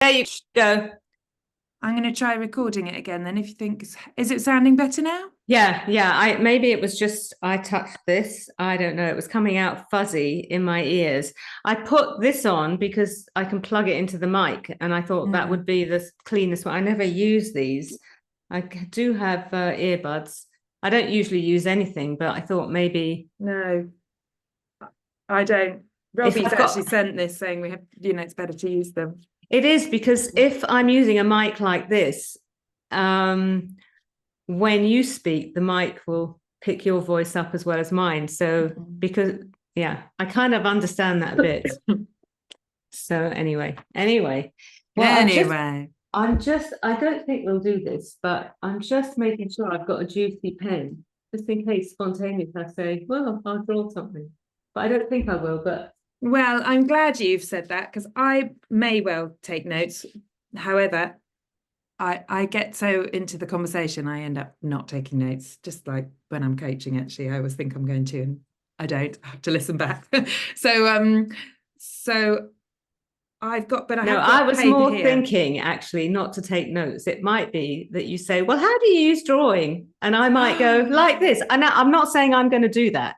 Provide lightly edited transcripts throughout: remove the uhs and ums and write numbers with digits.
There you go. I'm going to try recording it again then if you think, is it sounding better now? Yeah. I maybe it was just I touched this. I don't know. It was coming out fuzzy in my ears. I put this on because I can plug it into the mic, and I thought that would Mm. be the cleanest one. I never use these. I do have earbuds. I don't usually use anything, but I thought maybe No, I don't. if Robbie's I've actually got sent this saying we have, it's better to use them. it is because if I'm using a mic like this, um, when you speak, the mic will pick your voice up as well as mine. So Mm. because yeah, I kind of understand that a bit. So anyway, well, Anyway, I don't think we'll do this, but I'm just making sure I've got a juicy pen, just in case spontaneous I say, well, I'll draw something. But I don't think I will, but well, I'm glad you've said that because I may well take notes. However, I get so into the conversation, I end up not taking notes, just like when I'm coaching, actually. I always think I'm going to, and I don't. I have to listen back. So but I no, have I got was paper more here. thinking actually not to take notes. It might be that you say, well, how do you use drawing? And I might go like this. And I'm not saying I'm going to do that.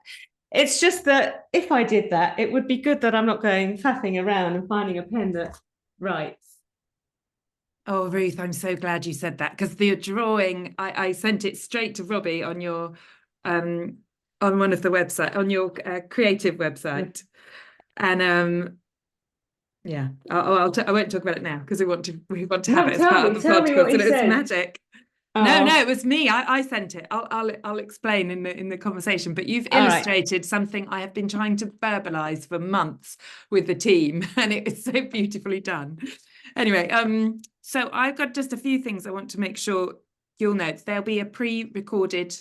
It's just that if I did that, it would be good that I'm not going faffing around and finding a pen that writes. Oh, Ruth, I'm so glad you said that because the drawing, I sent it straight to Robbie um, on one of the website, on your creative website. And yeah, I won't talk about it now because we want to have No, it as part of the tell me what podcast, he and it's said. magic. No, Oh, it was me. I sent it. I'll explain in the conversation. But you've all right. illustrated something I have been trying to verbalize for months with the team, and it is so beautifully done. Anyway, so I've got just a few things I want to make sure you'll note. There'll be a pre-recorded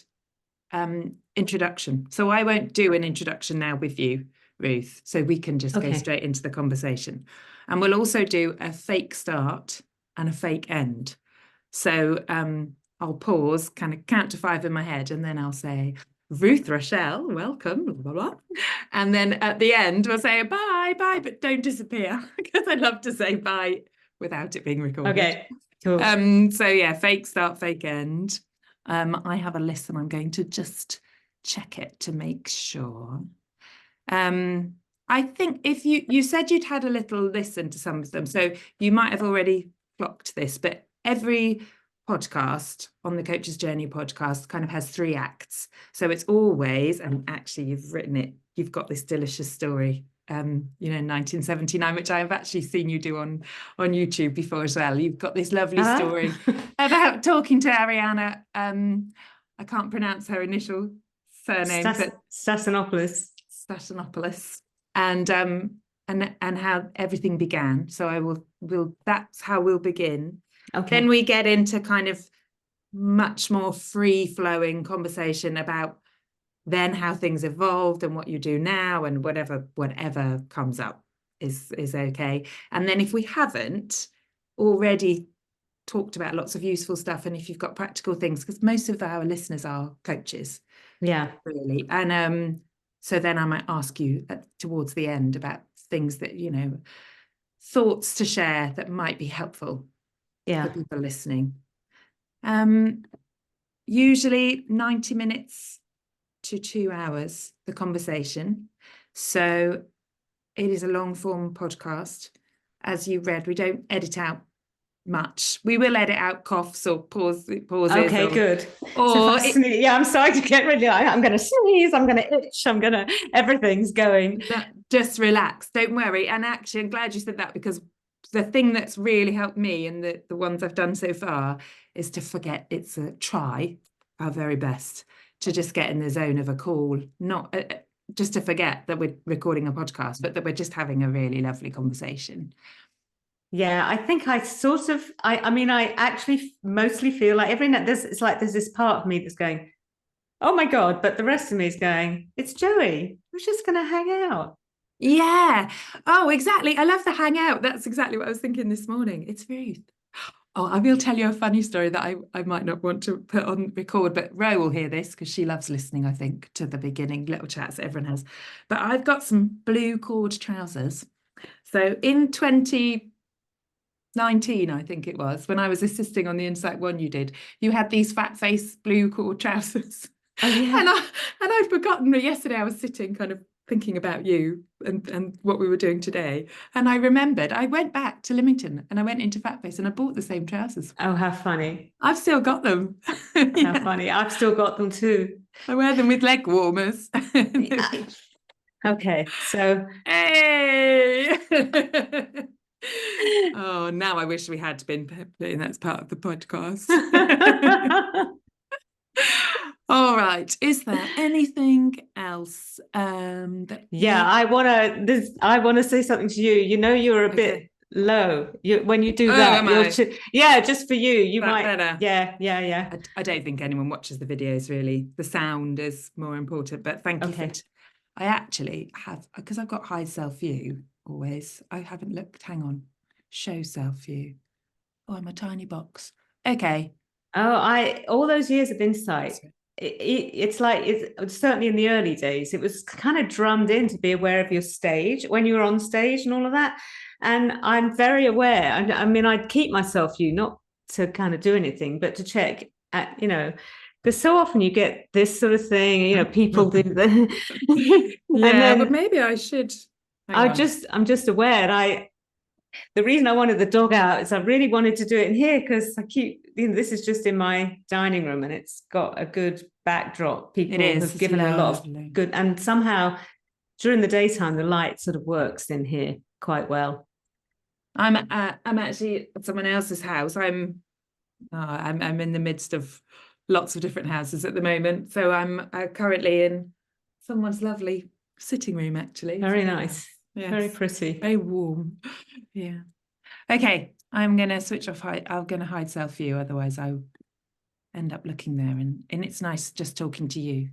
introduction, so I won't do an introduction now with you, Ruth. So we can just go Okay. straight into the conversation, and we'll also do a fake start and a fake end. So I'll pause, kind of count to five in my head, and then I'll say, Ruth, Rochelle, welcome, blah, blah, blah. And then at the end, we'll say bye, bye, but don't disappear because I love to say bye without it being recorded. Okay. Cool. So yeah, fake start, fake end. I have a list and I'm going to just check it to make sure. Um, I think if you said you'd had a little listen to some of them, so you might have already clocked this, but every podcast on the Coach's Journey podcast kind of has three acts. So it's always, and actually you've written it, you've got this delicious story, 1979, which I've actually seen you do on YouTube before as well. You've got this lovely Uh-huh. story about talking to Ariana. I can't pronounce her initial surname, but Stassinopoulos. Stasinopoulos, and how everything began. So I will that's how we'll begin. Then Okay. we get into kind of much more free flowing conversation about then how things evolved and what you do now and whatever comes up is okay. And then if we haven't already talked about lots of useful stuff, and if you've got practical things, because most of our listeners are coaches, Yeah. really. And so then I might ask you towards the end about things that, thoughts to share that might be helpful for Yeah. people listening. Um, Usually 90 minutes to 2 hours, the conversation. So it is a long form podcast. As you read, we don't edit out much. We will edit out coughs or pauses Okay, good. So if I or it, sneeze, yeah, I'm starting to get really like, I'm going to sneeze, I'm going to itch, everything's going. No, just relax. Don't worry. And actually, I'm glad you said that because the thing that's really helped me and the ones I've done so far is to forget it's a try our very best to just get in the zone of a call, not just to forget that we're recording a podcast, but that we're just having a really lovely conversation. Yeah, I think I mean, I actually mostly feel like every night there's this part of me that's going, oh my God, but the rest of me is going, it's Joey. We're just going to hang out. Yeah. Oh, exactly. I love the hangout. That's exactly what I was thinking this morning. It's Ruth. Oh, I will tell you a funny story that I might not want to put on record, but Ro will hear this because she loves listening, I think, to the beginning little chats that everyone has. But I've got some blue cord trousers. So in 20, 19, I think it was, when I was assisting on the Insight one you did, you had these fat face blue cord trousers. Oh yeah. And I'd forgotten that yesterday I was sitting kind of thinking about you and what we were doing today. And I remembered I went back to Lymington and I went into Fat Face and I bought the same trousers. Oh, how funny. I've still got them. How funny. I've still got them too. I wear them with leg warmers. Yeah. Okay, so Hey! Oh, now I wish we had been putting that's part of the podcast. All right. Is there anything else yeah, I want to say something to you. You're a bit low. When you do that, yeah, just for you. You might better. Yeah. I don't think anyone watches the videos really. The sound is more important, but thank you for I actually have, because I've got high self-view always. I haven't looked. Hang on. Show self-view. Oh, I'm a tiny box. Okay. Oh, all those years of Insight, it's like, it's certainly in the early days, it was kind of drummed in to be aware of your stage when you were on stage and all of that. And I'm very aware. I mean, I'd keep my self-view, not to kind of do anything, but to check at, because so often you get this sort of thing, people do that. Yeah, but maybe I should. I'm just aware. And the reason I wanted the dog out is I really wanted to do it in here because I keep, this is just in my dining room and it's got a good backdrop. People have given it a lot of good, and somehow during the daytime the light sort of works in here quite well. I'm actually at someone else's house. I'm in the midst of lots of different houses at the moment. So I'm currently in someone's lovely sitting room, actually. Very nice. Yes. Very pretty. Very warm. Yeah. Okay. I'm going to switch off. I'm going to hide self-view. Otherwise I'll end up looking there. And it's nice just talking to you.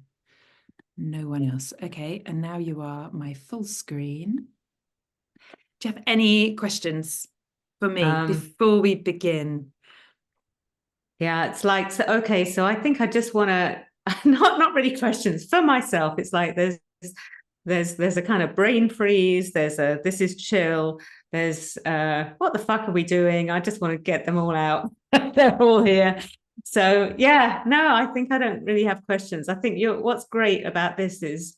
No one else. Okay. And now you are my full screen. Do you have any questions for me before we begin? Yeah, it's like, so I think I just want to, not really questions for myself. It's like there's a kind of brain freeze. There's this is chill. There's what the fuck are we doing? I just want to get them all out. They're all here. So yeah, no, I think I don't really have questions. I think what's great about this is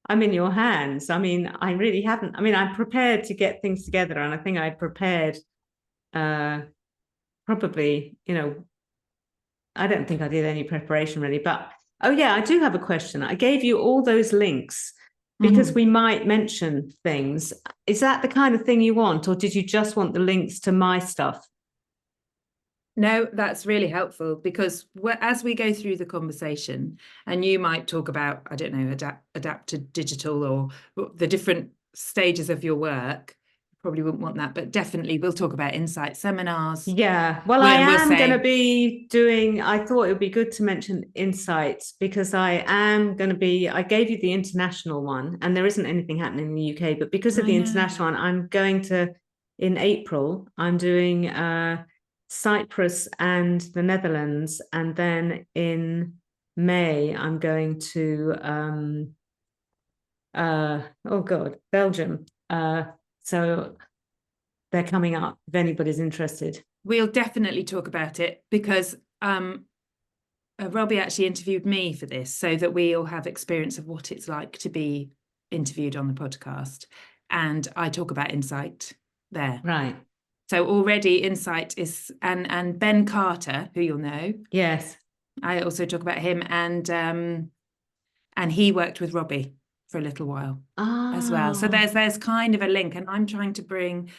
I'm in your hands. I mean, I really haven't. I mean, I'm prepared to get things together, and I think I prepared probably, I don't think I did any preparation really, but oh yeah, I do have a question. I gave you all those links because we might mention things. Is that the kind of thing you want, or did you just want the links to my stuff? No, that's really helpful because as we go through the conversation, and you might talk about, I don't know, adapt to digital or the different stages of your work. Probably wouldn't want that, but definitely we'll talk about Insight seminars. Yeah, well, I am going to be doing, I thought it would be good to mention Insights because I gave you the international one and there isn't anything happening in the UK, but because of the international one, I'm going to, in April, I'm doing Cyprus and the Netherlands. And then in May, I'm going to, Belgium. So they're coming up if anybody's interested. We'll definitely talk about it because Robbie actually interviewed me for this so that we all have experience of what it's like to be interviewed on the podcast. And I talk about Insight there. Right. So already Insight is, and Ben Carter, who you'll know. Yes. I also talk about him and he worked with Robbie for a little while as well. So there's kind of a link, and I'm trying to bring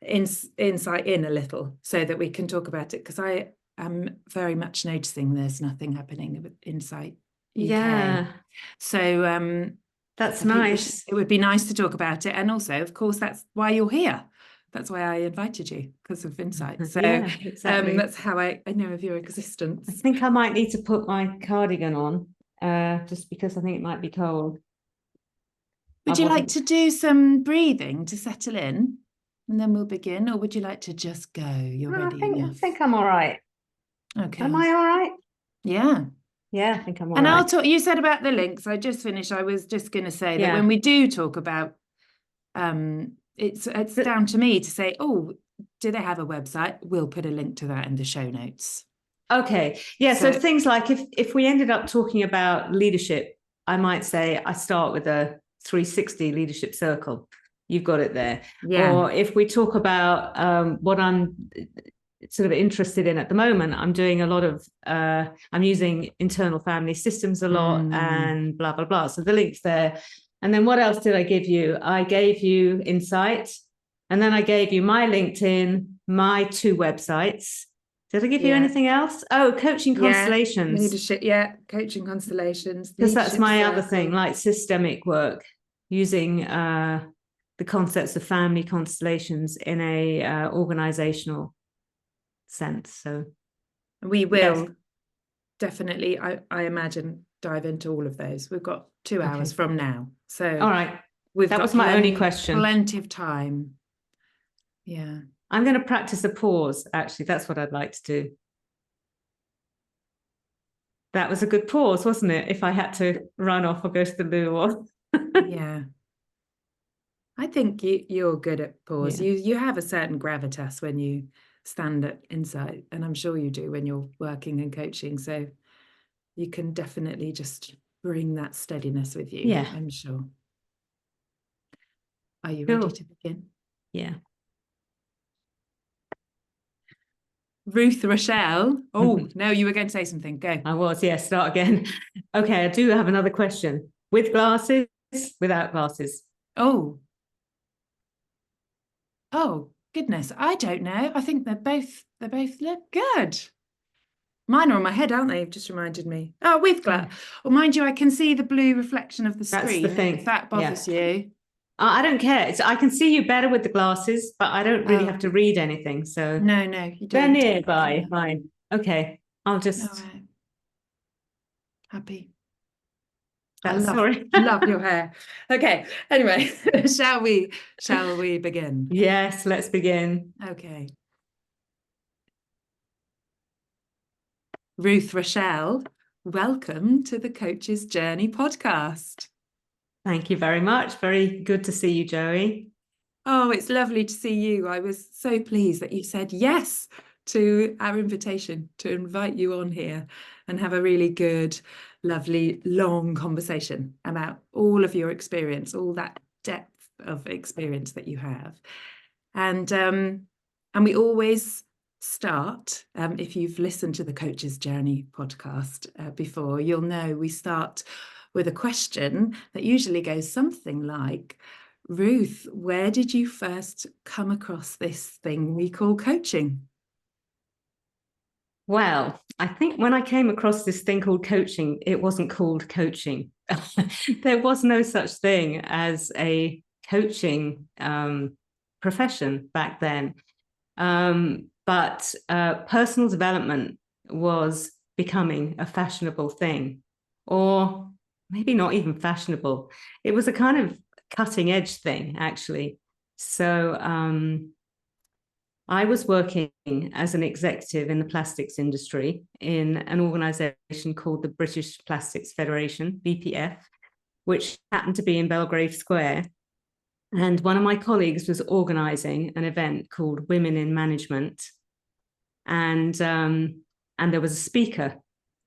Insight in a little so that we can talk about it because I am very much noticing there's nothing happening with Insight UK. Yeah. So that's nice. It would be nice to talk about it, and also, of course, that's why you're here. That's why I invited you, because of Insight. So yeah, exactly. That's how I know of your existence. I think I might need to put my cardigan on just because I think it might be cold. Would you like to do some breathing to settle in and then we'll begin, or would you like to just go? You're ready enough. I think I'm all right. Okay. Am I all right? Yeah. Yeah, I think I'm all right. And I'll talk, you said about the links. I just finished. I was just going to say that when we do talk about, it's down to me to say, oh, do they have a website? We'll put a link to that in the show notes. Okay. Yeah. So things like if we ended up talking about leadership, I might say I start with a 360 leadership circle. You've got it there. Yeah. Or if we talk about what I'm sort of interested in at the moment, I'm doing a lot of, I'm using internal family systems a lot and blah, blah, blah. So the link's there. And then what else did I give you? I gave you Insight. And then I gave you my LinkedIn, my 2 websites. Did I give you anything else? Oh, coaching constellations. Leadership, coaching constellations. Because that's my other thing, like systemic work, using the concepts of family constellations in a organizational sense. So we will definitely, I imagine, dive into all of those. We've got 2 hours from now. So all right. That was my only question. Plenty of time. Yeah. I'm going to practice a pause, actually. That's what I'd like to do. That was a good pause, wasn't it? If I had to run off or go to the loo or... Yeah. I think you're good at pause. Yeah. You have a certain gravitas when you stand at Insight, and I'm sure you do when you're working and coaching. So you can definitely just bring that steadiness with you. Yeah. I'm sure. Are you ready to begin? Yeah. Ruth Rochelle. Oh, no, you were going to say something. Go. I was, yeah, start again. Okay, I do have another question. With glasses, without glasses? Oh, goodness. I don't know. I think they both look good. Mine are on my head, aren't they? You've just reminded me. Oh, with glasses. Well, mind you, I can see the blue reflection of the screen. That's the thing. If that bothers you. I don't care. I can see you better with the glasses, but I don't really have to read anything. So no, you don't. They're nearby. Fine. Okay. I'll just. All right. Happy. Sorry. Love your hair. Okay. Anyway, shall we begin? Yes, let's begin. Okay. Ruth Rochelle, welcome to the Coach's Journey podcast. Thank you very much. Very good to see you, Joey. Oh, it's lovely to see you. I was so pleased that you said yes to our invitation to invite you on here and have a really good, lovely, long conversation about all of your experience, all that depth of experience that you have. And we always start, if you've listened to the Coach's Journey podcast before, you'll know we start with a question that usually goes something like, Ruth, where did you first come across this thing we call coaching? Well, I think when I came across this thing called coaching, it wasn't called coaching. There was no such thing as a coaching profession back then. But personal development was becoming a fashionable thing, or maybe not even fashionable. It was a kind of cutting edge thing, actually. So I was working as an executive in the plastics industry in an organization called the British Plastics Federation, BPF, which happened to be in Belgrave Square. And one of my colleagues was organizing an event called Women in Management. And there was a speaker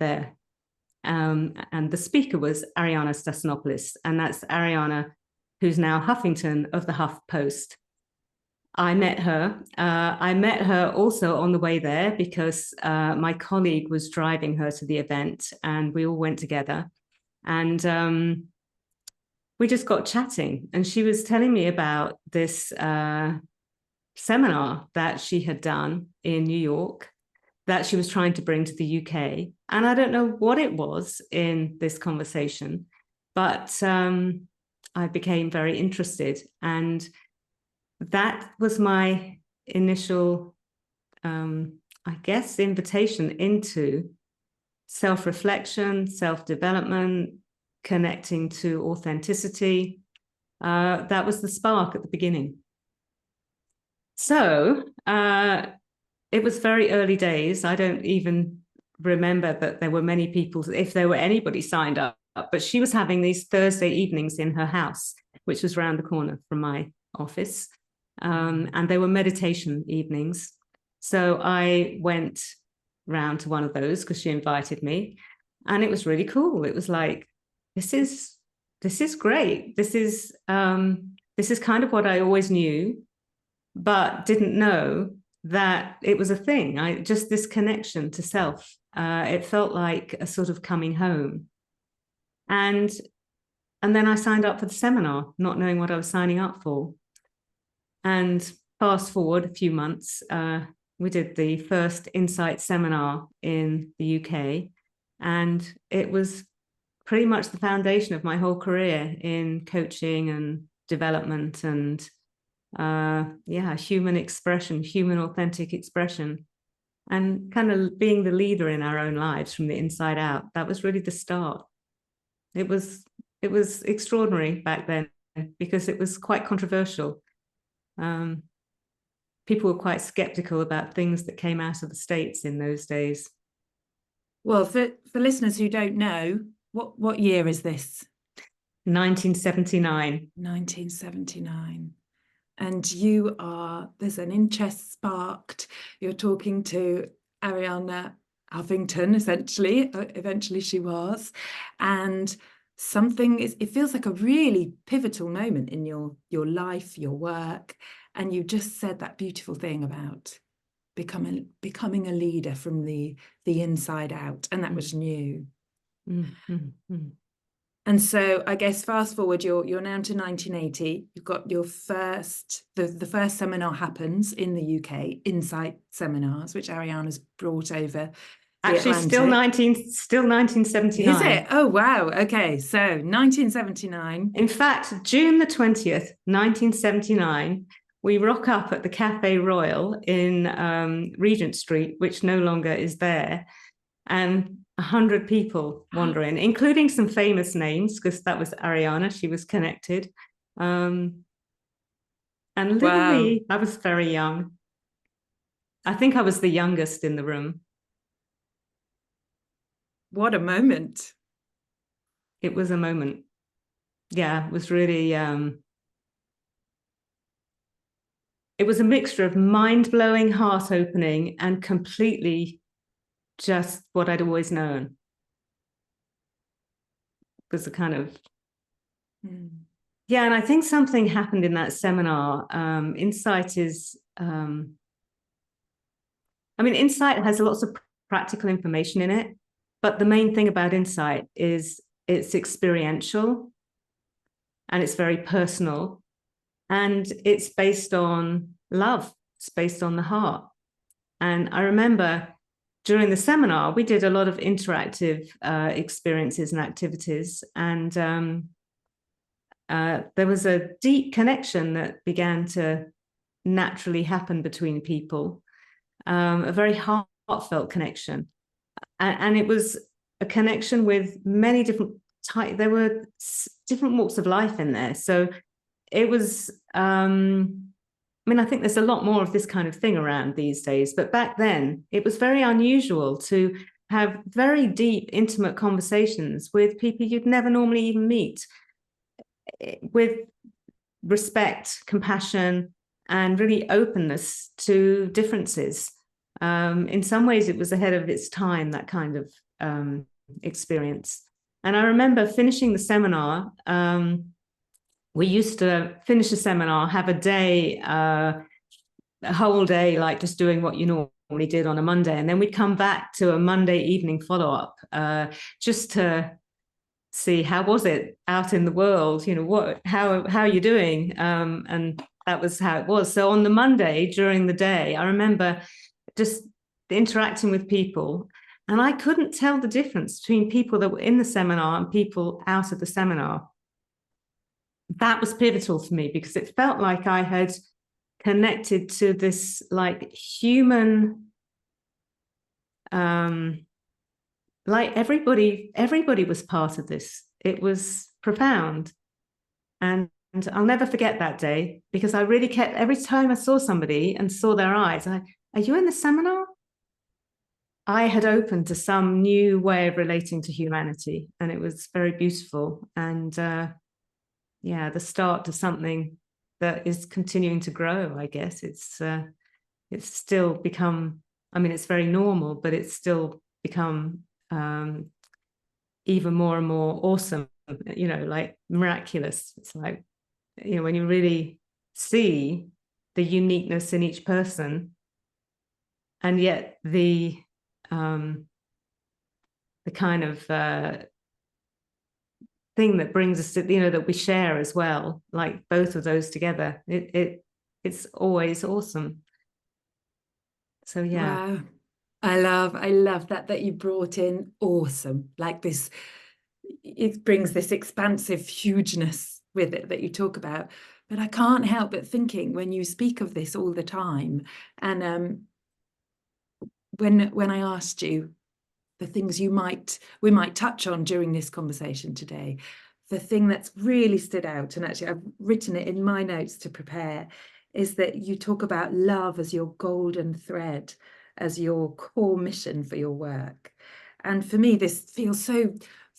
there. And the speaker was Ariana Stassinopoulos. And that's Ariana, who's now Huffington of the Huff Post. I met her. I met her also on the way there because my colleague was driving her to the event and we all went together. And we just got chatting, and she was telling me about this seminar that she had done in New York that she was trying to bring to the UK. And I don't know what it was in this conversation, but I became very interested. And that was my initial, I guess, invitation into self-reflection, self-development, connecting to authenticity. That was the spark at the beginning. So it was very early days. I don't even remember that there were many people, if there were anybody signed up, but she was having these Thursday evenings in her house, which was around the corner from my office. and they were meditation evenings. So I went round to one of those because she invited me, and it was really cool. It was like, this is great. This is kind of what I always knew, but didn't know that it was a thing. Just this connection to self. It felt like a sort of coming home. And then I signed up for the seminar, not knowing what I was signing up for. And fast forward a few months, we did the first Insight seminar in the UK. And it was pretty much the foundation of my whole career in coaching and development and human expression, human authentic expression, and kind of being the leader in our own lives from the inside out. That was really the start. It was extraordinary back then because it was quite controversial. People were quite skeptical about things that came out of the States in those days. Well, for listeners who don't know, what year is this? 1979. 1979. And there's an interest sparked. You're talking to Arianna Huffington, essentially. Eventually she was. And it feels like a really pivotal moment in your life, your work. And you just said that beautiful thing about becoming a leader from the inside out. And that was new. And so I guess fast forward, you're now to 1980. You've got your the first seminar happens in the UK, Insight Seminars, which Arianna's brought over. Actually, still 1979. Is it? Oh, wow. Okay, so 1979. In fact, June the 20th, 1979, we rock up at the Cafe Royal in Regent Street, which no longer is there, and 100 people wander in, including some famous names, because that was Arianna. She was connected. And little me, I was very young. I think I was the youngest in the room. What a moment. It was a moment. Yeah, it was really, it was a mixture of mind-blowing, heart-opening, and completely just what I'd always known. It was a kind of, yeah, and I think something happened in that seminar. Insight Insight has lots of practical information in it, but the main thing about Insight is it's experiential and it's very personal, and it's based on love. It's based on the heart. And I remember during the seminar, we did a lot of interactive experiences and activities, and there was a deep connection that began to naturally happen between people, a very heartfelt connection. And it was a connection with many different types. There were different walks of life in there. So it was, I think there's a lot more of this kind of thing around these days, but back then it was very unusual to have very deep, intimate conversations with people you'd never normally even meet, with respect, compassion, and really openness to differences. In some ways, it was ahead of its time, that kind of experience. And I remember finishing the seminar. We used to finish a seminar, have a day, a whole day, like just doing what you normally did on a Monday. And then we'd come back to a Monday evening follow-up, just to see how was it out in the world, how are you doing? And that was how it was. So on the Monday during the day, I remember just interacting with people, and I couldn't tell the difference between people that were in the seminar and people out of the seminar. That was pivotal for me because it felt like I had connected to this like human, like everybody was part of this. It was profound. And I'll never forget that day because I really kept, every time I saw somebody and saw their eyes, are you in the seminar? I had opened to some new way of relating to humanity, and it was very beautiful. And the start to something that is continuing to grow. I guess it's still become, I mean, it's very normal, but it's still become even more and more awesome, like miraculous. It's like, when you really see the uniqueness in each person, and yet the kind of thing that brings us to, that we share as well, like both of those together, it's always awesome. So yeah. Wow. I love that you brought in awesome, like this, it brings this expansive hugeness with it that you talk about. But I can't help but thinking when you speak of this all the time, and when I asked you the things we might touch on during this conversation today, the thing that's really stood out, and actually I've written it in my notes to prepare, is that you talk about love as your golden thread, as your core mission for your work. And for me, this feels so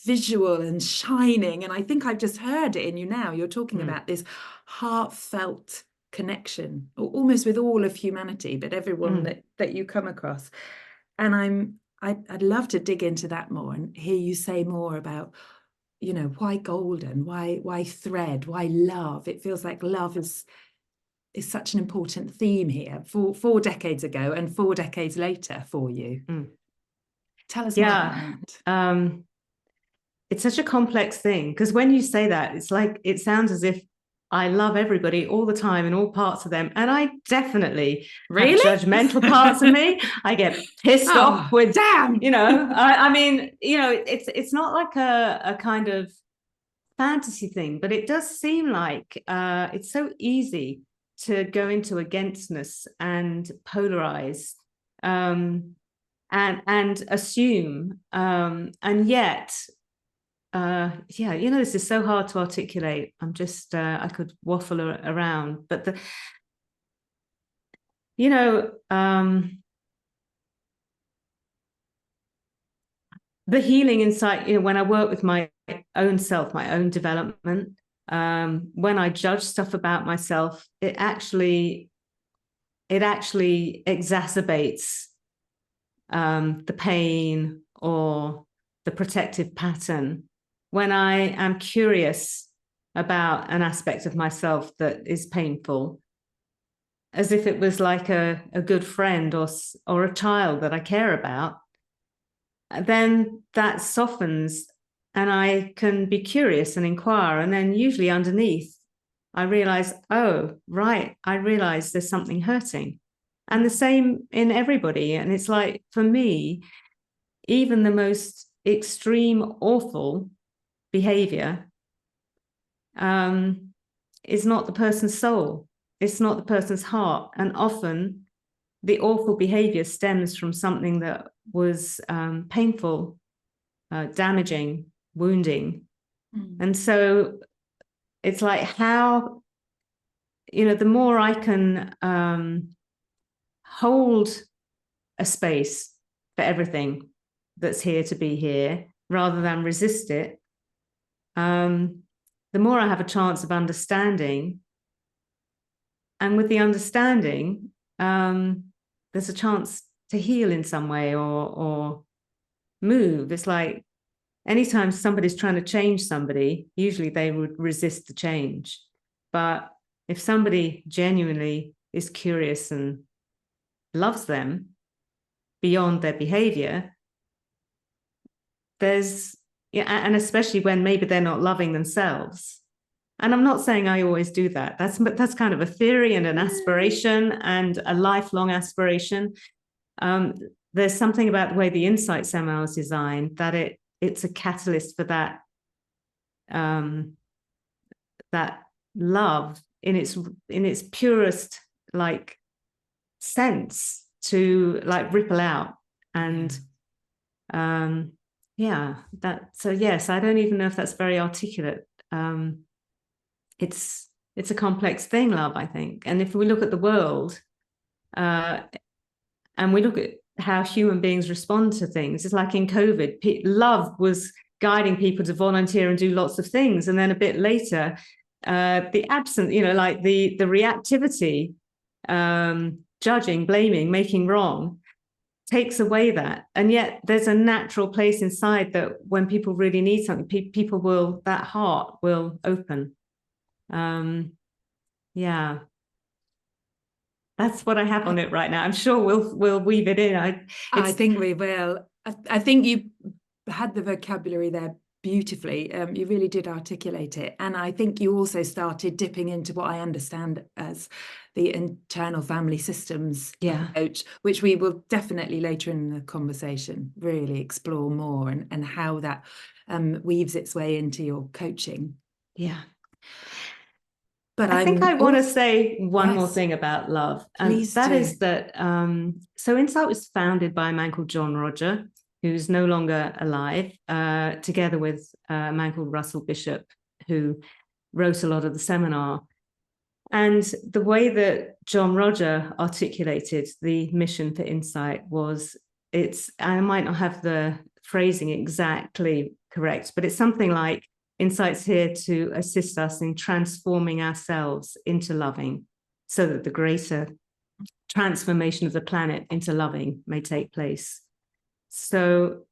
visual and shining. And I think I've just heard it in you now. You're talking about this heartfelt connection, almost with all of humanity, but everyone that you come across. And I'd love to dig into that more and hear you say more about, why golden, why thread, why love. It feels like love is such an important theme here, for 4 decades ago and 4 decades later for you. Tell us more about that. It's such a complex thing, because when you say that, it's like, it sounds as if I love everybody all the time in all parts of them. And I definitely have judgmental parts of me. I get pissed off with, damn, I mean, it's not like a kind of fantasy thing, but it does seem like it's so easy to go into againstness and polarize and assume, and yet this is so hard to articulate. I'm just I could waffle around, but the healing inside, when I work with my own self, my own development, when I judge stuff about myself, it actually exacerbates the pain or the protective pattern. When I am curious about an aspect of myself that is painful, as if it was like a good friend or a child that I care about, then that softens and I can be curious and inquire. And then usually underneath, I realize, oh, right, I realize there's something hurting. And the same in everybody. And it's like, for me, even the most extreme, awful behavior is not the person's soul. It's not the person's heart. And often the awful behavior stems from something that was painful, damaging, wounding. And so it's like, how, the more I can hold a space for everything that's here to be here, rather than resist it, the more I have a chance of understanding. And with the understanding, there's a chance to heal in some way or move. It's like, anytime somebody's trying to change somebody, usually they would resist the change. But if somebody genuinely is curious and loves them beyond their behavior, and especially when maybe they're not loving themselves. And I'm not saying I always do that. That's kind of a theory and an aspiration and a lifelong aspiration. There's something about the way the Insight Seminar is designed that it's a catalyst for that that love in its purest like sense to like ripple out. And yes, I don't even know if that's very articulate. It's a complex thing, love, I think. And if we look at the world and we look at how human beings respond to things, it's like in COVID, love was guiding people to volunteer and do lots of things. And then a bit later, the absence, like the reactivity, judging, blaming, making wrong, takes away that. And yet there's a natural place inside that when people really need something, people will, that heart will open. Yeah. That's what I have on it right now. I'm sure we'll weave it in. I think we will. I think you had the vocabulary there beautifully. You really did articulate it. And I think you also started dipping into what I understand as the internal family systems approach, which we will definitely later in the conversation really explore more, and how that weaves its way into your coaching. Yeah. But I think I want to say one more thing about love. And Please that do. is that, so Insight was founded by a man called John Roger, who's no longer alive, together with a man called Russell Bishop, who wrote a lot of the seminar. And the way that John Roger articulated the mission for Insight was, I might not have the phrasing exactly correct, but it's something like, Insight's here to assist us in transforming ourselves into loving, so that the greater transformation of the planet into loving may take place. So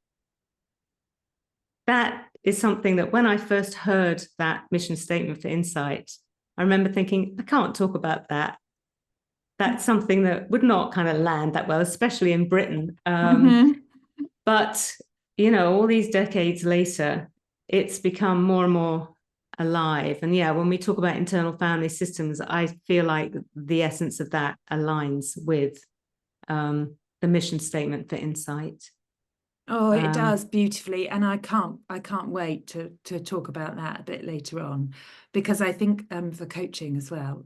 that is something that when I first heard that mission statement for Insight, I remember thinking, I can't talk about that. That's something that would not kind of land that well, especially in Britain. But, all these decades later, it's become more and more alive. And yeah, when we talk about internal family systems, I feel like the essence of that aligns with the mission statement for Insight. Oh, it does beautifully. And I can't wait to talk about that a bit later on, because I think for coaching as well,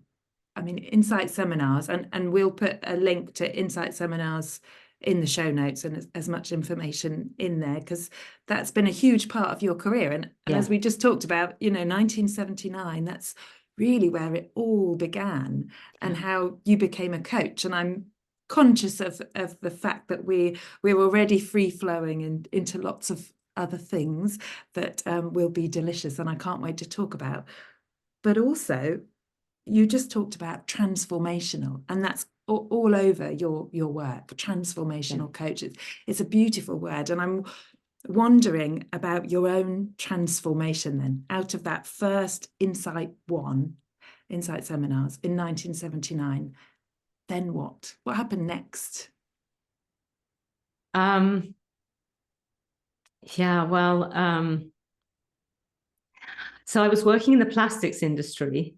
I mean, Insight seminars, and we'll put a link to Insight seminars in the show notes, and as much information in there, because that's been a huge part of your career. And as we just talked about, 1979, that's really where it all began, and how you became a coach. And I'm conscious of the fact that we're already free-flowing into lots of other things that will be delicious, and I can't wait to talk about. But also, you just talked about transformational, and that's all over your work. Transformational coach, it's a beautiful word, and I'm wondering about your own transformation then, out of that first Insight seminars in 1979. Then what happened next? So I was working in the plastics industry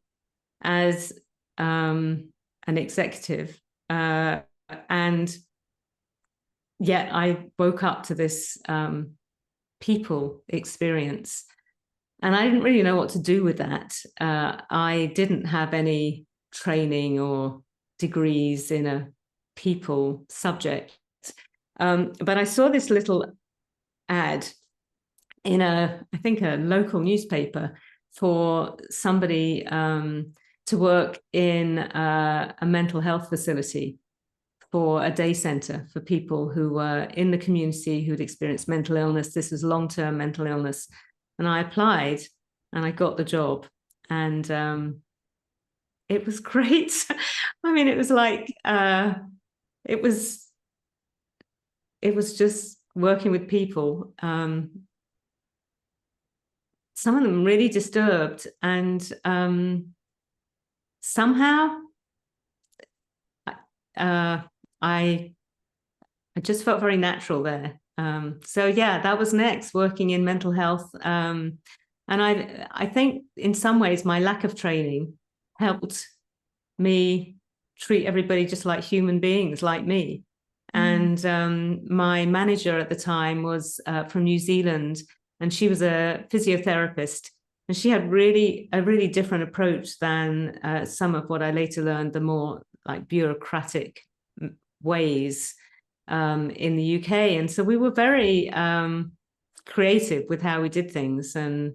as an executive, and yet I woke up to this people experience, and I didn't really know what to do with that. I didn't have any training or degrees in a people subject, but I saw this little ad in I think a local newspaper for somebody to work in a mental health facility, for a day center for people who were in the community who'd experienced mental illness. This was long-term mental illness. And I applied and I got the job. And it was great. I mean, it was like, it was just working with people. Some of them really disturbed, and somehow I just felt very natural there. So yeah, that was next, working in mental health. And I think in some ways my lack of training helped me treat everybody just like human beings, like me. And my manager at the time was from New Zealand, and she was a physiotherapist, and she had a really different approach than some of what I later learned, the more like bureaucratic ways in the UK. And so we were very creative with how we did things, and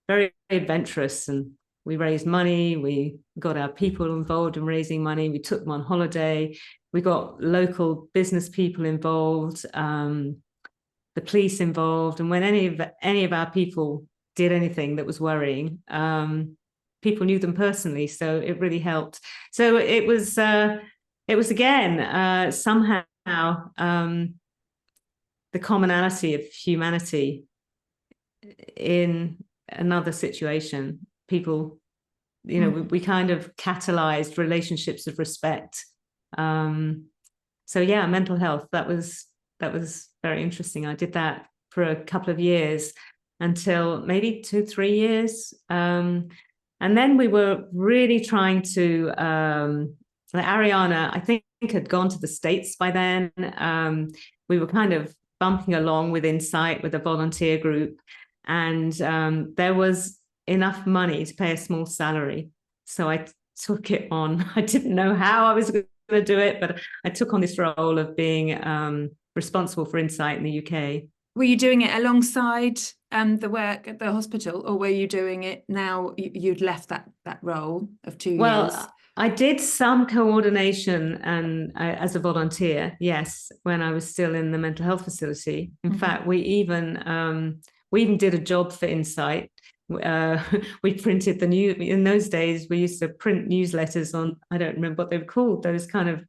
very adventurous. And we raised money, we got our people involved in raising money, we took them on holiday, we got local business people involved, the police involved. And when any of our people did anything that was worrying, people knew them personally, so it really helped. So it was again somehow the commonality of humanity in another situation. People, we kind of catalyzed relationships of respect. So yeah, mental health, that was very interesting. I did that for a couple of years, until maybe 2-3 years. And then we were really trying to, Ariana, I think, had gone to the States by then. We were kind of bumping along with Insight, with a volunteer group, and there was enough money to pay a small salary. So I took it on. I didn't know how I was going to do it, but I took on this role of being responsible for Insight in the UK. Were you doing it alongside the work at the hospital, or were you doing it now you'd left that role of 2 years? Well, I did some coordination and as a volunteer, yes, when I was still in the mental health facility. In fact, we even did a job for Insight. We printed in those days, we used to print newsletters on, I don't remember what they were called, those kind of,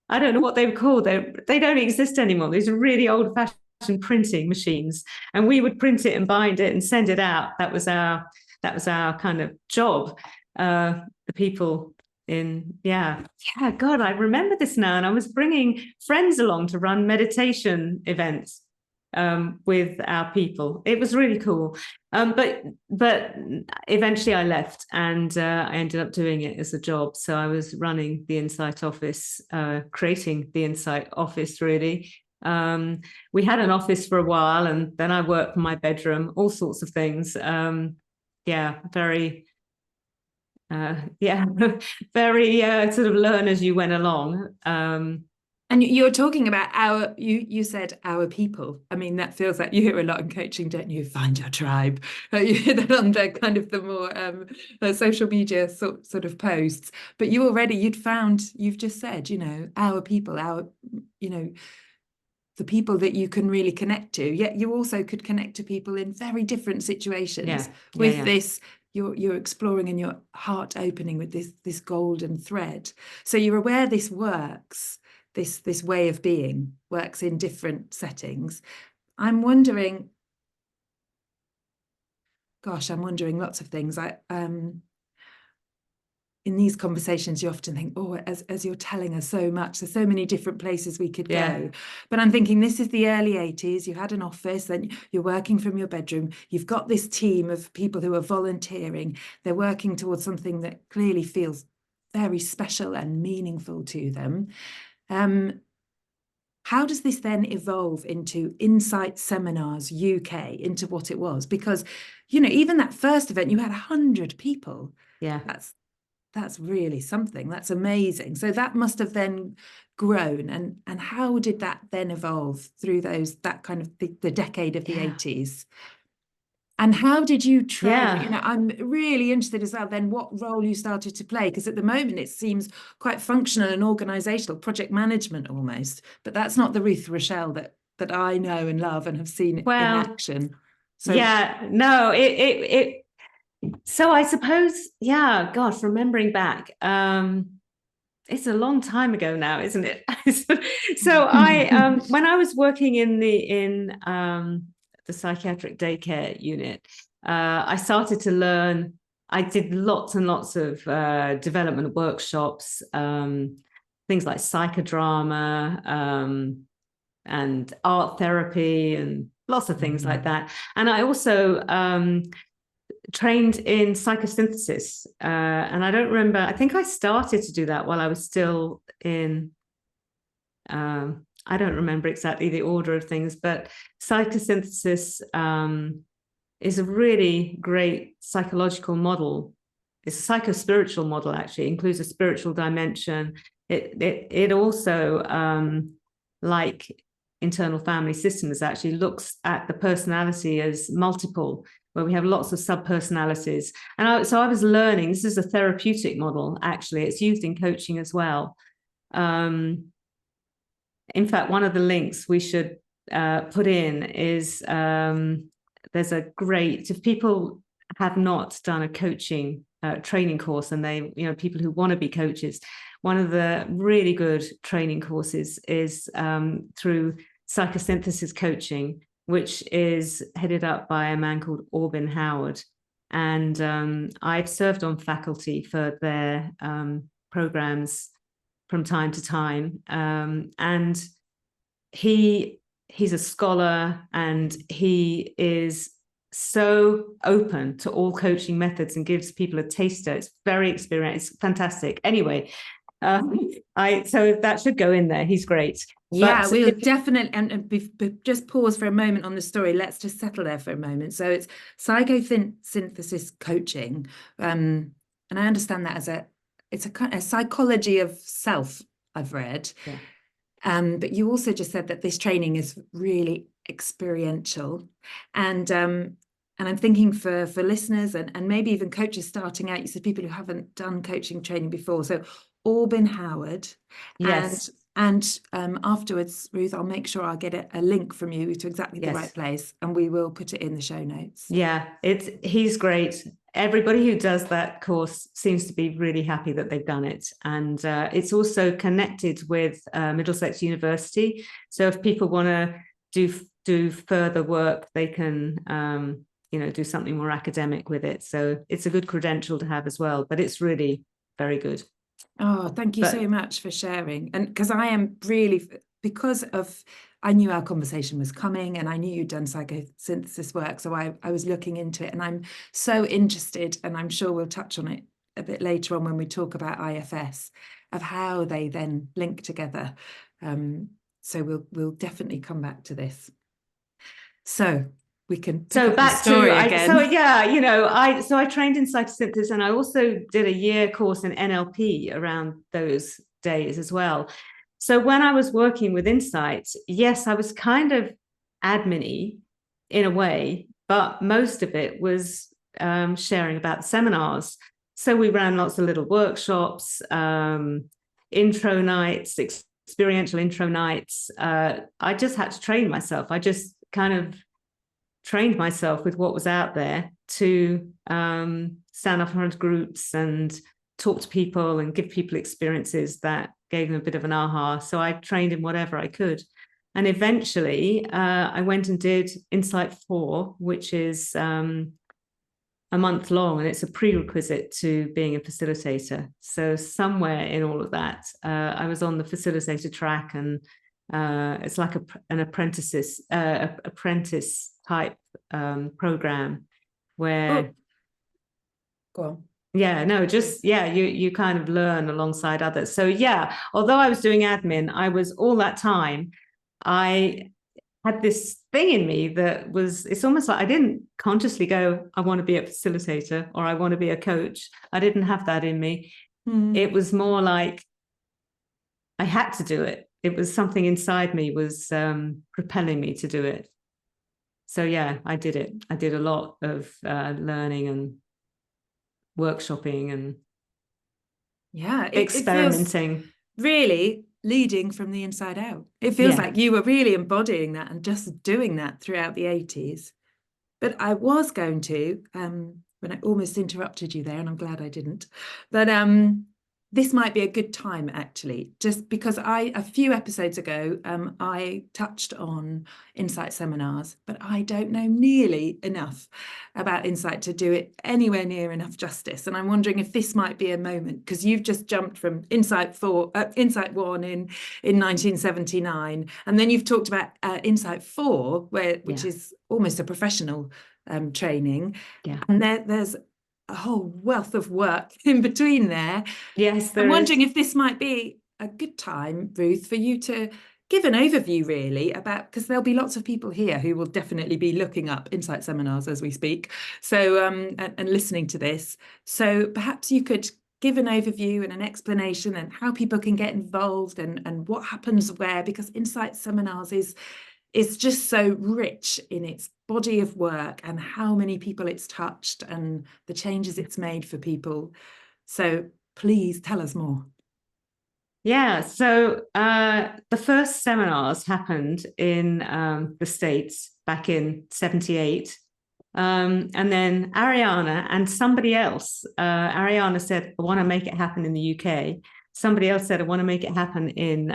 I don't know what they were called. They don't exist anymore. These are really old-fashioned printing machines, and we would print it and bind it and send it out. That was our kind of job. The people God, I remember this now. And I was bringing friends along to run meditation events with our people. It was really cool. But eventually I left, and I ended up doing it as a job. So I was running the Insight office, creating the Insight office, really. We had an office for a while, and then I worked from my bedroom, all sorts of things. Very very sort of learn as you went along. And you're talking about you said our people. I mean, that feels like you hear a lot in coaching, don't you? Find your tribe. You hear that on the kind of the more social media sort of posts. But you've just said, our people, the people that you can really connect to. Yet you also could connect to people in very different situations. This. You're exploring, and your heart opening with this golden thread. So you're aware this works, this way of being works in different settings. I'm wondering lots of things. In these conversations, you often think, as you're telling us so much, there's so many different places we could go. But I'm thinking, this is the early 80s. You had an office, then you're working from your bedroom. You've got this team of people who are volunteering. They're working towards something that clearly feels very special and meaningful to them. How does this then evolve into Insight Seminars UK, into what it was? Because, even that first event, you had 100 people. Yeah. That's really something. That's amazing. So that must have then grown. And how did that then evolve through that kind of the decade of the 80s? And how did you train? I'm really interested as well then what role you started to play, because at the moment it seems quite functional and organizational, project management almost. But that's not the Ruth Rochelle that I know and love and have seen in action. So So I suppose, gosh, remembering back, it's a long time ago now, isn't it? So I, when I was working in the psychiatric daycare unit, I started to learn. I did lots and lots of development workshops, things like psychodrama and art therapy and lots of things like that. And I also trained in psychosynthesis, and I don't remember, I think I started to do that while I was still in I don't remember exactly the order of things, but psychosynthesis is a really great psychological model. It's a psycho-spiritual model, actually. It includes a spiritual dimension. It also, like internal family systems, actually looks at the personality as multiple, where we have lots of sub-personalities. And so I was learning, this is a therapeutic model, actually. It's used in coaching as well. In fact, one of the links we should put in is there's a great, if people have not done a coaching training course, and they, people who want to be coaches. One of the really good training courses is through psychosynthesis coaching, which is headed up by a man called Orbin Howard. And I've served on faculty for their programs from time to time. And he's a scholar, and he is so open to all coaching methods and gives people a taster. It's very experienced. It's fantastic. Anyway, so that should go in there. He's great. Yeah, we'll definitely, and just pause for a moment on the story. Let's just settle there for a moment. So it's psychosynthesis coaching, and I understand that as it's a kind of psychology of self, I've read. Yeah. But you also just said that this training is really experiential, and I'm thinking for listeners and maybe even coaches starting out. You said people who haven't done coaching training before. So Orbin Howard, yes. And afterwards, Ruth, I'll make sure I'll get a link from you to exactly the right place, and we will put it in the show notes. Yeah, he's great. Everybody who does that course seems to be really happy that they've done it. And it's also connected with Middlesex University. So if people want to do further work, they can, do something more academic with it. So it's a good credential to have as well, but it's really very good. Oh, thank you so much for sharing. And because I am really, I knew our conversation was coming, and I knew you'd done psychosynthesis work. So I was looking into it, and I'm so interested, and I'm sure we'll touch on it a bit later on when we talk about IFS, of how they then link together. So we'll definitely come back to this. So we can back to again. I trained in psychosynthesis, and I also did a year course in NLP around those days as well. So when I was working with Insight, yes, I was kind of admin-y in a way, but most of it was sharing about the seminars. So we ran lots of little workshops, intro nights, experiential intro nights. I just had to train myself. I just kind of trained myself with what was out there to stand up in front of groups and talk to people and give people experiences that gave them a bit of an aha. So I trained in whatever I could. And eventually I went and did Insight 4, which is a month long, and it's a prerequisite to being a facilitator. So somewhere in all of that, I was on the facilitator track, and it's like an apprentice type program where go on. You kind of learn alongside others. So although I was doing admin, I was all that time, I had this thing in me that was, it's almost like I didn't consciously go, I want to be a facilitator or I want to be a coach. I didn't have that in me. It was more like I had to do it. It was something inside me was propelling me to do it. So I did it. I did a lot of learning and workshopping and experimenting. Really leading from the inside out. It feels like you were really embodying that and just doing that throughout the 80s. But I was going to, when I almost interrupted you there, and I'm glad I didn't, but this might be a good time, actually, just because a few episodes ago, I touched on Insight seminars, but I don't know nearly enough about Insight to do it anywhere near enough justice. And I'm wondering if this might be a moment, because you've just jumped from Insight 1 in 1979, and then you've talked about Insight 4, which is almost a professional training. And there's a whole wealth of work in between there. Yes, I'm wondering if this might be a good time, Ruth, for you to give an overview really about, because there'll be lots of people here who will definitely be looking up Insight seminars as we speak, so and listening to this. So perhaps you could give an overview and an explanation and how people can get involved and what happens where, because Insight seminars is just so rich in its body of work and how many people it's touched and the changes it's made for people. So please tell us more. So the first seminars happened in the States back in 78. And then Ariana and somebody else, Ariana said, I want to make it happen in the UK. Somebody else said, I want to make it happen in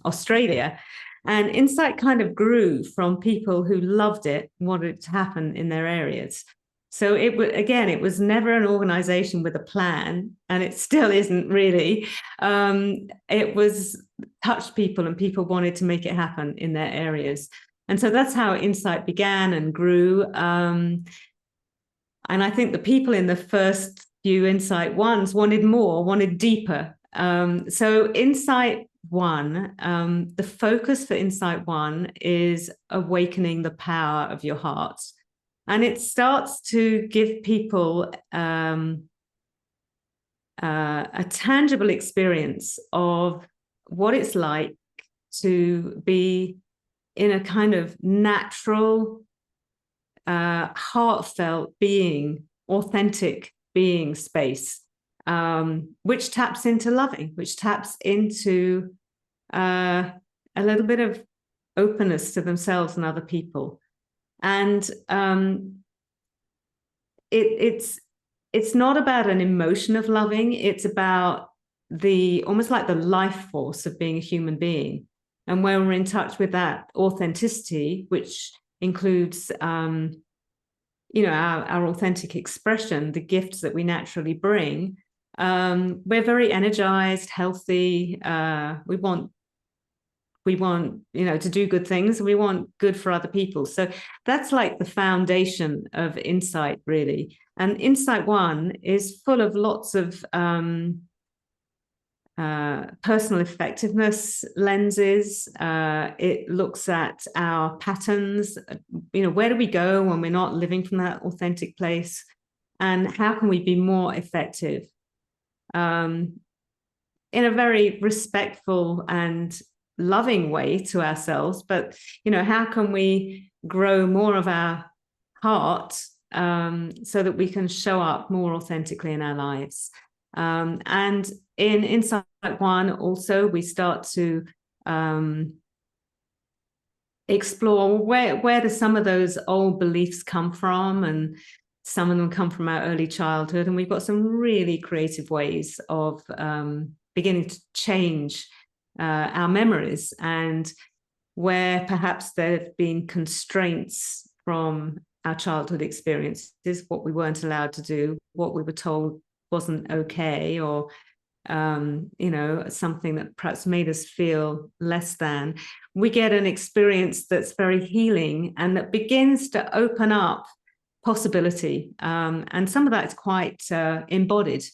Australia. And Insight kind of grew from people who loved it, wanted it to happen in their areas. So it was never an organization with a plan, and it still isn't really. It was touched people, and people wanted to make it happen in their areas. And so that's how Insight began and grew. And I think the people in the first few Insight ones wanted more, wanted deeper. So Insight One, the focus for Insight One is awakening the power of your heart. And it starts to give people a tangible experience of what it's like to be in a kind of natural, heartfelt being, authentic being space, which taps into loving, which taps into a little bit of openness to themselves and other people. And it's not about an emotion of loving. It's about almost like the life force of being a human being. And when we're in touch with that authenticity, which includes, our authentic expression, the gifts that we naturally bring, we're very energized, healthy. We want, to do good things, and we want good for other people. So that's like the foundation of Insight, really. And Insight One is full of lots of personal effectiveness lenses. It looks at our patterns. Where do we go when we're not living from that authentic place? And how can we be more effective in a very respectful and loving way to ourselves? But, how can we grow more of our heart so that we can show up more authentically in our lives? And in Insight One, also, we start to explore where do some of those old beliefs come from, and some of them come from our early childhood. And we've got some really creative ways of beginning to change our memories, and where perhaps there have been constraints from our childhood experiences, what we weren't allowed to do, what we were told wasn't okay, or something that perhaps made us feel less than. We get an experience that's very healing and that begins to open up possibility, and some of that is quite embodied,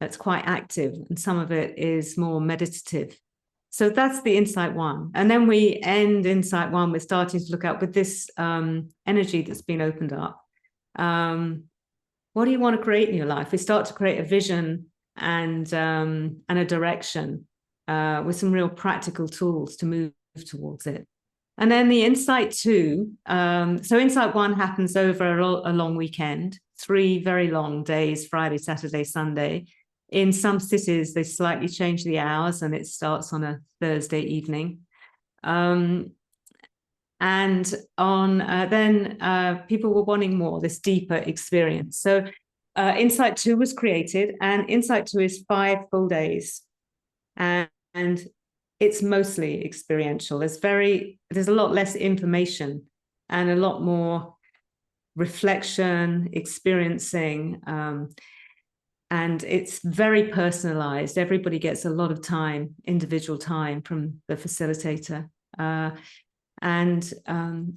that's quite active, and some of it is more meditative. So that's the Insight One. And then we end Insight One with starting to look out with this energy that's been opened up. What do you want to create in your life? We start to create a vision and a direction with some real practical tools to move towards it. And then the Insight Two. So Insight One happens over a long weekend, 3 very long days, Friday, Saturday, Sunday. In some cities, they slightly change the hours, and it starts on a Thursday evening. And then people were wanting more, this deeper experience. So Insight Two was created, and Insight Two is 5 full days, and it's mostly experiential. There's a lot less information and a lot more reflection, experiencing, and it's very personalized. Everybody gets a lot of time, individual time, from the facilitator. And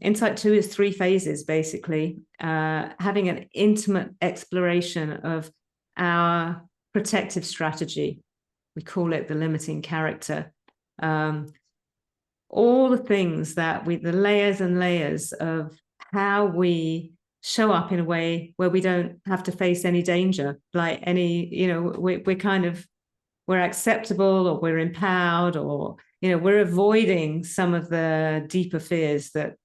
Insight Two is 3 phases, basically, having an intimate exploration of our protective strategy. We call it the limiting character. All the things that the layers and layers of how we show up in a way where we don't have to face any danger, like we're acceptable, or we're empowered, or we're avoiding some of the deeper fears that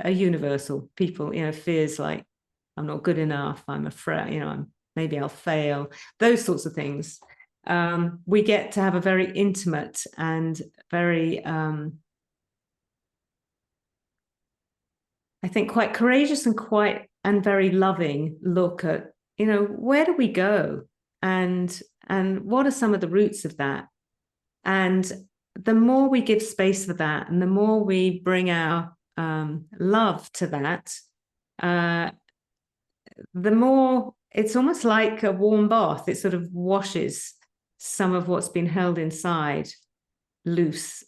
are universal. People, fears like I'm not good enough, I'm afraid, maybe I'll fail, those sorts of things. We get to have a very intimate and very I think quite courageous and quite and very loving look at, where do we go, and what are some of the roots of that. And the more we give space for that, and the more we bring our love to that, the more it's almost like a warm bath. It sort of washes some of what's been held inside loose,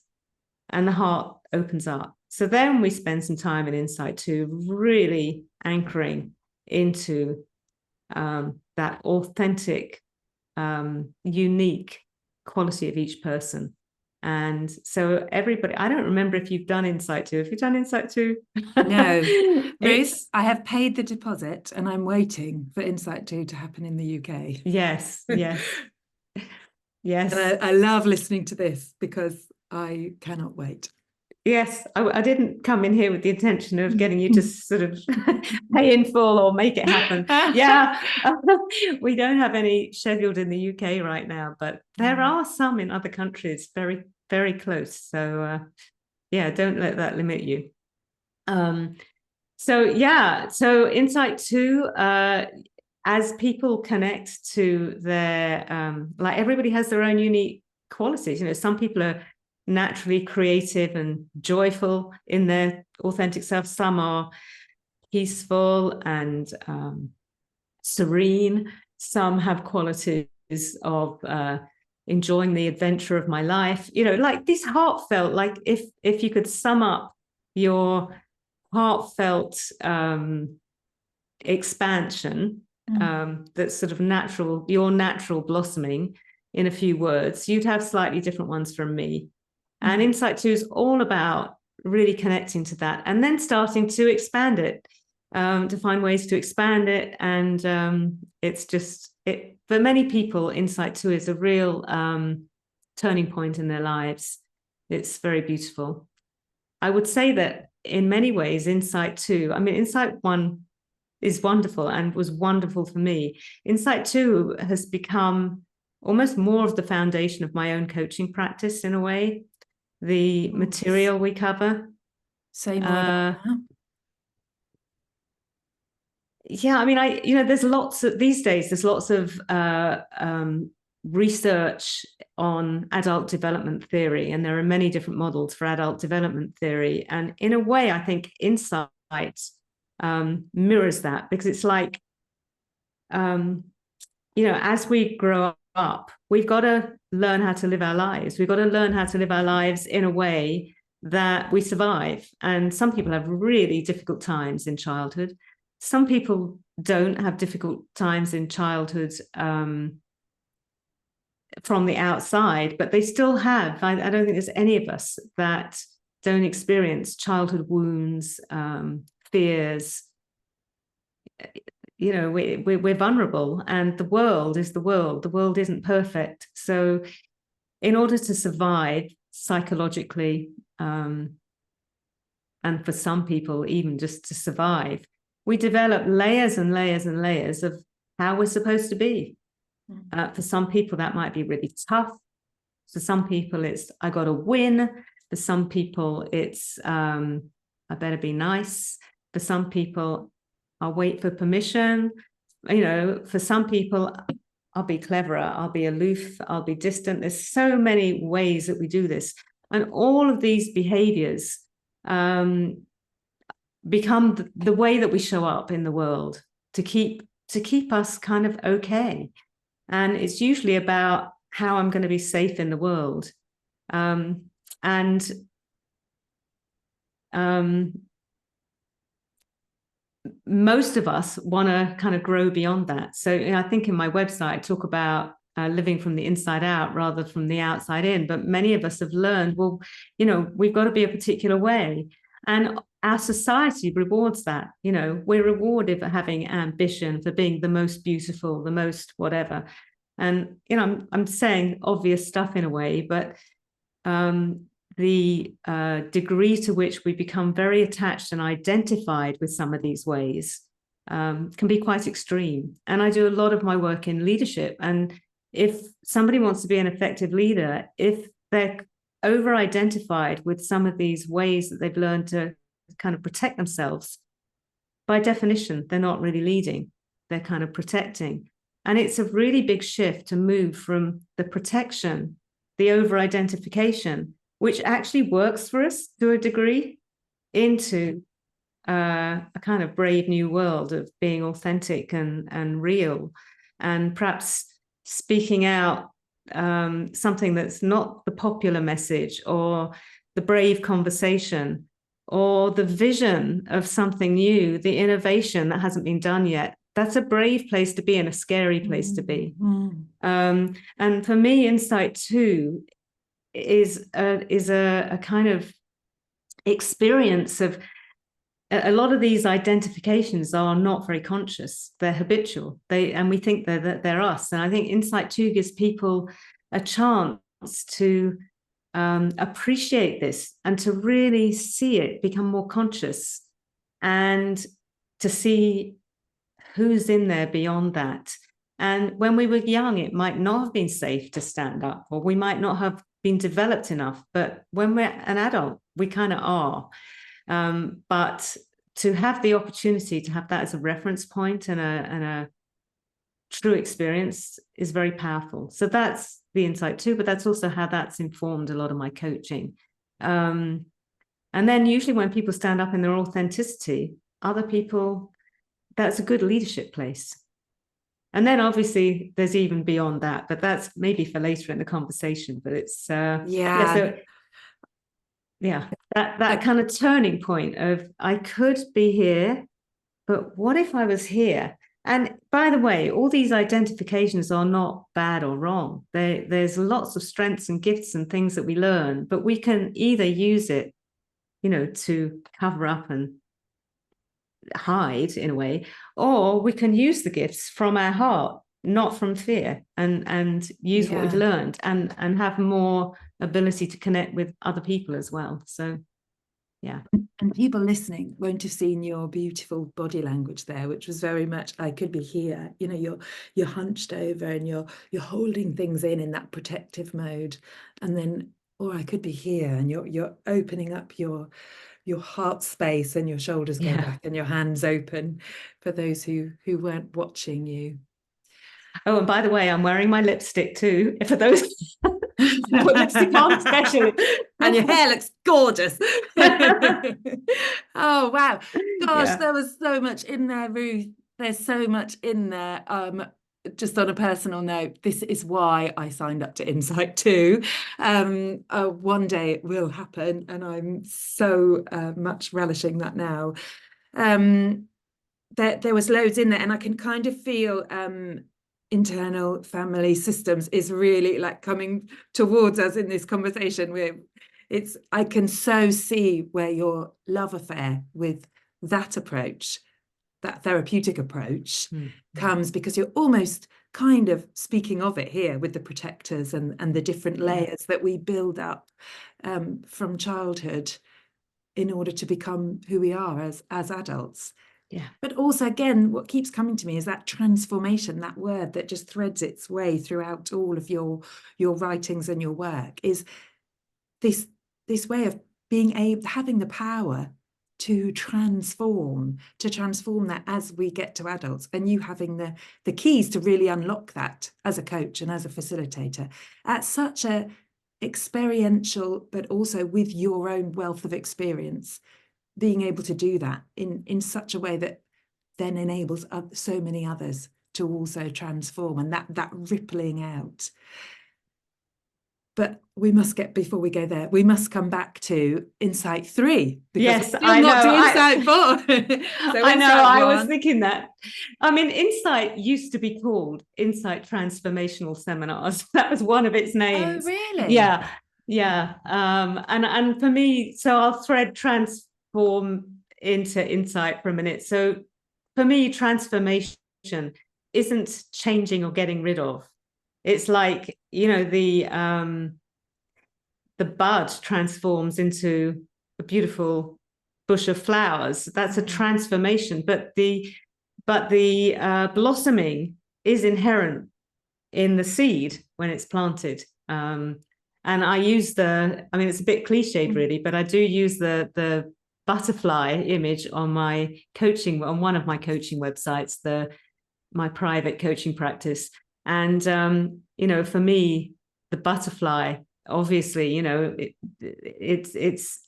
and the heart opens up. So then we spend some time in Insight 2 really anchoring into that authentic, unique quality of each person. And so everybody, I don't remember if you've done Insight 2. Have you done Insight 2? No. Ruth, I have paid the deposit and I'm waiting for Insight 2 to happen in the UK. Yes, yes. Yes. And I love listening to this because I cannot wait. Yes, I didn't come in here with the intention of getting you to sort of pay in full or make it happen. Yeah, we don't have any scheduled in the UK right now, but there are some in other countries very, very close. So yeah, don't let that limit you. So Insight 2, as people connect to their, like everybody has their own unique qualities. Some people are naturally creative and joyful in their authentic self. Some are peaceful and serene. Some have qualities of enjoying the adventure of my life. Like this heartfelt, like if you could sum up your heartfelt expansion, that's sort of natural, your natural blossoming in a few words, you'd have slightly different ones from me. And Insight 2 is all about really connecting to that and then starting to expand it, to find ways to expand it. And it's just, for many people, Insight 2 is a real turning point in their lives. It's very beautiful. I would say that in many ways, Insight 2, Insight 1 is wonderful and was wonderful for me. Insight 2 has become almost more of the foundation of my own coaching practice in a way. The material we cover. Say more about that. Yeah, there's lots of, these days, there's lots of research on adult development theory, and there are many different models for adult development theory. And in a way, I think Insight mirrors that, because it's like, as we grow up, we've got to learn how to live our lives. We've got to learn how to live our lives in a way that we survive. And some people have really difficult times in childhood. Some people don't have difficult times in childhood from the outside, but they still have. I don't think there's any of us that don't experience childhood wounds, fears. We're vulnerable, and the world is the world. The world isn't perfect. So in order to survive psychologically, and for some people, even just to survive, we develop layers and layers and layers of how we're supposed to be. For some people, that might be really tough. For some people, it's, I got to win. For some people, it's, I better be nice. For some people, I'll wait for permission. For some people, I'll be cleverer, I'll be aloof, I'll be distant. There's so many ways that we do this. And all of these behaviors become the way that we show up in the world to keep us kind of okay. And it's usually about how I'm going to be safe in the world. Most of us want to kind of grow beyond that. So I think in my website, I talk about living from the inside out rather from the outside in. But many of us have learned, well, we've got to be a particular way. And our society rewards that. We're rewarded for having ambition, for being the most beautiful, the most whatever. And, I'm saying obvious stuff in a way, but the degree to which we become very attached and identified with some of these ways can be quite extreme. And I do a lot of my work in leadership. And if somebody wants to be an effective leader, if they're over-identified with some of these ways that they've learned to kind of protect themselves, by definition, they're not really leading. They're kind of protecting. And it's a really big shift to move from the protection, the over-identification, which actually works for us to a degree, into a kind of brave new world of being authentic and real, and perhaps speaking out something that's not the popular message, or the brave conversation, or the vision of something new, the innovation that hasn't been done yet. That's a brave place to be and a scary place to be. And for me, Insight 2 is a kind of experience of a lot of these identifications are not very conscious. They're habitual. And we think they're us. And I think Insight 2 gives people a chance to appreciate this and to really see it become more conscious, and to see who's in there beyond that. And when we were young, it might not have been safe to stand up, or we might not have been developed enough. But when we're an adult, we kind of are. But to have the opportunity to have that as a reference point and a true experience is very powerful. So that's the Insight 2, but that's also how that's informed a lot of my coaching. And then usually when people stand up in their authenticity, other people, that's a good leadership place. And then obviously there's even beyond that, but that's maybe for later in the conversation. But it's that kind of turning point of, I could be here, but what if I was here? And by the way, all these identifications are not bad or wrong. There's lots of strengths and gifts and things that we learn, but we can either use it, to cover up and hide in a way, or we can use the gifts from our heart, not from fear, and use what we've learned, and have more ability to connect with other people as well. So and people listening won't have seen your beautiful body language there, which was very much, I could be here, you're hunched over and you're holding things in that protective mode, and then, or I could be here, and you're opening up your heart space, and your shoulders go back and your hands open, for those who weren't watching you. Oh, and by the way, I'm wearing my lipstick too, for those put lipstick on especially. And your hair looks gorgeous. Oh wow, gosh, there was so much in there, Ruth. There's so much in there. Just on a personal note, this is why I signed up to Insight 2. One day it will happen, and I'm so much relishing that now. There was loads in there, and I can kind of feel internal family systems is really like coming towards us in this conversation. I can so see where your love affair with that approach, that therapeutic approach, comes, because you're almost kind of speaking of it here with the protectors and the different layers that we build up from childhood in order to become who we are as adults. But also, again, what keeps coming to me is that transformation, that word that just threads its way throughout all of your writings and your work, is this way of having the power to transform that as we get to adults, and you having the keys to really unlock that as a coach and as a facilitator at such a experiential, but also with your own wealth of experience, being able to do that in such a way that then enables so many others to also transform, and that rippling out. But before we go there, we must come back to Insight 3. Yes, I know. Not to Insight 4. So I know. I was thinking that. I mean, Insight used to be called Insight Transformational Seminars. That was one of its names. Oh, really? Yeah. And for me, so I'll thread transform into Insight for a minute. So for me, transformation isn't changing or getting rid of. It's like, the bud transforms into a beautiful bush of flowers. That's a transformation, but the blossoming is inherent in the seed when it's planted. And I use it's a bit cliched really, but I do use the butterfly image on my coaching, on one of my coaching websites, my private coaching practice. And, for me, the butterfly, obviously, it's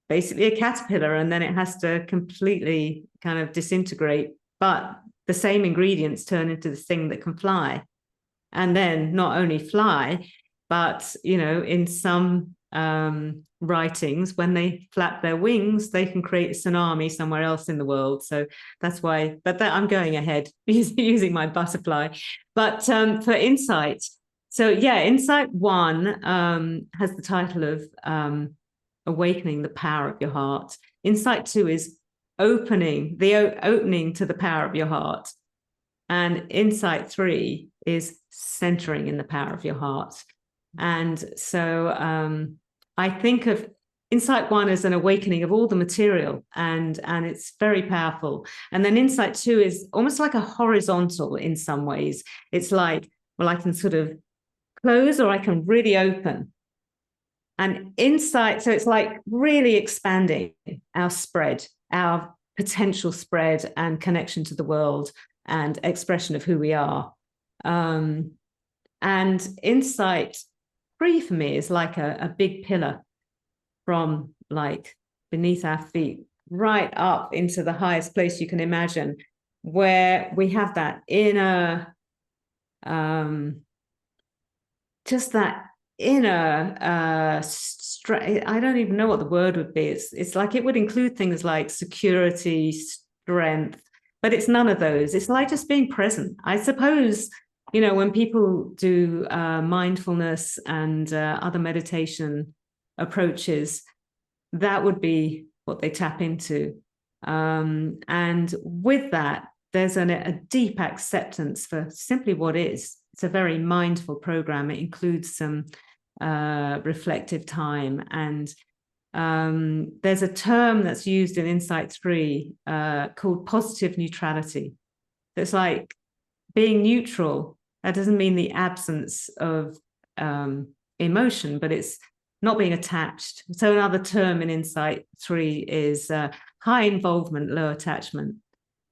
basically a caterpillar, and then it has to completely kind of disintegrate. But the same ingredients turn into this thing that can fly. And then not only fly, but, in some writings, when they flap their wings, they can create a tsunami somewhere else in the world. So that's why, but I'm going ahead using my butterfly. But for insight, so yeah, insight 1 has the title of awakening the power of your heart. Insight 2 is opening to the power of your heart. And insight 3 is centering in the power of your heart. And so I think of insight 1 as an awakening of all the material, and it's very powerful. And then insight 2 is almost like a horizontal in some ways. It's like, well, I can sort of close or I can really open. And insight, so it's like really expanding our spread, our potential spread and connection to the world and expression of who we are. And insight 3 for me is like a big pillar from like beneath our feet right up into the highest place you can imagine, where we have that inner, just that inner I don't even know what the word would be. It's like it would include things like security, strength, but it's none of those. It's like just being present. I suppose, when people do mindfulness and other meditation approaches, that would be what they tap into. And with that, there's a deep acceptance for simply what is. It's a very mindful program. It includes some reflective time. And there's a term that's used in Insight 3 called positive neutrality. It's like being neutral. That doesn't mean the absence of emotion, but it's not being attached. So another term in Insight 3 is high involvement, low attachment,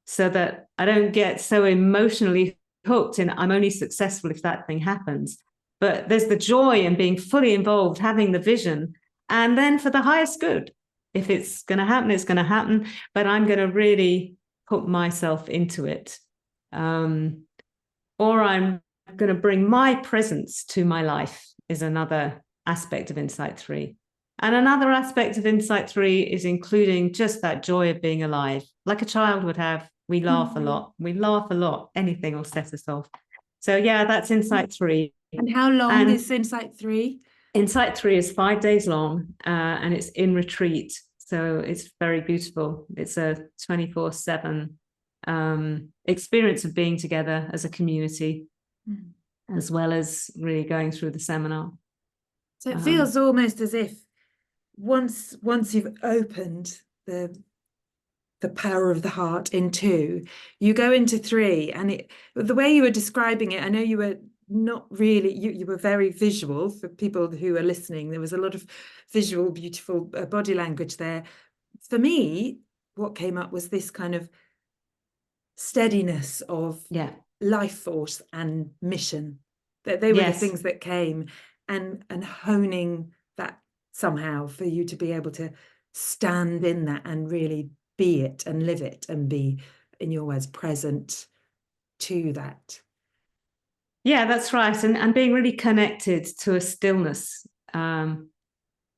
so that I don't get so emotionally hooked in I'm only successful if that thing happens. But there's the joy in being fully involved, having the vision, and then for the highest good. If it's going to happen, it's going to happen, but I'm going to really put myself into it. Or I'm going to bring my presence to my life is another aspect of Insight 3. And another aspect of Insight 3 is including just that joy of being alive, like a child would have. We laugh a lot. We laugh a lot. Anything will set us off. So yeah, that's Insight 3. And how long is Insight 3? Insight 3 is 5 days long, and it's in retreat. So it's very beautiful. It's a 24/7 experience of being together as a community, as well as really going through the seminar. So it feels almost as if once you've opened the power of the heart in 2, you go into 3, and the way you were describing it, I know you were not really, you were very visual. For people who are listening, there was a lot of visual, beautiful body language there. For me, what came up was this kind of steadiness of life force and mission. That they were the things that came, and honing that somehow for you to be able to stand in that and really be it and live it and be, in your words, present to that. Yeah, that's right. And being really connected to a stillness,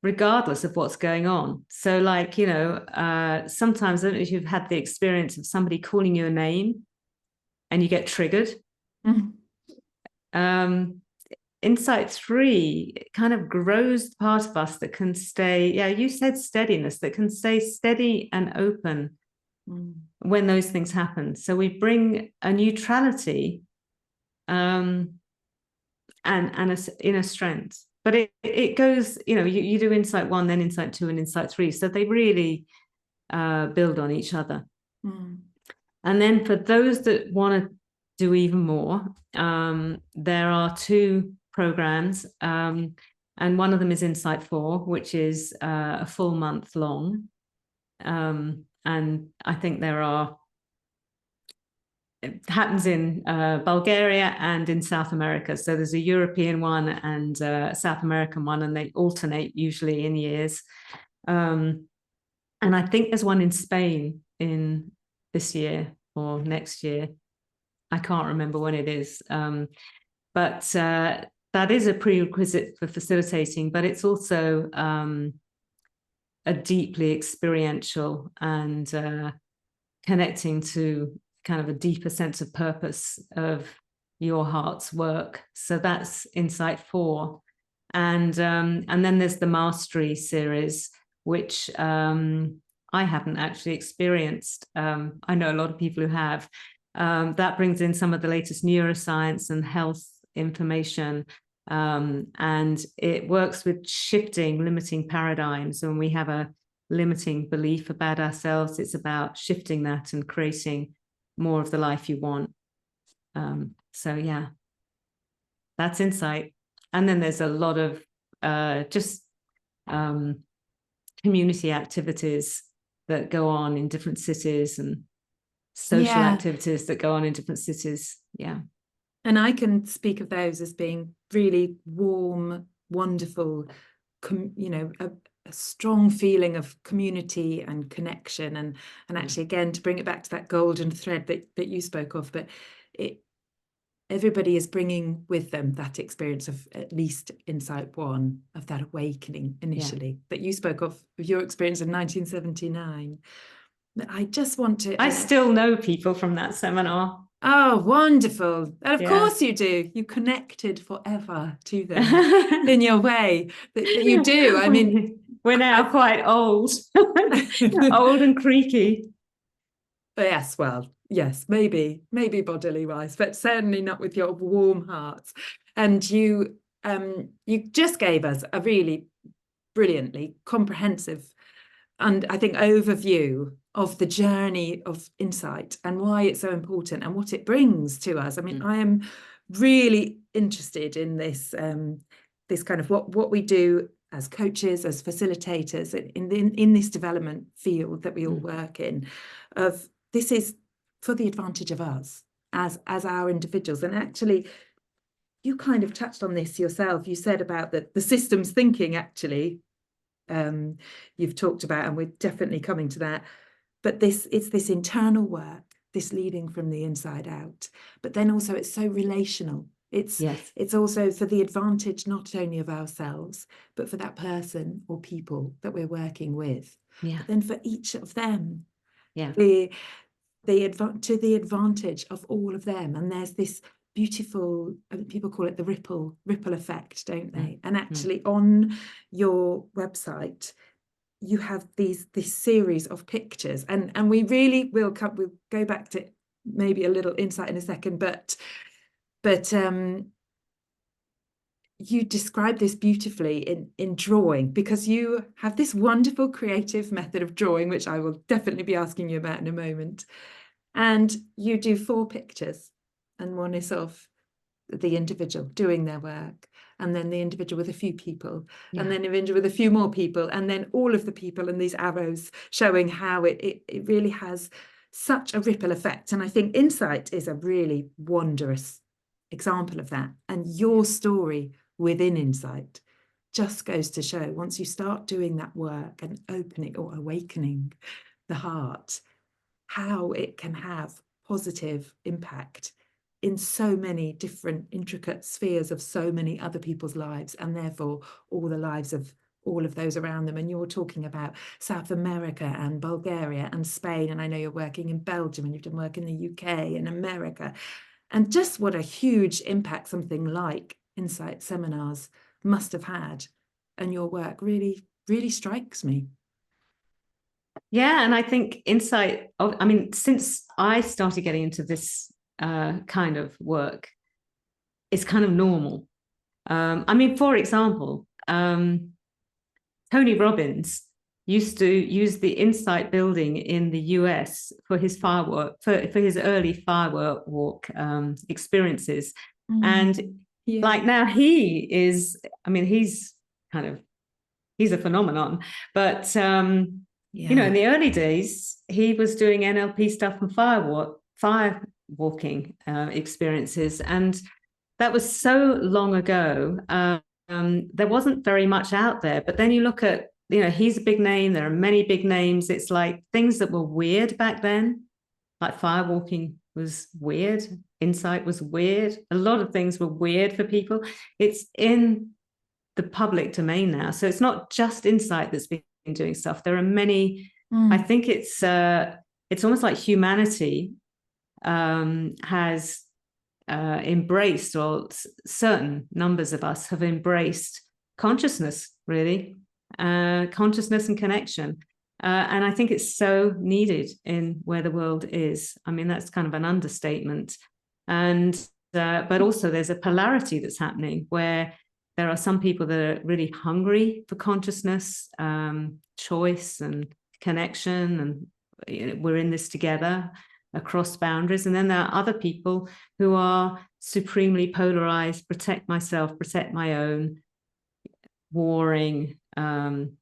regardless of what's going on. So like, sometimes, I don't know if you've had the experience of somebody calling you a name and you get triggered. Mm-hmm. Insight 3 kind of grows the part of us that can stay, you said steadiness, that can stay steady and open when those things happen. So we bring a neutrality and a inner strength. But it goes, you do Insight 1, then Insight 2 and Insight 3. So they really build on each other. And then for those that want to do even more, there are 2 programs, and one of them is Insight 4, which is a full month long. And I think it happens in Bulgaria and in South America. So there's a European one and a South American one, and they alternate usually in years. And I think there's one in Spain in this year or next year. I can't remember when it is. But that is a prerequisite for facilitating, but it's also a deeply experiential and connecting to kind of a deeper sense of purpose of your heart's work. So that's Insight 4. And then there's the Mastery series, which I haven't actually experienced. I know a lot of people who have. That brings in some of the latest neuroscience and health information. And it works with shifting limiting paradigms. When we have a limiting belief about ourselves, it's about shifting that and creating more of the life you want. So yeah, that's Insight. And then there's a lot of community activities that go on in different cities, and social activities that go on in different cities. Yeah. And I can speak of those as being really warm, wonderful, a strong feeling of community and connection. And actually, again, to bring it back to that golden thread that you spoke of, but everybody is bringing with them that experience of at least Insight 1, of that awakening initially that you spoke of your experience in 1979. I just want to... I still know people from that seminar. Oh, wonderful. And of course you do. You connected forever to them in your way that you do. I mean... We're now quite old. Old and creaky. Yes, well, yes, maybe bodily wise, but certainly not with your warm hearts. And you just gave us a really brilliantly comprehensive and I think overview of the journey of Insight and why it's so important and what it brings to us. I mean, I am really interested in this this kind of what we do as coaches, as facilitators in this development field that we all work in. Of this is for the advantage of us as our individuals. And actually, you kind of touched on this yourself. You said about the systems thinking, actually, you've talked about, and we're definitely coming to that. But it's this internal work, this leading from the inside out. But then also it's so relational. It's also for the advantage not only of ourselves, but for that person or people that we're working with. Yeah. But then for each of them. Yeah. To the advantage of all of them. And there's this beautiful, people call it the ripple effect, don't they? And actually on your website, you have this series of pictures, and we really we'll go back to maybe a little insight in a second, but you describe this beautifully in drawing, because you have this wonderful creative method of drawing, which I will definitely be asking you about in a moment. And you do 4 pictures, and one is of the individual doing their work, and then the individual with a few people, and then the individual with a few more people, and then all of the people, and these arrows showing how it really has such a ripple effect. And I think Insight is a really wondrous example of that. And your story within Insight just goes to show, once you start doing that work and opening or awakening the heart, how it can have positive impact in so many different intricate spheres of so many other people's lives, and therefore all the lives of all of those around them. And you're talking about South America and Bulgaria and Spain, and I know you're working in Belgium and you've done work in the UK and America, and just what a huge impact something like Insight seminars must have had. And your work really, really strikes me. Yeah, and I think Insight, I mean, since I started getting into this kind of work, it's kind of normal. I mean, for example, Tony Robbins used to use the Insight building in the US for his firework, for his early firework experiences. And like now he is, I mean, he's a phenomenon, but You know, in the early days, he was doing NLP stuff and fire walking experiences, and that was so long ago. There wasn't very much out there. But then you look at, you know, he's a big name. There are many big names. It's like things that were weird back then, like firewalking was weird. Insight was weird. A lot of things were weird for people. It's in the public domain now. So it's not just Insight that's been doing stuff. There are many. I think it's almost like humanity has embraced, or certain numbers of us have embraced consciousness, really, consciousness and connection. And I think it's so needed in where the world is. I mean, that's kind of an understatement. And but also there's a polarity that's happening where there are some people that are really hungry for consciousness, choice and connection, and you know, we're in this together across boundaries. And then there are other people who are supremely polarized, protect myself, protect my own, warring, you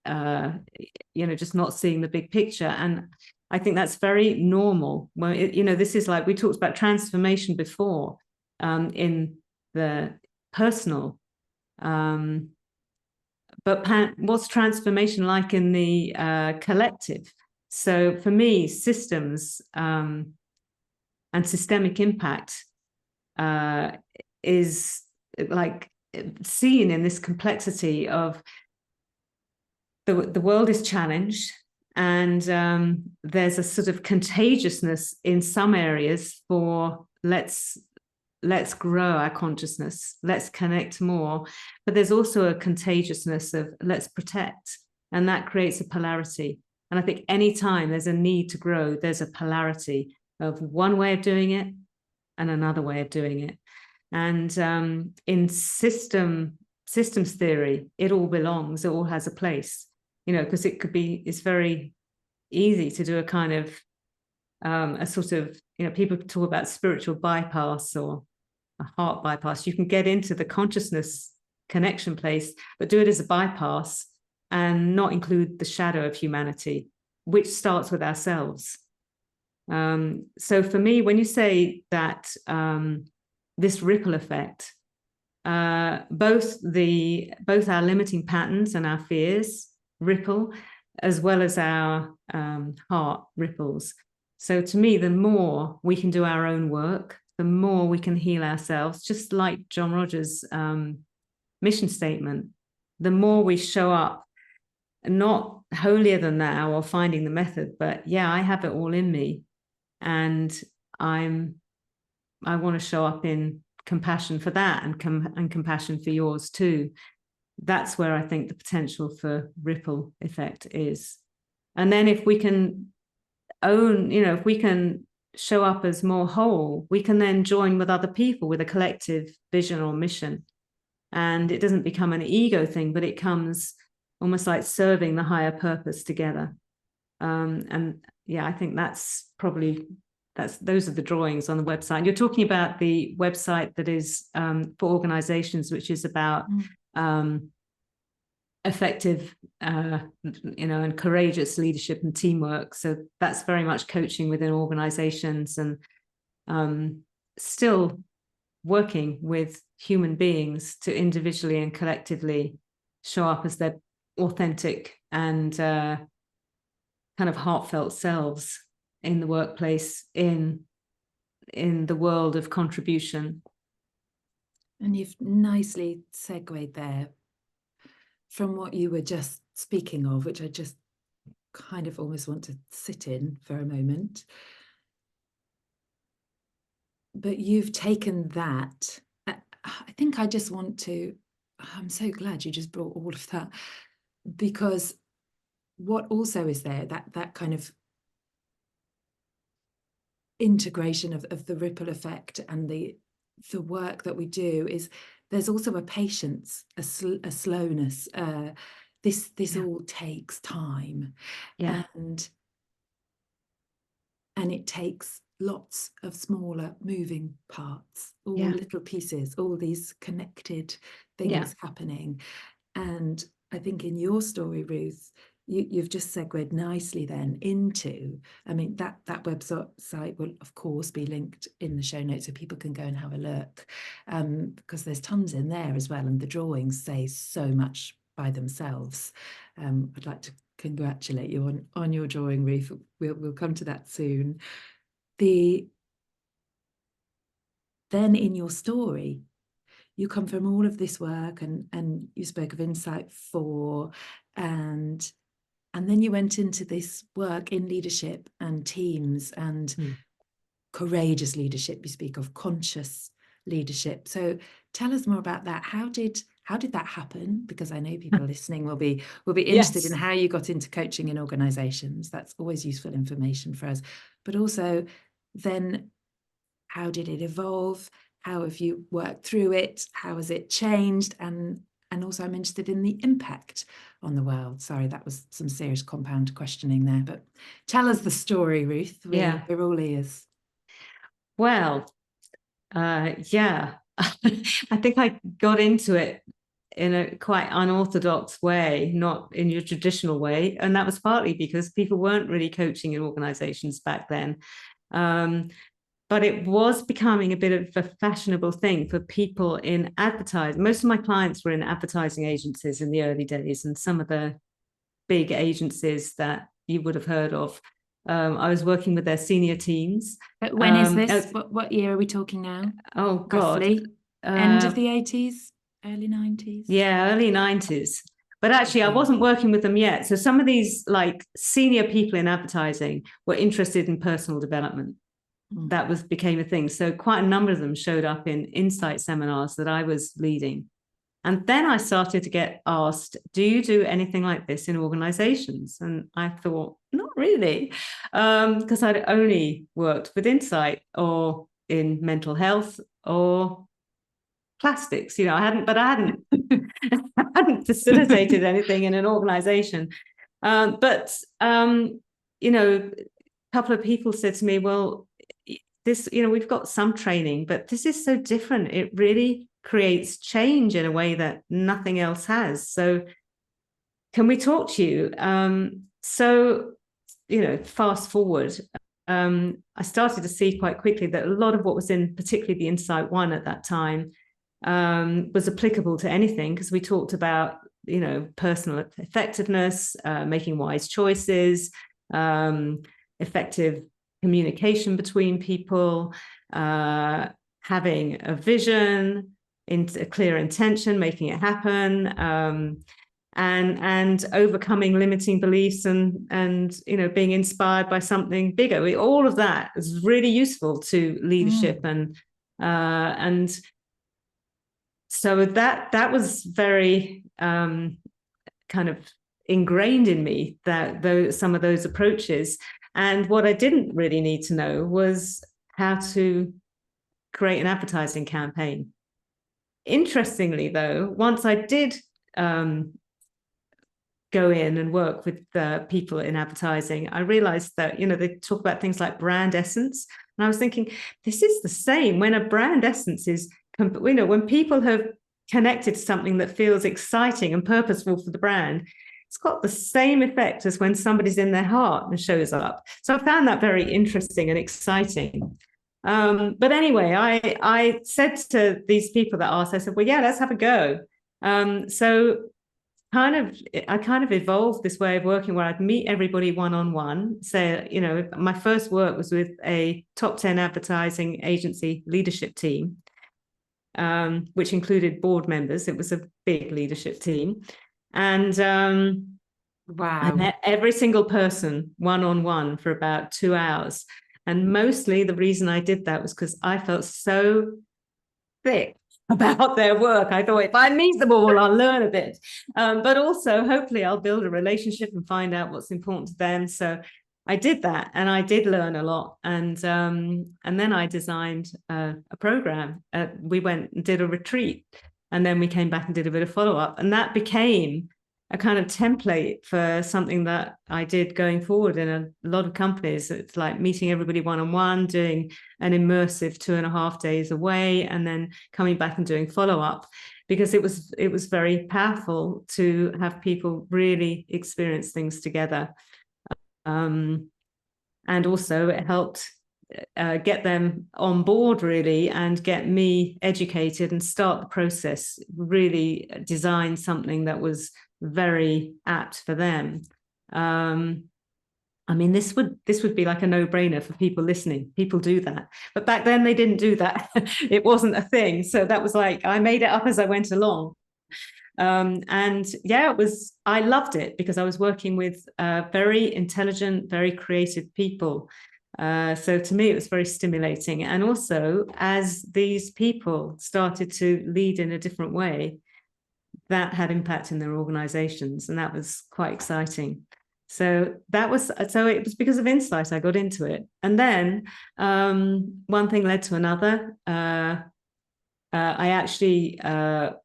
know, just not seeing the big picture. And I think that's very normal. Well, you know, this is like, we talked about transformation before in the personal, but what's transformation like in the collective? So for me, systems and systemic impact is like seen in this complexity of the world is challenged, and there's a sort of contagiousness in some areas for let's grow our consciousness, let's connect more. But there's also a contagiousness of let's protect, and that creates a polarity. And I think anytime there's a need to grow, there's a polarity of one way of doing it and another way of doing it. And in systems theory, it all belongs, it all has a place, you know, because it's very easy to do a kind of a sort of, you know, people talk about spiritual bypass or a heart bypass. You can get into the consciousness connection place, but do it as a bypass and not include the shadow of humanity, which starts with ourselves. So for me, when you say that this ripple effect, both our limiting patterns and our fears ripple, as well as our heart ripples. So to me, the more we can do our own work, the more we can heal ourselves, just like John Rogers' mission statement. The more we show up, not holier than thou or finding the method, but yeah, I have it all in me, and I want to show up in compassion for that, and compassion for yours too. That's where I think the potential for ripple effect is. And then if we can own, you know, if we can show up as more whole, we can then join with other people with a collective vision or mission. And it doesn't become an ego thing, but it comes almost like serving the higher purpose together. And yeah, I think those are the drawings on the website. And you're talking about the website that is for organizations, which is about effective, you know, and courageous leadership and teamwork. So that's very much coaching within organizations, and still working with human beings to individually and collectively show up as their authentic and kind of heartfelt selves in the workplace, in the world of contribution. And you've nicely segued there from what you were just speaking of, which I just kind of almost want to sit in for a moment. But you've taken that. I think I just want to, I'm so glad you just brought all of that, because what also is there, that kind of integration of the ripple effect and the work that we do, is there's also a patience, a slowness. This all takes time, and it takes lots of smaller moving parts, all little pieces, all these connected things happening. And I think in your story, Ruth, you've just segued nicely then into, I mean, that website will of course be linked in the show notes so people can go and have a look, because there's tons in there as well, and the drawings say so much by themselves. I'd like to congratulate you on your drawing, Ruth. We'll come to that soon. Then in your story, you come from all of this work, and you spoke of Insight 4, and then you went into this work in leadership and teams and courageous leadership. You speak of conscious leadership. So tell us more about that. How did that happen? Because I know people listening will be interested in how you got into coaching in organizations. That's always useful information for us. But also then, how did it evolve? How have you worked through it? How has it changed? And also I'm interested in the impact on the world. Sorry, that was some serious compound questioning there, but tell us the story, Ruth. We're all ears. Well, yeah, I think I got into it in a quite unorthodox way, not in your traditional way. And that was partly because people weren't really coaching in organizations back then. But it was becoming a bit of a fashionable thing for people in advertising. Most of my clients were in advertising agencies in the early days, and some of the big agencies that you would have heard of. I was working with their senior teams. But when is this? What year are we talking now? Oh, God. Roughly? End of the 80s, early 90s? Yeah, early 90s. But actually, I wasn't working with them yet. So some of these like senior people in advertising were interested in personal development. That became a thing. So quite a number of them showed up in Insight seminars that I was leading. And then I started to get asked, do you do anything like this in organizations? And I thought, not really, because I'd only worked with Insight or in mental health or plastics. I hadn't I hadn't facilitated anything in an organization. But a couple of people said to me, well, this, we've got some training, but this is so different. It really creates change in a way that nothing else has. So can we talk to you? Fast forward, I started to see quite quickly that a lot of what was in particularly the Insight 1 at that time was applicable to anything, because we talked about, personal effectiveness, making wise choices, effective communication between people, having a vision, a clear intention, making it happen, and overcoming limiting beliefs, and being inspired by something bigger. All of that is really useful to leadership, and so that was very kind of ingrained in me, that some of those approaches. And what I didn't really need to know was how to create an advertising campaign. Interestingly, though, once I did go in and work with people in advertising, I realized that, they talk about things like brand essence. And I was thinking, this is the same. When a brand essence is, when people have connected to something that feels exciting and purposeful for the brand, it's got the same effect as when somebody's in their heart and shows up. So I found that very interesting and exciting. But anyway, I said to these people that asked, I said, well, yeah, let's have a go. So I kind of evolved this way of working where I'd meet everybody one-on-one. So, my first work was with a top 10 advertising agency leadership team, which included board members. It was a big leadership team. And wow, I met every single person one-on-one for about 2 hours. And mostly the reason I did that was because I felt so thick about their work. I thought, if I meet them all, I'll learn a bit. But also, hopefully, I'll build a relationship and find out what's important to them. So I did that, and I did learn a lot. And then I designed a program. We went and did a retreat, and then we came back and did a bit of follow-up. And that became a kind of template for something that I did going forward in a lot of companies. It's like meeting everybody one-on-one, doing an immersive 2.5 days away, and then coming back and doing follow-up. because it was very powerful to have people really experience things together. And also it helped get them on board really, and get me educated and start the process, really design something that was very apt for them. I mean, this would be like a no-brainer for people listening. People do that, but back then they didn't do that. It wasn't a thing. So that was like, I made it up as I went along. And yeah, I loved it because I was working with very intelligent, very creative people. So to me, it was very stimulating. And also, as these people started to lead in a different way, that had impact in their organizations, and that was quite exciting. So it was because of Insight I got into it. And then one thing led to another. I actually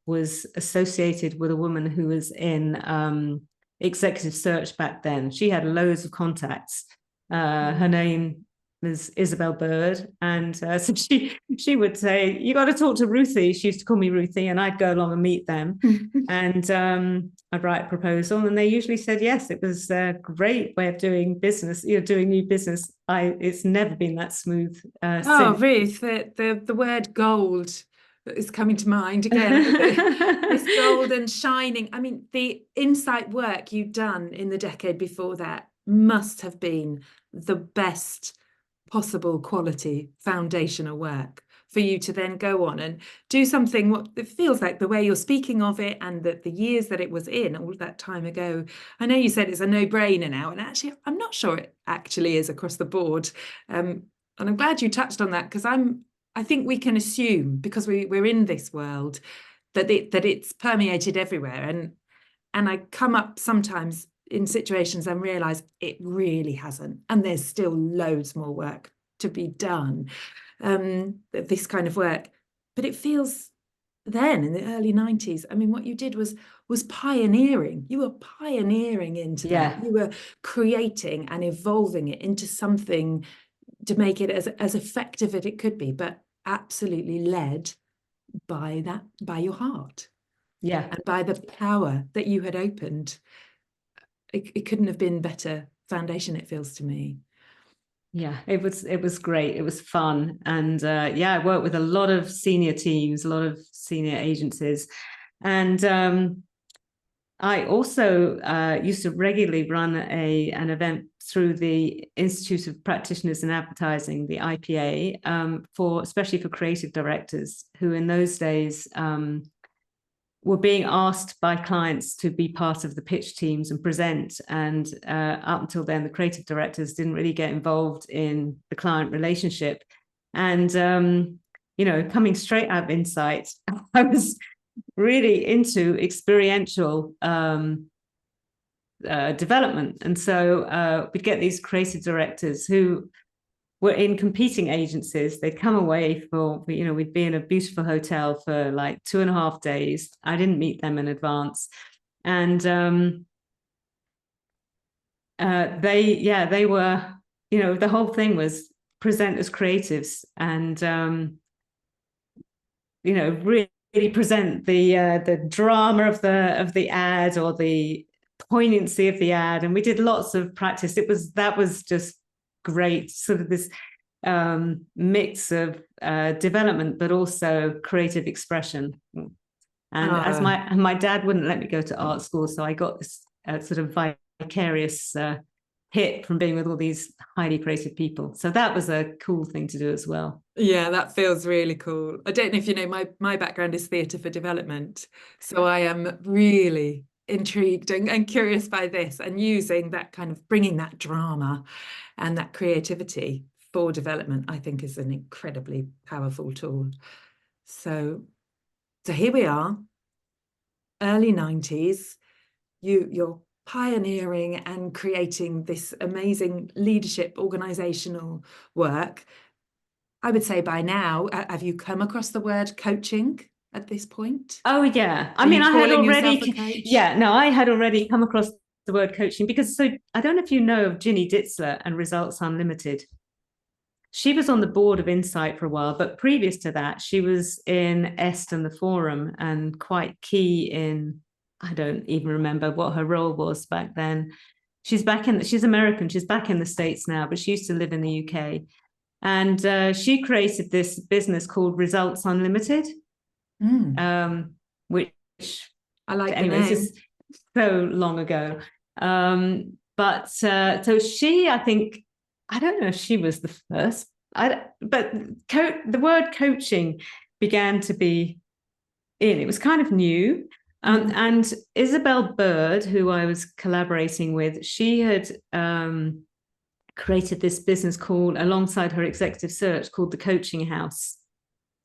was associated with a woman who was in executive search back then. She had loads of contacts. Her name was Isabel Bird. And so she would say, you got to talk to Ruthie. She used to call me Ruthie, and I'd go along and meet them. And I'd write a proposal, and they usually said yes. It was a great way of doing business, doing new business. It's never been that smooth since. Ruth, the word gold is coming to mind again. This gold and shining. I mean, the Insight work you've done in the decade before that must have been the best possible quality foundational work for you to then go on and do something what it feels like, the way you're speaking of it, and that the years that it was in all that time ago. I know you said it's a no-brainer now, and actually I'm not sure it actually is across the board. And I'm glad you touched on that, because I think we can assume, because we're in this world, that it's permeated everywhere, and I come up sometimes in situations and realize it really hasn't, and there's still loads more work to be done, this kind of work. But it feels then in the early 90s, I mean, what you did was pioneering. You were pioneering into that. You were creating and evolving it into something to make it as effective as it could be, but absolutely led by your heart. Yeah. And by the power that you had opened. It couldn't have been better foundation, it feels to me. Yeah, it was great. It was fun. And I worked with a lot of senior teams, a lot of senior agencies. And I also used to regularly run an event through the Institute of Practitioners in Advertising, the IPA, especially for creative directors who in those days were being asked by clients to be part of the pitch teams and present. And up until then, the creative directors didn't really get involved in the client relationship. And, coming straight out of Insight, I was really into experiential development. And so we'd get these creative directors who were in competing agencies. They'd come away we'd be in a beautiful hotel for like 2.5 days. I didn't meet them in advance. And they were, the whole thing was present as creatives and, really present the drama of the ad or the poignancy of the ad. And we did lots of practice. That was just great, sort of this mix of development but also creative expression. And as my dad wouldn't let me go to art school, so I got this sort of vicarious hit from being with all these highly creative people. So that was a cool thing to do as well. Yeah, that feels really cool. I don't know if you know, my background is theatre for development, so I am really intrigued and curious by this, and using that kind of, bringing that drama and that creativity for development, I think is an incredibly powerful tool. So here we are, early 90s, you're pioneering and creating this amazing leadership organizational work. I would say by now, have you come across the word coaching at this point? Oh yeah, I mean, I had already come across the word coaching, because I don't know if you know of Ginny Ditzler and Results Unlimited. she was on the board of Insight for a while, but previous to that, she was in Est and the Forum and quite key in, I don't even remember what her role was back then. She's American, she's back in the States now, but she used to live in the UK. And she created this business called Results Unlimited, which I like anyway, the name. this is so long ago. But so she, I think, I don't know if she was the first, but the word coaching began to be in. It was kind of new. And Isabel Bird, who I was collaborating with, she had created this business alongside her executive search, called the Coaching House.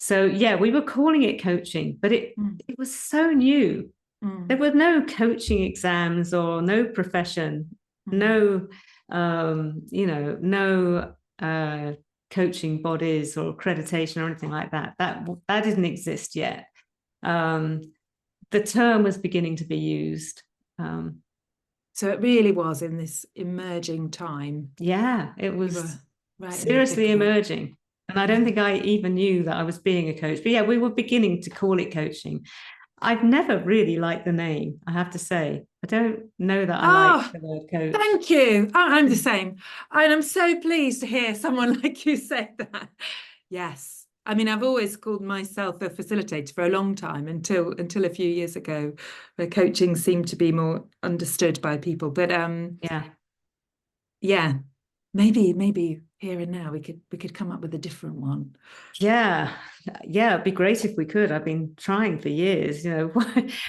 So yeah, we were calling it coaching, but it was so new. There were no coaching exams or no profession, no coaching bodies or accreditation or anything like that. That didn't exist yet. The term was beginning to be used. So it really was in this emerging time. Yeah, it was seriously emerging. And I don't think I even knew that I was being a coach. But yeah, we were beginning to call it coaching. I've never really liked the name, I have to say. I don't know that I like the word coach. Thank you. I'm the same. And I'm so pleased to hear someone like you say that. Yes. I mean, I've always called myself a facilitator for a long time until a few years ago, where coaching seemed to be more understood by people. But yeah, maybe here and now we could come up with a different one. Yeah, it'd be great if we could. I've been trying for years.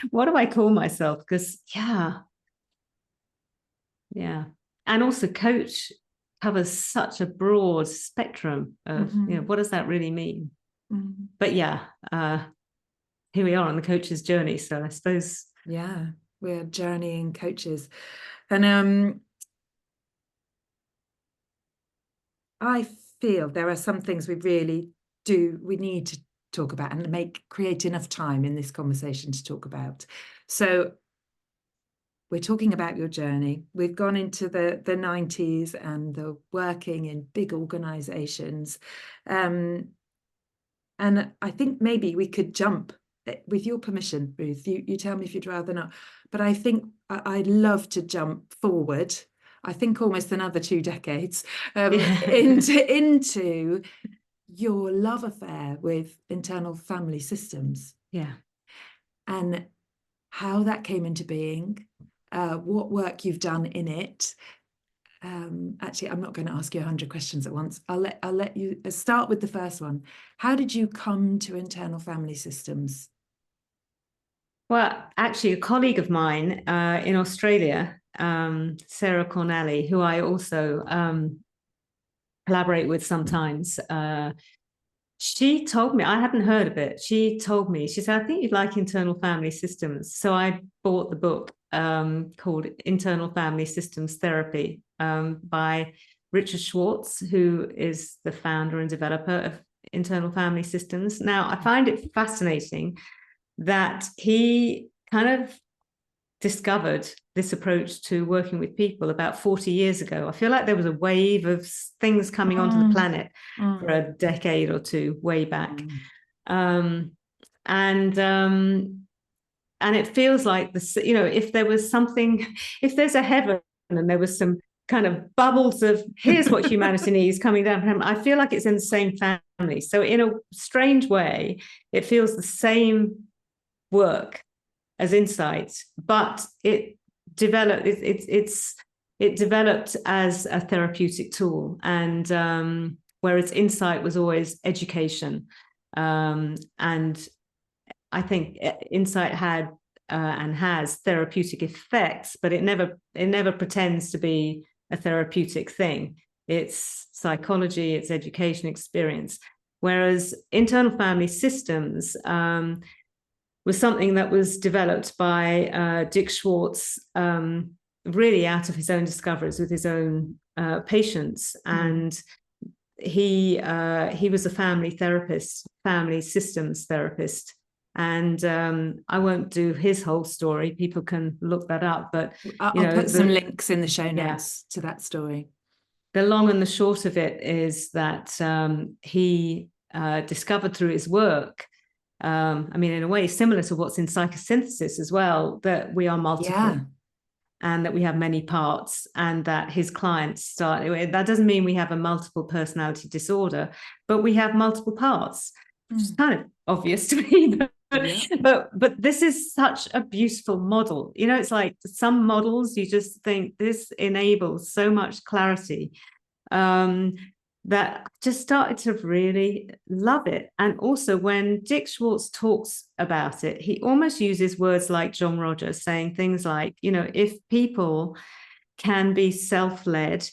What do I call myself? Because yeah, and also coach covers such a broad spectrum of what does that really mean? But yeah, here we are on the coach's journey. So I suppose we're journeying coaches, and I feel there are some things we need to talk about and create enough time in this conversation to talk about. So we're talking about your journey. We've gone into the 90s and the working in big organizations. And I think maybe we could jump, with your permission, Ruth, you tell me if you'd rather not, but I think I'd love to jump forward, I think almost another 2 decades, into your love affair with internal family systems. Yeah. And how that came into being, what work you've done in it. Actually, I'm not going to ask you 100 questions at once. I'll let you start with the first one. How did you come to internal family systems? Well, actually, a colleague of mine in Australia, Sarah Cornelli, who I also collaborate with sometimes, she told me, I hadn't heard of it. She told me, she said, I think you'd like internal family systems. So I bought the book called Internal Family Systems Therapy by Richard Schwartz, who is the founder and developer of internal family systems. Now, I find it fascinating that he kind of discovered this approach to working with people about 40 years ago. I feel like there was a wave of things coming onto the planet for a decade or two way back. And it feels like if there was something, if there's a heaven and there was some kind of bubbles of here's what humanity needs coming down from heaven, I feel like it's in the same family. So in a strange way, it feels the same work as Insight, but it developed as a therapeutic tool, and whereas Insight was always education, and I think Insight had and has therapeutic effects, but it never pretends to be a therapeutic thing. It's psychology, it's education experience, whereas internal family systems was something that was developed by Dick Schwartz, really out of his own discoveries with his own patients. And he was a family therapist, family systems therapist. And I won't do his whole story. People can look that up. But I'll put some links in the show notes to that story. the long and the short of it is that he discovered through his work, I mean, in a way similar to what's in psychosynthesis as well, that we are multiple. Yeah. And that we have many parts, and that his clients start. That doesn't mean we have a multiple personality disorder, but we have multiple parts. It's kind of obvious to me, but this is such a beautiful model. You know, it's like some models you just think this enables so much clarity, that I just started to really love it. And also when Dick Schwartz talks about it, he almost uses words like John Rogers, saying things like, you know, if people can be self-led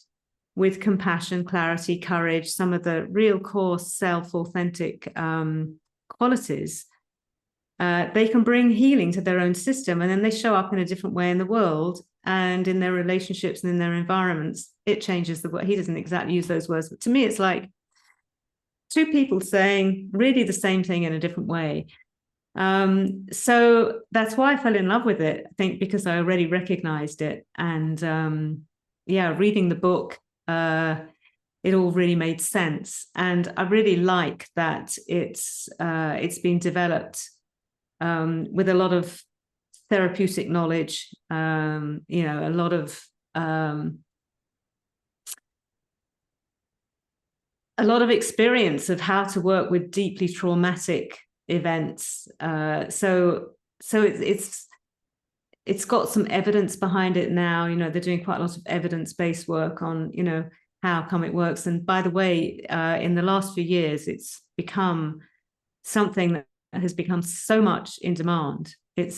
with compassion, clarity, courage, some of the real core self-authentic qualities, they can bring healing to their own system, and then they show up in a different way in the world and in their relationships and in their environments. It changes the world. He doesn't exactly use those words, but to me, it's like two people saying really the same thing in a different way. So that's why I fell in love with it, I think, because I already recognized it. And reading the book, it all really made sense. And I really like that it's been developed with a lot of therapeutic knowledge, you know, a lot of experience of how to work with deeply traumatic events. So it's got some evidence behind it now. You know, they're doing quite a lot of evidence-based work on, you know, how come it works. And by the way, in the last few years, it's become something that has become so much in demand. I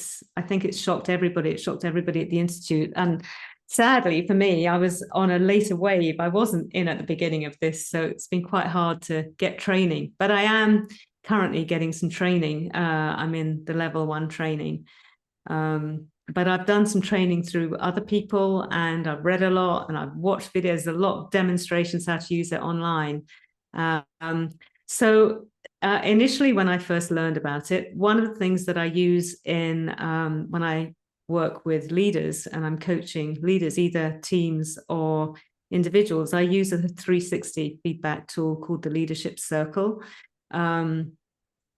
think it's shocked everybody. It shocked everybody at the Institute. And sadly for me, I was on a later wave. I wasn't in at the beginning of this, so it's been quite hard to get training. But I am currently getting some training. I'm in the level 1 training. But I've done some training through other people, and I've read a lot, and I've watched videos, a lot of demonstrations how to use it online. Initially, when I first learned about it, one of the things that I use in when I work with leaders and I'm coaching leaders, either teams or individuals, I use a 360 feedback tool called the Leadership Circle,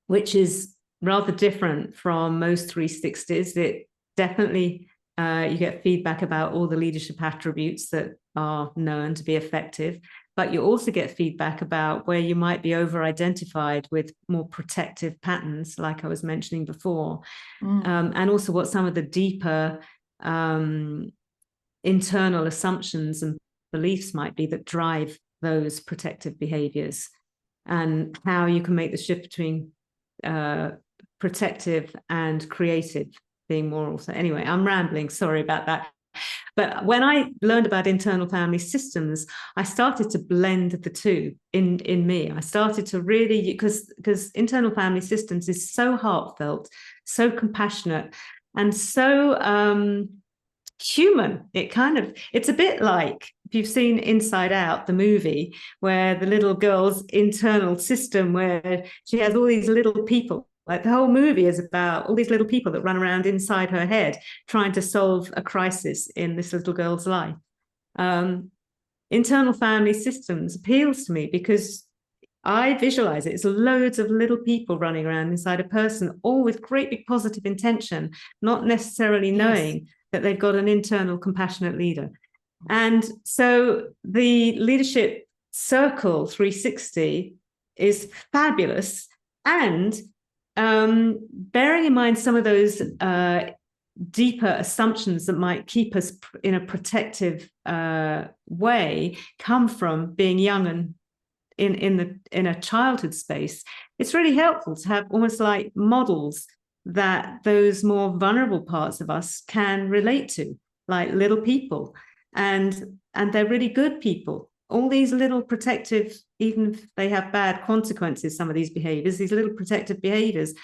which is rather different from most 360s. It definitely, you get feedback about all the leadership attributes that are known to be effective, but you also get feedback about where you might be over-identified with more protective patterns, like I was mentioning before, and also what some of the deeper internal assumptions and beliefs might be that drive those protective behaviors, and how you can make the shift between protective and creative being more also. Anyway, I'm rambling, sorry about that. But when I learned about internal family systems, I started to blend the two in me. I started to really, because internal family systems is so heartfelt, so compassionate, and so human. It's a bit like, if you've seen Inside Out, the movie, where the little girl's internal system, where she has all these little people. Like the whole movie is about all these little people that run around inside her head trying to solve a crisis in this little girl's life. Internal family systems appeals to me because I visualize it. It's loads of little people running around inside a person, all with great big positive intention, not necessarily knowing that they've got an internal compassionate leader. And so the Leadership Circle 360 is fabulous. And bearing in mind some of those deeper assumptions that might keep us in a protective way come from being young and in a childhood space, it's really helpful to have almost like models that those more vulnerable parts of us can relate to, like little people, and they're really good people. All these little protective, even if they have bad consequences, some of these behaviors, these little protective behaviors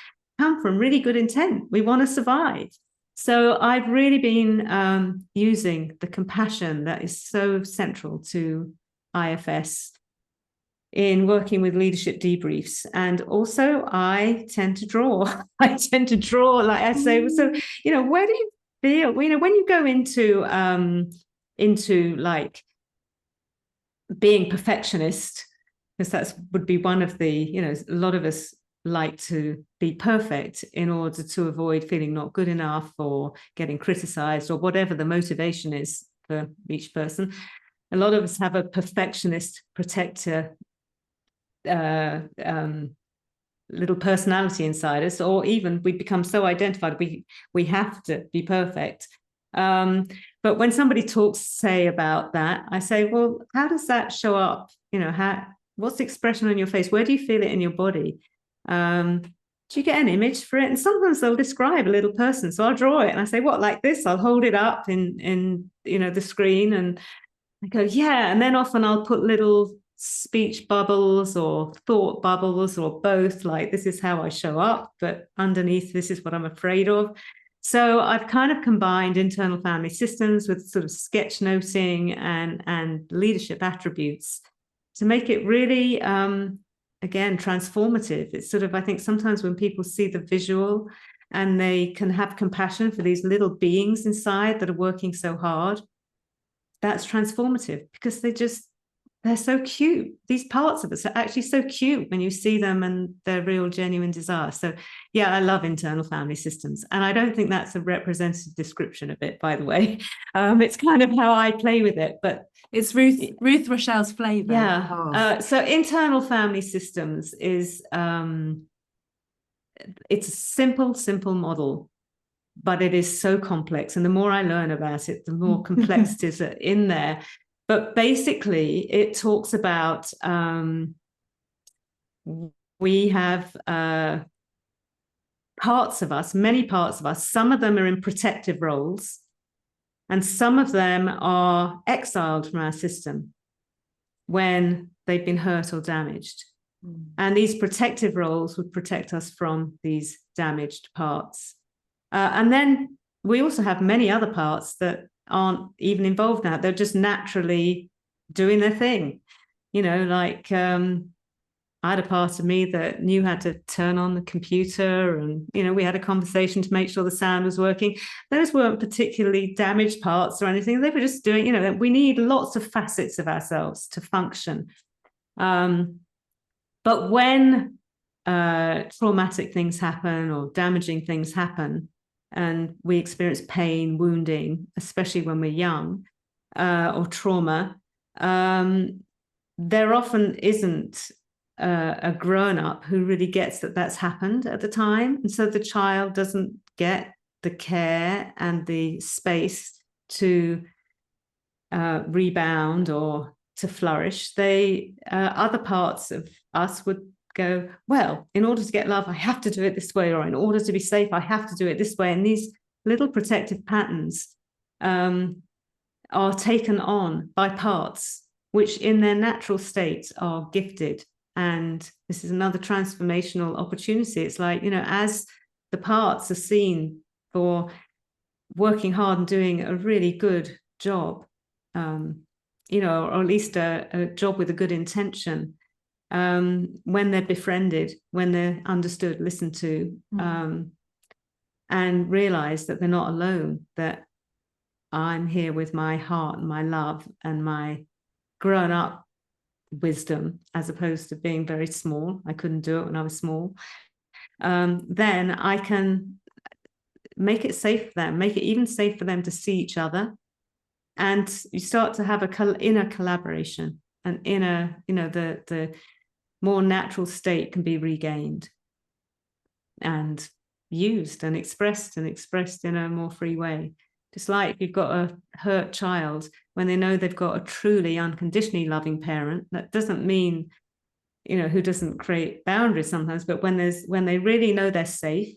come from really good intent. We want to survive. So I've really been using the compassion that is so central to IFS in working with leadership debriefs. And also I tend to draw. Like I say, so, you know, where do you feel, you know, when you go into like being perfectionist, because that would be one of the, a lot of us like to be perfect in order to avoid feeling not good enough or getting criticized or whatever the motivation is for each person. A lot of us have a perfectionist protector little personality inside us, or even we become so identified we have to be perfect. But when somebody talks, say, about that, I say, well, how does that show up? What's the expression on your face? Where do you feel it in your body? Do you get an image for it? And sometimes they'll describe a little person, so I'll draw it and I say, what, like this? I'll hold it up in the screen, and I go, yeah. And then often I'll put little speech bubbles or thought bubbles or both, like, this is how I show up, but underneath, this is what I'm afraid of. So I've kind of combined internal family systems with sort of sketch noting and leadership attributes to make it really, again, transformative. It's sort of, I think sometimes when people see the visual and they can have compassion for these little beings inside that are working so hard, that's transformative, because they're so cute. These parts of us are actually so cute when you see them and their real genuine desire. So yeah, I love internal family systems. And I don't think that's a representative description of it, by the way. It's kind of how I play with it, but it's Ruth Rochelle's flavor. Yeah. So internal family systems is, it's a simple model, but it is so complex. And the more I learn about it, the more complexities are in there. But basically, it talks about we have parts of us, many parts of us. Some of them are in protective roles, and some of them are exiled from our system when they've been hurt or damaged. And these protective roles would protect us from these damaged parts. And then we also have many other parts that aren't even involved now. They're just naturally doing their thing. Like I had a part of me that knew how to turn on the computer, and, we had a conversation to make sure the sound was working. Those weren't particularly damaged parts or anything. They were just doing, we need lots of facets of ourselves to function. But when traumatic things happen or damaging things happen, and we experience pain, wounding, especially when we're young, or trauma, there often isn't a grown-up who really gets that that's happened at the time. And so the child doesn't get the care and the space to rebound or to flourish. Other parts of us would go, well, in order to get love, I have to do it this way, or in order to be safe, I have to do it this way. And these little protective patterns are taken on by parts which in their natural state are gifted. And this is another transformational opportunity. It's like, as the parts are seen for working hard and doing a really good job, or at least a job with a good intention, when they're befriended, when they're understood, listened to, and realize that they're not alone, that I'm here with my heart and my love and my grown-up wisdom, as opposed to being very small. I couldn't do it when I was small. Then I can make it safe for them, make it even safe for them to see each other. And you start to have inner collaboration, and inner, the more natural state can be regained and used and expressed in a more free way. Just like if you've got a hurt child, when they know they've got a truly unconditionally loving parent, that doesn't mean, who doesn't create boundaries sometimes, but when they really know they're safe,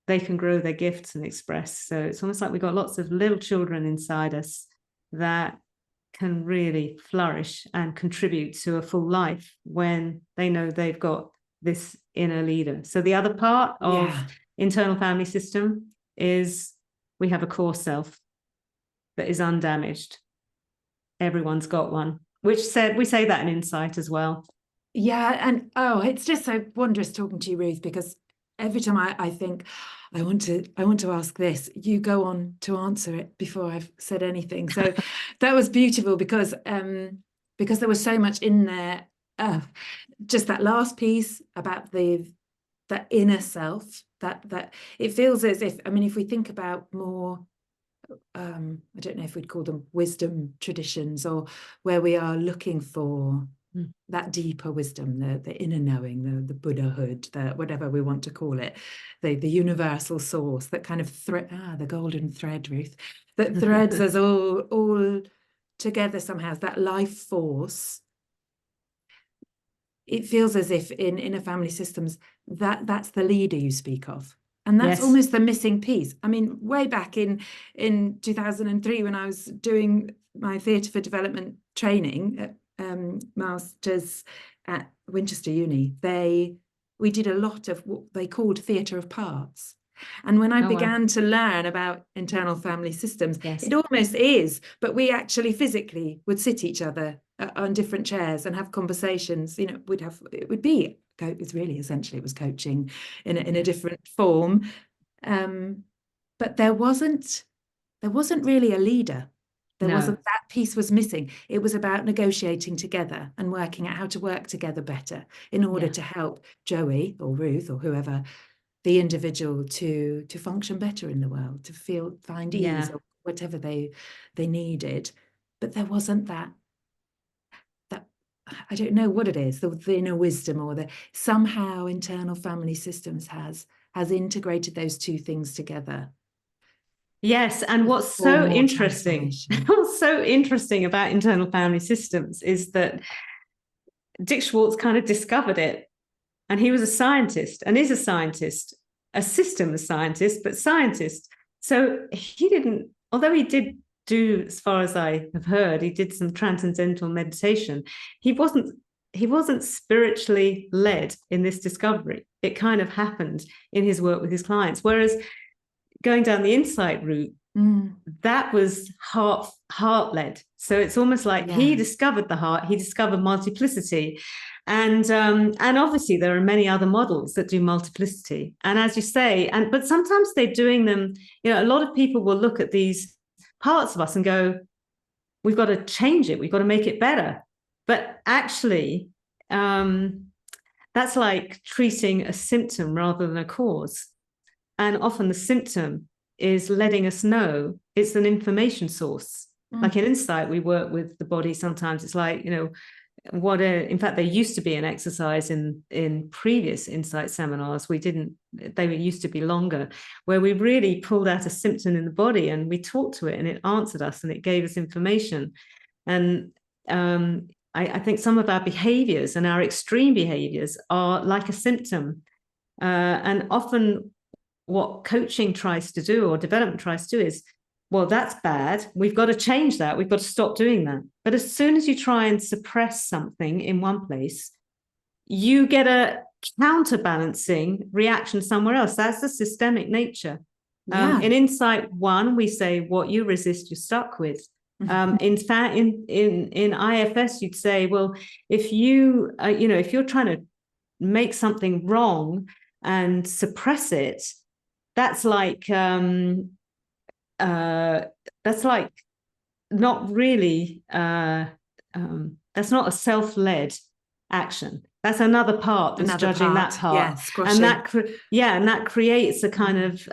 they can grow their gifts and express. So it's almost like we've got lots of little children inside us that can really flourish and contribute to a full life when they know they've got this inner leader. So the other part of internal family system is we have a core self that is undamaged. Everyone's got one, we say that in Insight as well. Yeah. And it's just so wonderous talking to you, Ruth, because every time I think, I want to ask this. You go on to answer it before I've said anything. So that was beautiful because there was so much in there. Just that last piece about that inner self, that it feels as if, I mean, if we think about more, I don't know if we'd call them wisdom traditions, or where we are looking for that deeper wisdom, the inner knowing, the Buddhahood, the whatever we want to call it, the universal source that kind of the golden thread, Ruth, that threads us all together somehow, that life force. It feels as if in a family systems that's the leader you speak of. And that's almost the missing piece. I mean, way back in 2003, when I was doing my theatre for development training, masters at Winchester Uni, we did a lot of what they called theatre of parts. And when I began to learn about internal family systems, it almost is, but we actually physically would sit each other on different chairs and have conversations. You know, it's really essentially, it was coaching in a different form. But there wasn't really a leader. That piece was missing. It was about negotiating together and working out how to work together better in order to help Joey or Ruth or whoever, the individual, to function better in the world, to find ease or whatever they needed. But there wasn't that I don't know what it is, the inner wisdom, or the somehow internal family systems has integrated those two things together. Yes, and what's so interesting about internal family systems is that Dick Schwartz kind of discovered it, and he was a scientist and is a scientist, a systems scientist, but scientist. So he didn't, although he did do, as far as I have heard, he did some transcendental meditation. He wasn't spiritually led in this discovery. It kind of happened in his work with his clients. Whereas going down the insight route, that was heart led. So it's almost like he discovered the heart, he discovered multiplicity. And obviously there are many other models that do multiplicity. And as you say, but sometimes they're doing them, you know, a lot of people will look at these parts of us and go, we've got to change it, we've got to make it better. But actually, that's like treating a symptom rather than a cause. And often the symptom is letting us know it's an information source. Like in insight, we work with the body. Sometimes it's like, you know, in fact, there used to be an exercise in previous insight seminars. They used to be longer, where we really pulled out a symptom in the body and we talked to it and it answered us and it gave us information. And I think some of our behaviors and our extreme behaviors are like a symptom. And often what coaching tries to do, or development tries to do, is, well, that's bad, we've got to change that, we've got to stop doing that. But as soon as you try and suppress something in one place, you get a counterbalancing reaction somewhere else. That's the systemic nature. In Insight 1, we say, what you resist, you're stuck with. In fact, in IFS, you'd say, well, if if you're trying to make something wrong and suppress it, that's like not really, that's not a self-led action. That's another part that's judging that part. And that creates a kind of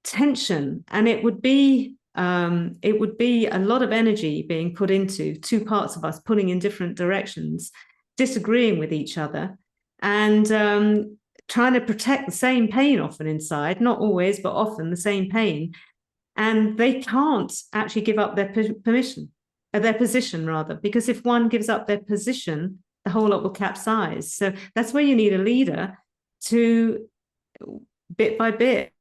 tension. And it would be a lot of energy being put into two parts of us pulling in different directions, disagreeing with each other, and trying to protect the same pain often inside, not always, but often the same pain. And they can't actually give up their position rather, because if one gives up their position, the whole lot will capsize. So that's where you need a leader to, bit by bit,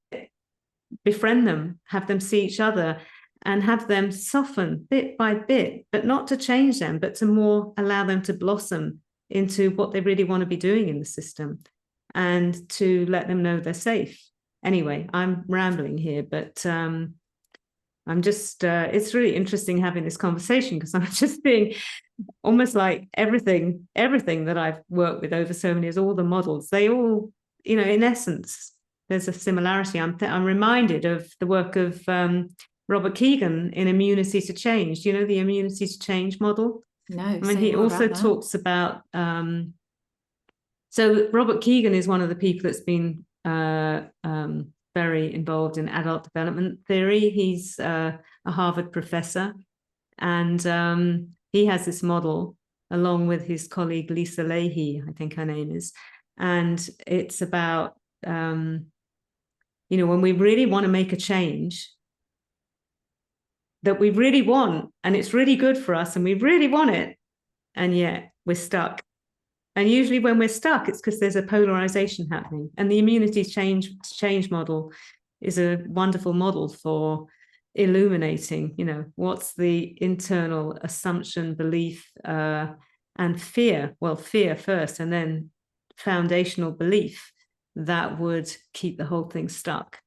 befriend them, have them see each other, and have them soften bit by bit, but not to change them, but to more allow them to blossom into what they really want to be doing in the system, and to let them know they're safe. Anyway, I'm rambling here, but I'm just, it's really interesting having this conversation, because I'm just being almost like everything that I've worked with over so many years, all the models, they all, in essence, there's a similarity. I'm reminded of the work of Robert Keegan in Immunity to Change. Do you know the Immunity to Change model? No, I mean, he also talks about, so Robert Keegan is one of the people that's been very involved in adult development theory. He's a Harvard professor, and he has this model along with his colleague Lisa Leahy, I think her name is. And it's about, when we really want to make a change that we really want, and it's really good for us, and we really want it, and yet we're stuck. And usually when we're stuck, it's because there's a polarization happening. And the immunity change model is a wonderful model for illuminating, what's the internal assumption, belief, and fear. Well, fear first, and then foundational belief that would keep the whole thing stuck.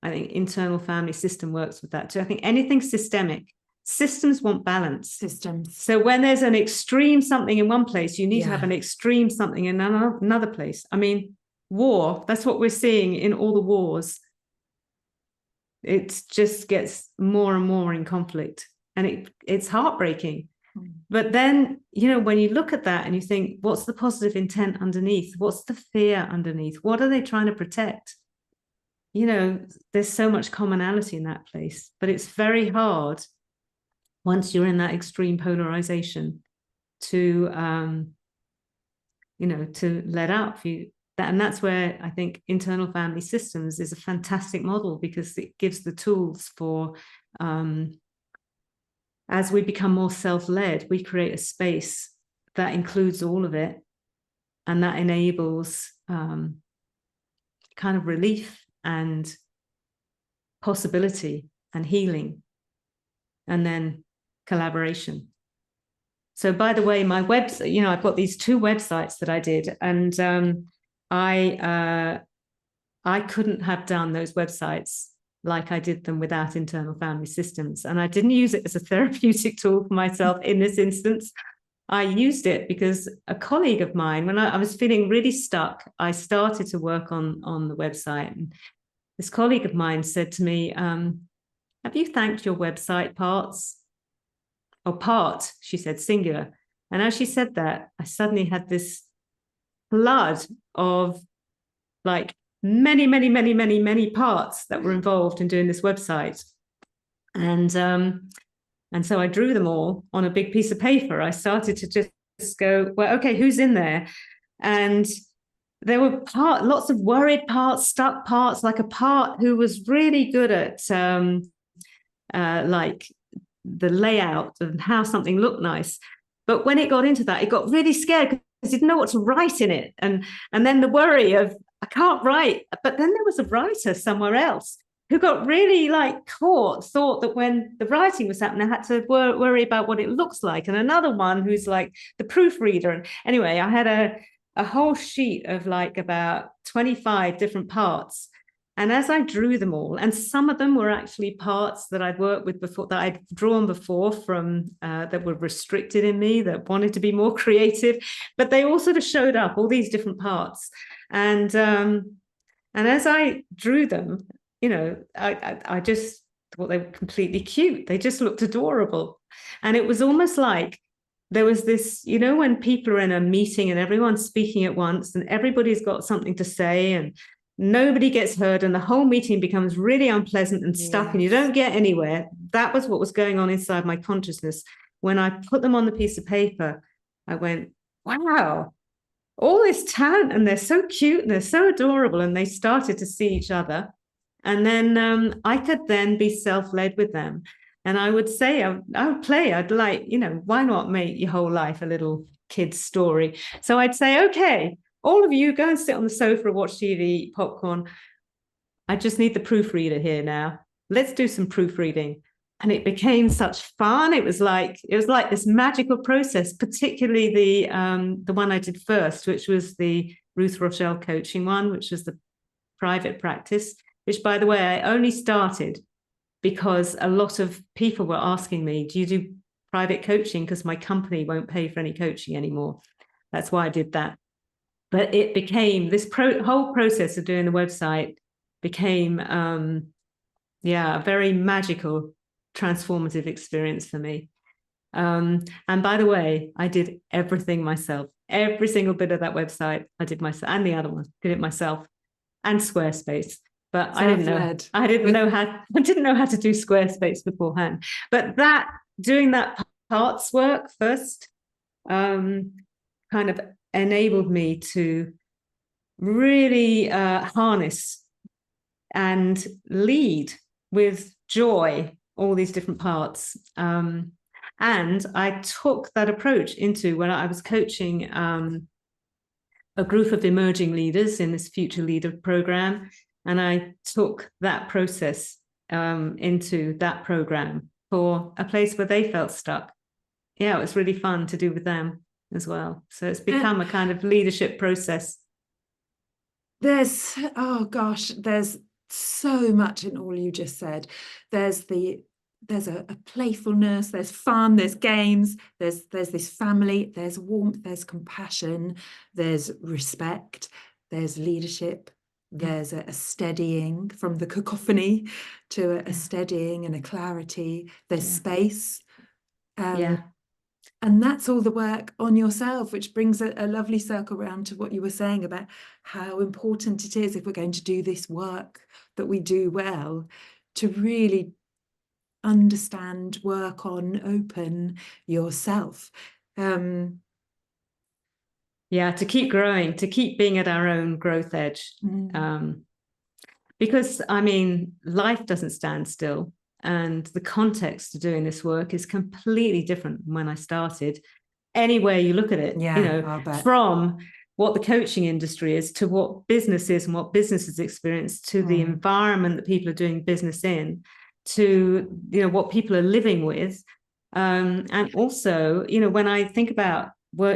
I think internal family system works with that too. I think anything systemic, systems want balance. Systems. So when there's an extreme something in one place, you need to have an extreme something in another place. I mean, war, that's what we're seeing in all the wars. It just gets more and more in conflict, and it's heartbreaking. But then, when you look at that and you think, what's the positive intent underneath? What's the fear underneath? What are they trying to protect? There's so much commonality in that place, but it's very hard once you're in that extreme polarization to, to let up. And that's where I think internal family systems is a fantastic model, because it gives the tools for, as we become more self-led, we create a space that includes all of it, and that enables kind of relief and possibility and healing, and then collaboration. So, by the way, my website, I've got these 2 websites that I did, and I couldn't have done those websites like I did them without internal family systems. And I didn't use it as a therapeutic tool for myself in this instance. I used it because a colleague of mine, when I was feeling really stuck, I started to work on the website. And this colleague of mine said to me, have you thanked your website parts? Or part, she said, singular. And as she said that, I suddenly had this flood of like many, many, many, many, many parts that were involved in doing this website. And so I drew them all on a big piece of paper. I started to just go, well, okay, who's in there? And there were lots of worried parts, stuck parts, like a part who was really good at like the layout and how something looked nice. But when it got into that, it got really scared because it didn't know what to write in it. And then the worry of, I can't write. But then there was a writer somewhere else who got really thought that when the writing was happening, I had to worry about what it looks like. And another one who's like the proofreader. And anyway, I had a whole sheet of like about 25 different parts. And as I drew them all, and some of them were actually parts that I'd worked with before, that I'd drawn before from that were restricted in me, that wanted to be more creative, but they all sort of showed up, all these different parts. And as I drew them, I just thought they were completely cute. They just looked adorable. And it was almost like there was this, when people are in a meeting and everyone's speaking at once and everybody's got something to say and nobody gets heard and the whole meeting becomes really unpleasant and stuck and you don't get anywhere. That was what was going on inside my consciousness. When I put them on the piece of paper, I went, wow, all this talent, and they're so cute and they're so adorable, and they started to see each other. And then I could then be self-led with them. And I would say, I'd like, why not make your whole life a little kid's story? So I'd say, okay, all of you go and sit on the sofa, watch TV, eat popcorn. I just need the proofreader here now. Let's do some proofreading. And it became such fun. It was like this magical process, particularly the one I did first, which was the Ruth Rochelle coaching one, which was the private practice, which, by the way, I only started because a lot of people were asking me, do you do private coaching? Because my company won't pay for any coaching anymore. That's why I did that. But it became this whole process of doing the website became, a very magical, transformative experience for me. And by the way, I did everything myself. Every single bit of that website I did myself, and the other one did it myself, and Squarespace. But I didn't know how to do Squarespace beforehand. But doing that parts work first kind of enabled me to really harness and lead with joy all these different parts. And I took that approach into when I was coaching a group of emerging leaders in this Future Leader program. And I took that process into that program for a place where they felt stuck. Yeah, it was really fun to do with them as well. So it's become a kind of leadership process. There's so much in all you just said. There's a playfulness, there's fun, there's games, there's this family, there's warmth, there's compassion, there's respect, there's leadership, there's a steadying from the cacophony to a steadying and a clarity, there's space. And that's all the work on yourself, which brings a lovely circle round to what you were saying about how important it is, if we're going to do this work that we do well, to really understand, work on, open yourself. To keep growing, to keep being at our own growth edge. Because, I mean, life doesn't stand still. And the context of doing this work is completely different from when I started. Anywhere you look at it, from what the coaching industry is to what business is and what businesses experience, to the environment that people are doing business in, to what people are living with, and also when I think about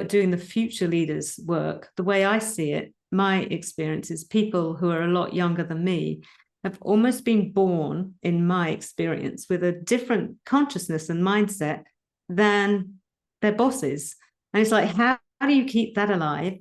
doing the Future Leaders work, the way I see it, my experience is people who are a lot younger than me have almost been born, in my experience, with a different consciousness and mindset than their bosses. And it's like, how do you keep that alive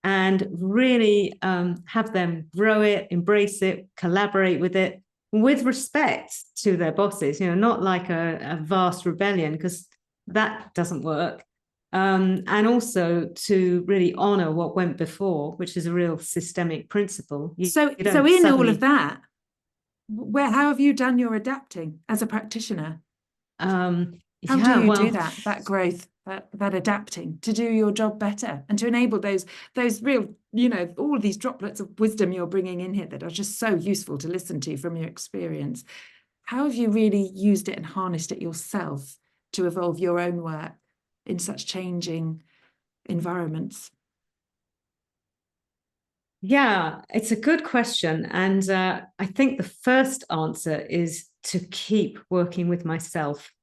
and really have them grow it, embrace it, collaborate with it, with respect to their bosses, not like a vast rebellion, because that doesn't work. And also to really honor what went before, which is a real systemic principle. So in all of that, how have you done your adapting as a practitioner? How do you do that growth, that adapting to do your job better and to enable those real, all these droplets of wisdom you're bringing in here that are just so useful to listen to from your experience? How have you really used it and harnessed it yourself to evolve your own work in such changing environments? Yeah, it's a good question. And I think the first answer is to keep working with myself,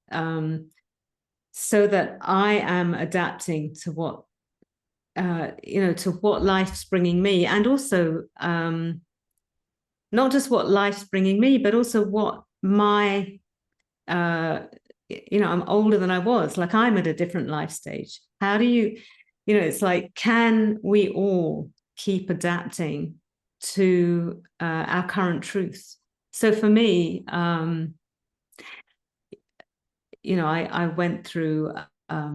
so that I am adapting to what, to what life's bringing me. And also not just what life's bringing me, but also what my, I'm older than I was. Like, I'm at a different life stage. How do you, it's like, can we all keep adapting to our current truths? So for me, I went through, I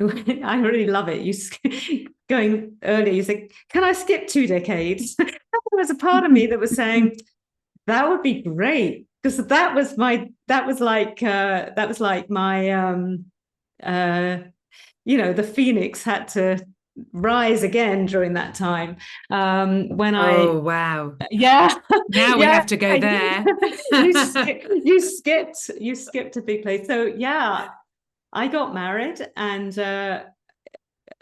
really love it. Going earlier, you said, can I skip 2 decades? There was a part of me that was saying, that would be great, because that was like my, the phoenix had to rise again during that time. Wow. Yeah. Now we have to go there. you skipped a big place. So yeah, I got married, and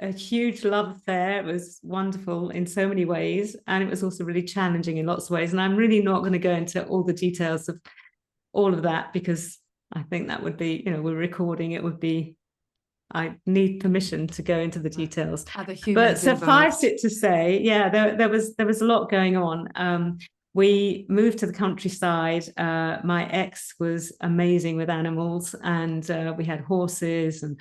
a huge love affair. It was wonderful in so many ways, and it was also really challenging in lots of ways. And I'm really not going to go into all the details of all of that, because I think that would be, we're recording, it would be, I need permission to go into the details. But suffice it to say, there was a lot going on. We moved to the countryside. My ex was amazing with animals, and we had horses and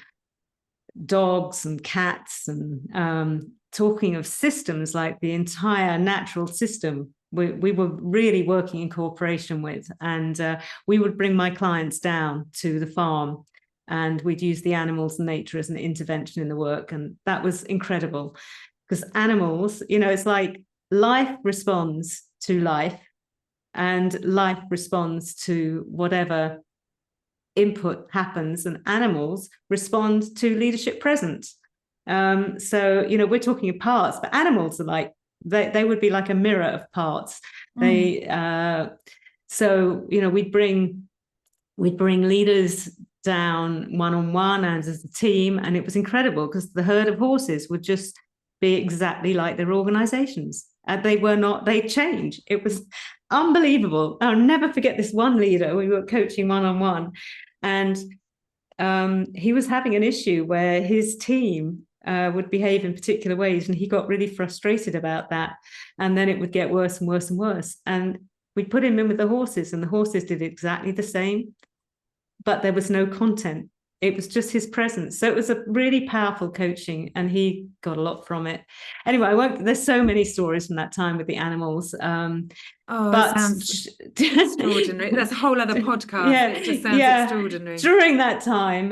dogs and cats, and talking of systems, like the entire natural system we were really working in cooperation with, and we would bring my clients down to the farm, and we'd use the animals and nature as an intervention in the work, and that was incredible, because animals, it's like life responds to life, and life responds to whatever input happens, and animals respond to leadership present. So we're talking of parts, but animals are like, they would be like a mirror of parts. So we'd bring leaders down one-on-one and as a team, and it was incredible, because the herd of horses would just be exactly like their organizations, and they change. It was unbelievable. I'll never forget this one leader. We were coaching one-on-one, and he was having an issue where his team would behave in particular ways, and he got really frustrated about that, and then it would get worse and worse and worse, and we'd put him in with the horses, and the horses did exactly the same, but there was no content. It was just his presence. So it was a really powerful coaching, and he got a lot from it. Anyway, there's so many stories from that time with the animals. But it sounds extraordinary. That's a whole other podcast. Yeah, it just sounds extraordinary. During that time,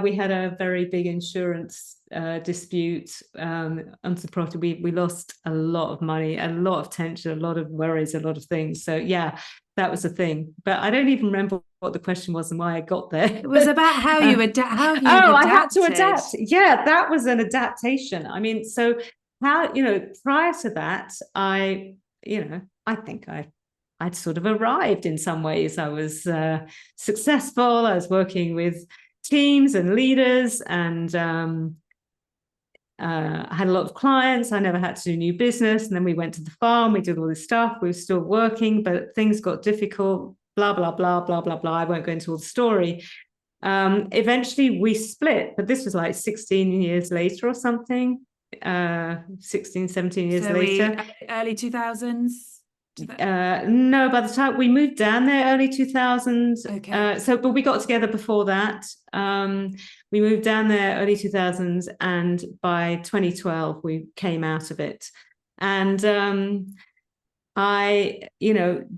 we had a very big insurance dispute on the property. We lost a lot of money, a lot of tension, a lot of worries, a lot of things. So that was a thing. But I don't even remember what the question was and why I got there. It was about how you adapt. I had to adapt. Yeah, that was an adaptation. I mean, so how, prior to that, I think I'd sort of arrived in some ways. I was successful. I was working with teams and leaders, and I had a lot of clients. I never had to do new business. And then we went to the farm. We did all this stuff. We were still working, but things got difficult, blah, blah, blah, blah, blah, blah. I won't go into all the story. Eventually we split, but this was like 16 years later or something, 16, 17 years later. Early 2000s? No, by the time we moved down there, early 2000s. Okay. But we got together before that. We moved down there early 2000s, and by 2012 we came out of it. And I,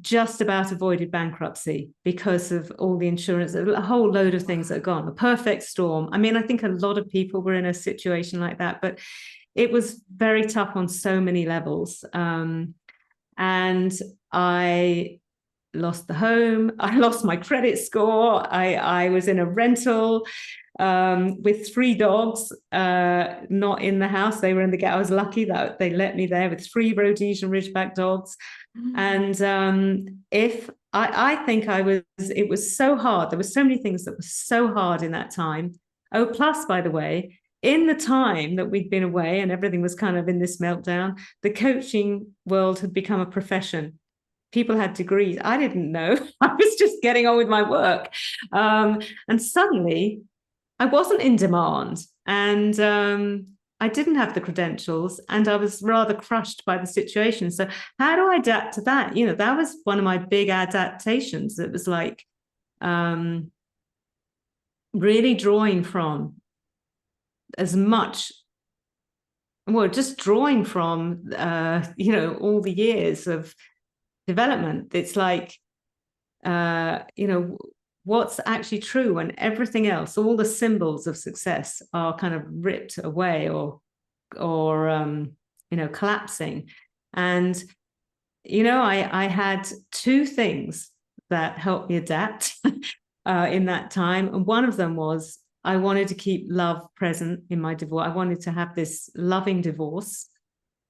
just about avoided bankruptcy because of all the insurance, a whole load of things that had gone, a perfect storm. I mean, I think a lot of people were in a situation like that, but it was very tough on so many levels. And I lost the home. I lost my credit score. I was in a rental with 3 dogs, not in the house. They were in the. I was lucky that they let me there with 3 Rhodesian Ridgeback dogs. And I think it was so hard. There were so many things that were so hard in that time. Oh, plus, by the way, in the time that we'd been away and everything was kind of in this meltdown, the coaching world had become a profession. People had degrees. I didn't know. I was just getting on with my work. And suddenly I wasn't in demand, and I didn't have the credentials, and I was rather crushed by the situation. So how do I adapt to that? That was one of my big adaptations. It was like really drawing from just drawing from, all the years of development. It's like, what's actually true when everything else, all the symbols of success are kind of ripped away or collapsing. And, I had 2 things that helped me adapt in that time. And one of them was I wanted to keep love present in my divorce. I wanted to have this loving divorce.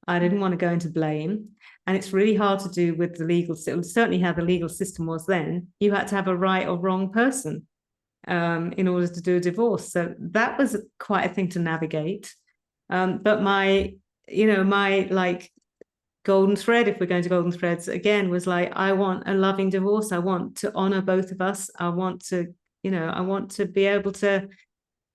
I didn't want to go into blame. And it's really hard to do with the legal system, certainly how the legal system was then. You had to have a right or wrong person in order to do a divorce. So that was quite a thing to navigate. But my like golden thread, if we're going to golden threads again, was like, I want a loving divorce. I want to honor both of us. I want to be able to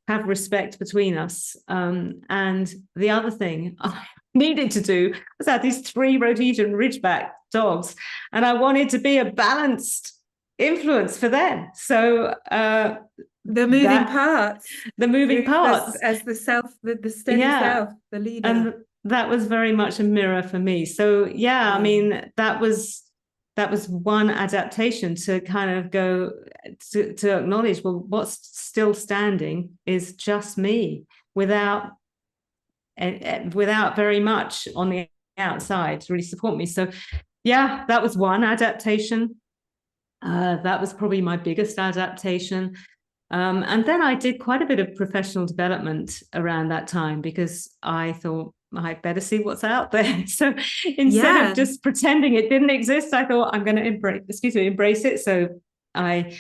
have respect between us. And the other thing I needed to do was have these 3 Rhodesian Ridgeback dogs, and I wanted to be a balanced influence for them. So the moving parts as the self, the steady self, the leader. And that was very much a mirror for me. So yeah, I mean, that was one adaptation, to kind of go to acknowledge, well, what's still standing is just me, without very much on the outside to really support me. So yeah, that was one adaptation. That was probably my biggest adaptation. And then I did quite a bit of professional development around that time, because I thought I'd better see what's out there. So instead of just pretending it didn't exist, I thought I'm going to embrace it. So I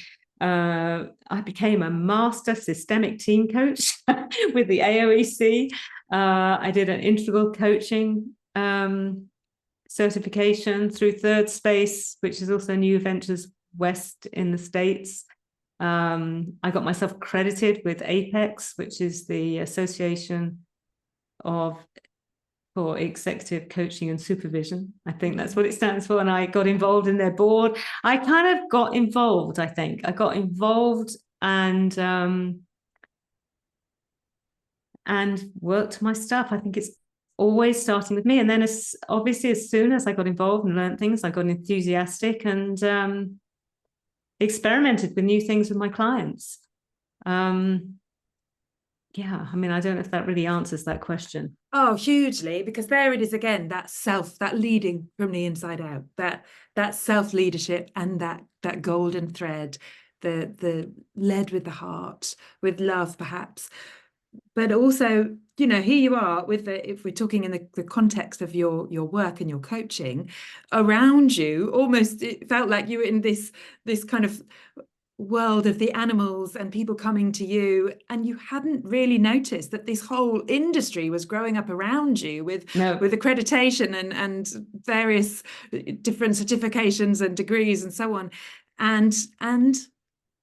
became a master systemic team coach with the AOEC. I did an integral coaching certification through Third Space, which is also New Ventures West in the States. I got myself accredited with APEX, which is the Association for Executive Coaching and Supervision. I think that's what it stands for. And I got involved in their board. I kind of got involved, I think. I got involved and worked my stuff. I think it's always starting with me. And then obviously, as soon as I got involved and learned things, I got enthusiastic and experimented with new things with my clients. Yeah, I mean, I don't know if that really answers that question. Oh, hugely, because there it is again, that leading from the inside out, that self-leadership, and that golden thread, the led with the heart, with love perhaps, but also, you know, here you are with if we're talking in the context of your work and your coaching, around you, almost it felt like you were in this kind of world of the animals and people coming to you, and you hadn't really noticed that this whole industry was growing up around you with accreditation and various different certifications and degrees and so on, and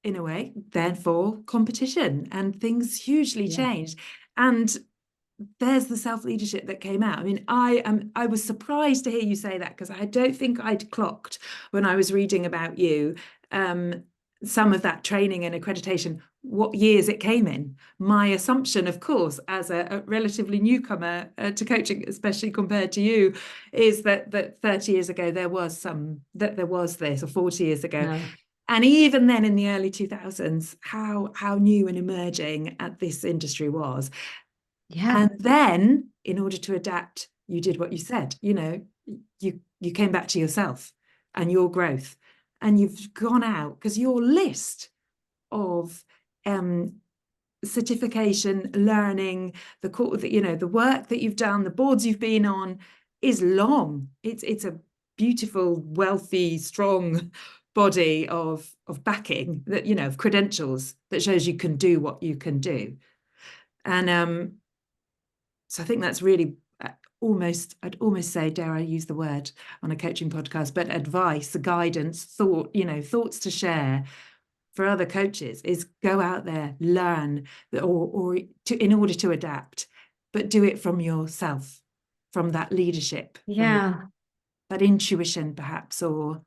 in a way, therefore, competition, and things hugely changed. And there's the self-leadership that came out. I mean, I was surprised to hear you say that, because I don't think I'd clocked when I was reading about you some of that training and accreditation, what years it came in. My assumption, of course, as a relatively newcomer to coaching, especially compared to you, is that 30 years ago there was this, or 40 years ago. No. And even then in the early 2000s, how new and emerging this industry was. Yeah. And then, in order to adapt, you did what you said. You know, you came back to yourself and your growth, and you've gone out, because your list of certification, learning, the work that you've done, the boards you've been on, is long. It's a beautiful, wealthy, strong body of backing, that, you know, of credentials that shows you can do what you can do. And so I think that's really I'd almost say, dare I use the word on a coaching podcast, but advice, guidance, thoughts to share for other coaches is go out there, learn, in order to adapt, but do it from yourself, from that leadership, that intuition perhaps, or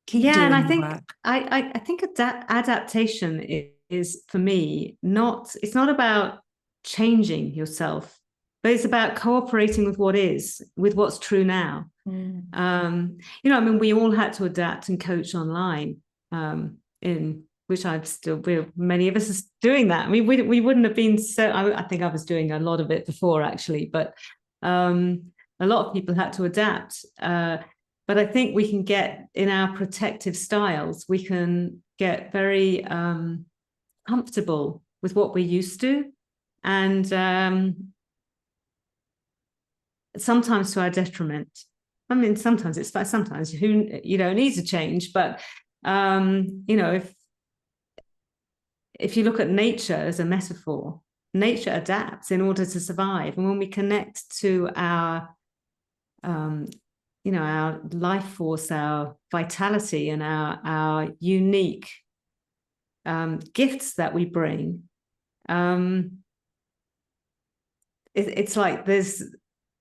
keep doing and I the think work. I think adaptation is for me it's not about changing yourself, but it's about cooperating with what's true now. You know, I mean, we all had to adapt and coach online, in which many of us are doing that. I mean, we wouldn't have been I think I was doing a lot of it before, actually, but a lot of people had to adapt. But I think we can get, in our protective styles, we can get very comfortable with what we're used to. And sometimes to our detriment. I mean, sometimes it's fine, sometimes you don't need to change. But, you know, if you look at nature as a metaphor, nature adapts in order to survive. And when we connect to our our life force, our vitality, and our unique gifts that we bring, it's like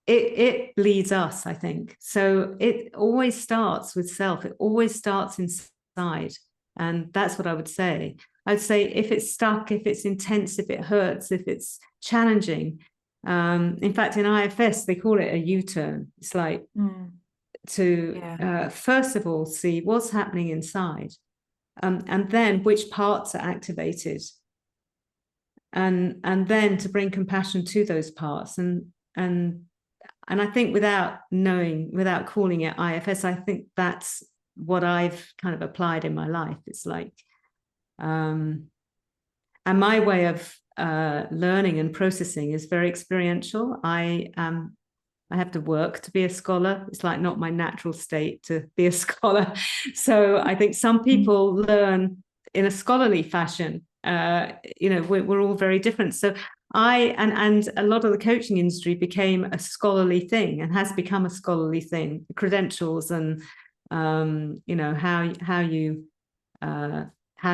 it bleeds us, I think. So it always starts with self. It always starts inside. And that's what I would say. I'd say if it's stuck, if it's intense, if it hurts, if it's challenging, In fact, in IFS, they call it a U-turn. It's like to first of all see what's happening inside, and then which parts are activated, and then to bring compassion to those parts. And I think without calling it IFS, I think that's what I've kind of applied in my life. It's like, and my way of learning and processing is very experiential. I have to work to be a scholar. It's like not my natural state to be a scholar. So I think some people learn in a scholarly fashion. We're all very different. So and a lot of the coaching industry became a scholarly thing and has become a scholarly thing. The credentials and how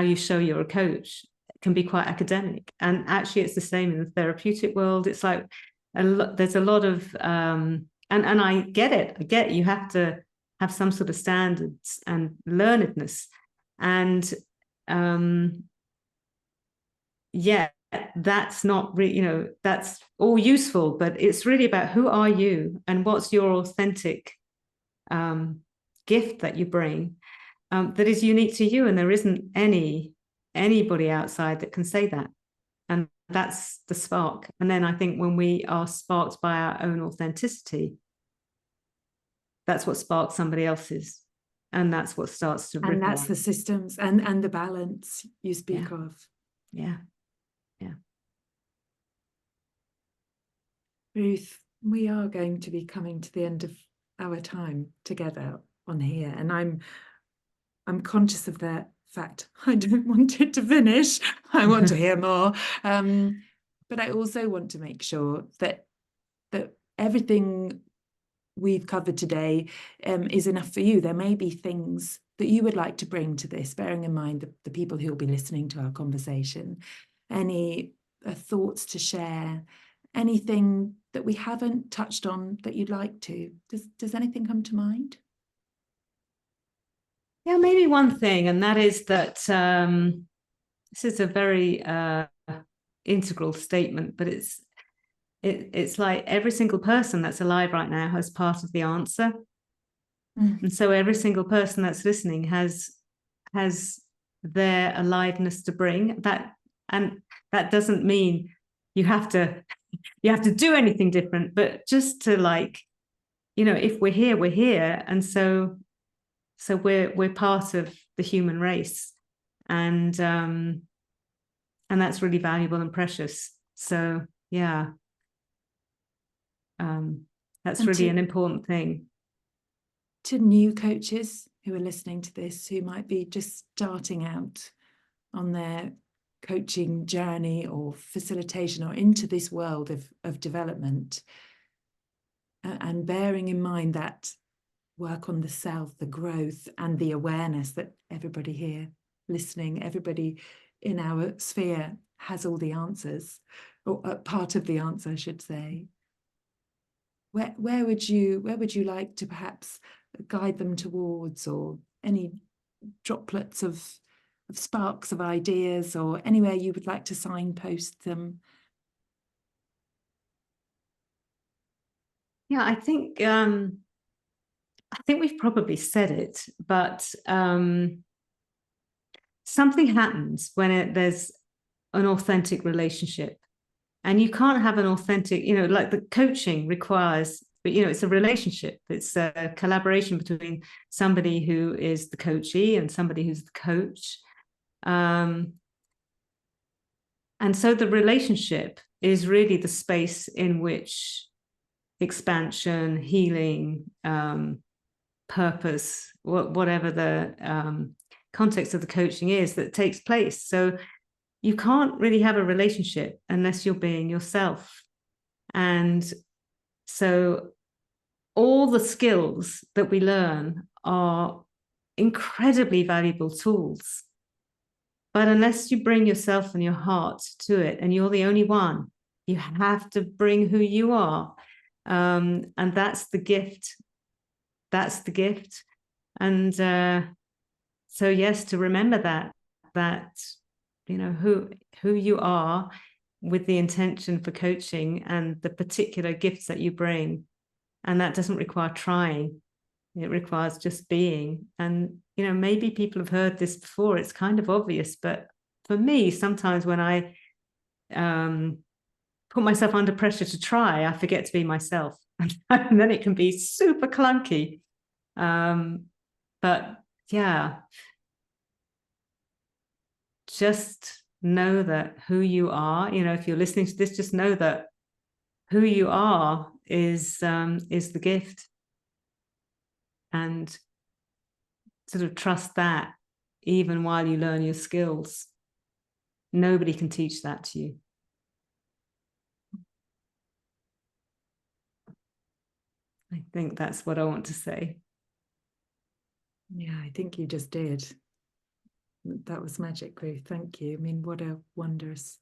you show you're a coach can be quite academic. And actually, it's the same in the therapeutic world. It's like there's a lot of and I get it. I get you have to have some sort of standards and learnedness, and that's not really, that's all useful, but it's really about who are you and what's your authentic gift that you bring, that is unique to you, and there isn't anybody outside that can say that. And that's the spark. And then I think when we are sparked by our own authenticity, that's what sparks somebody else's, and that's what starts to ripple. And that's the systems and the balance you speak of. Yeah. Ruth, we are going to be coming to the end of our time together on here, and I'm conscious of that fact. I don't want it to finish. I want to hear more, but I also want to make sure that everything we've covered today is enough for you. There may be things that you would like to bring to this, bearing in mind the people who will be listening to our conversation. Any thoughts to share? Anything that we haven't touched on that you'd like to? Does anything come to mind? Yeah, maybe one thing, and that is that this is a very integral statement, but it's like every single person that's alive right now has part of the answer. And so every single person that's listening has their aliveness to bring that. And that doesn't mean you have to do anything different, but just to if we're here, we're here. And so we're part of the human race, and that's really valuable and precious. So that's really an important thing. To new coaches who are listening to this, who might be just starting out on their coaching journey or facilitation or into this world of development, and bearing in mind that work on the self, the growth and the awareness that everybody here listening, everybody in our sphere has all the answers, or part of the answer, I should say. Where would you like to perhaps guide them towards, or any droplets of sparks of ideas, or anywhere you would like to signpost them? Yeah, I think we've probably said it, but something happens when there's an authentic relationship. And you can't have an authentic, like the coaching requires, but it's a relationship. It's a collaboration between somebody who is the coachee and somebody who's the coach. And so the relationship is really the space in which expansion, healing, purpose, whatever the context of the coaching is, that takes place. So you can't really have a relationship unless you're being yourself. And so all the skills that we learn are incredibly valuable tools. But unless you bring yourself and your heart to it, and you're the only one, you have to bring who you are. And that's the gift. That's the gift. And so, yes, to remember that who you are with the intention for coaching and the particular gifts that you bring. And that doesn't require trying. It requires just being. And, you know, maybe people have heard this before. It's kind of obvious. But for me, sometimes when I put myself under pressure to try, I forget to be myself. And then it can be super clunky. But yeah, just know that who you are, you know, if you're listening to this, just know that who you are is the gift, and sort of trust that even while you learn your skills. Nobody can teach that to you. I think that's what I want to say. Yeah, I think you just did. That was magic, Ruth. Thank you. I mean, what a wondrous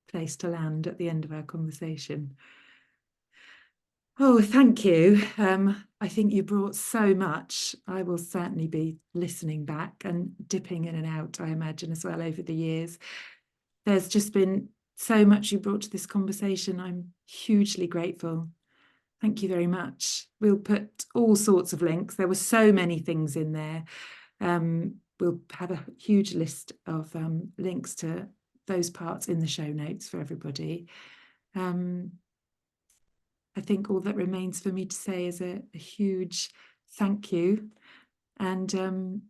place to land at the end of our conversation. Oh, thank you. I think you brought so much. I will certainly be listening back and dipping in and out, I imagine, as well over the years. There's just been so much you brought to this conversation. I'm hugely grateful. Thank you very much. We'll put all sorts of links. There were so many things in there. We'll have a huge list of links to those parts in the show notes for everybody. I think all that remains for me to say is a huge thank you. And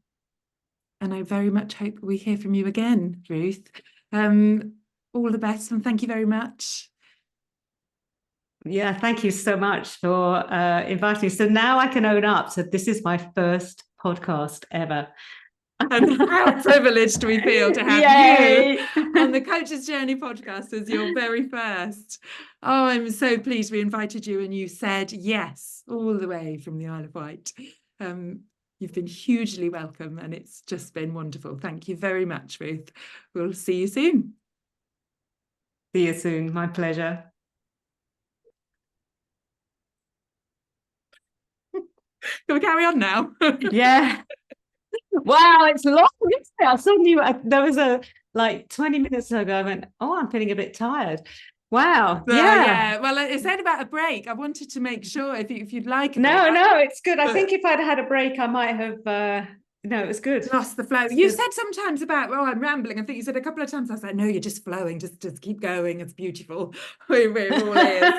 I very much hope we hear from you again, Ruth. All the best and thank you very much. Yeah, thank you so much for inviting me. So now I can own up. So this is my first podcast ever. And how privileged we feel to have Yay! you on the Coach's Journey podcast as your very first. Oh, I'm so pleased we invited you and you said yes all the way from the Isle of Wight. You've been hugely welcome and it's just been wonderful. Thank you very much, Ruth. We'll see you soon. See you soon. My pleasure. Can we carry on now? Yeah. Wow, it's long, isn't it? I suddenly there was a like 20 minutes ago. I went, oh, I'm feeling a bit tired. Wow. Yeah. Well, it said about a break. I wanted to make sure if you'd like. No, it's good. I think if I'd had a break, I might have. No, it was good. Lost the flow. You said sometimes about, oh, I'm rambling. I think you said a couple of times. I was like, no, you're just flowing. Just keep going. It's beautiful. It all is.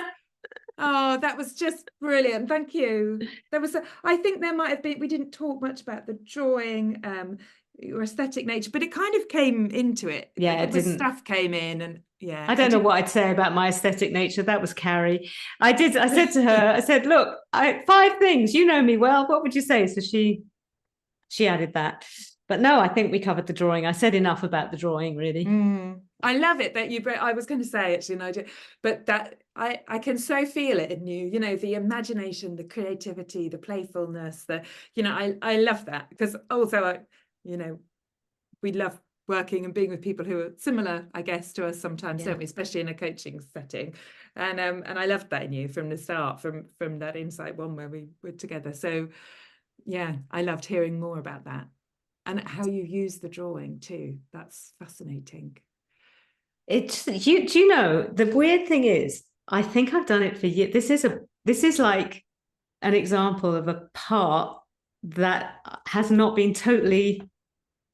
Oh, that was just brilliant. Thank you. I think there might have been, we didn't talk much about the drawing, your aesthetic nature, but it kind of came into it. Yeah, it didn't. Stuff came in and yeah. I don't know what I'd say about my aesthetic nature. That was Carrie. I said to her, I said, look, 5 things, you know me well. What would you say? So she added that. But no, I think we covered the drawing. I said enough about the drawing, really. I love it that I was going to say actually, no, but that I can so feel it in you, you know, the imagination, the creativity, the playfulness, I love that because also, we love working and being with people who are similar, I guess, to us sometimes, don't we? Especially in a coaching setting. And I loved that in you from the start, from that Insight One where we were together. So yeah, I loved hearing more about that and how you use the drawing too. That's fascinating. You know, the weird thing is, I think I've done it for years. This is like an example of a part that has not been totally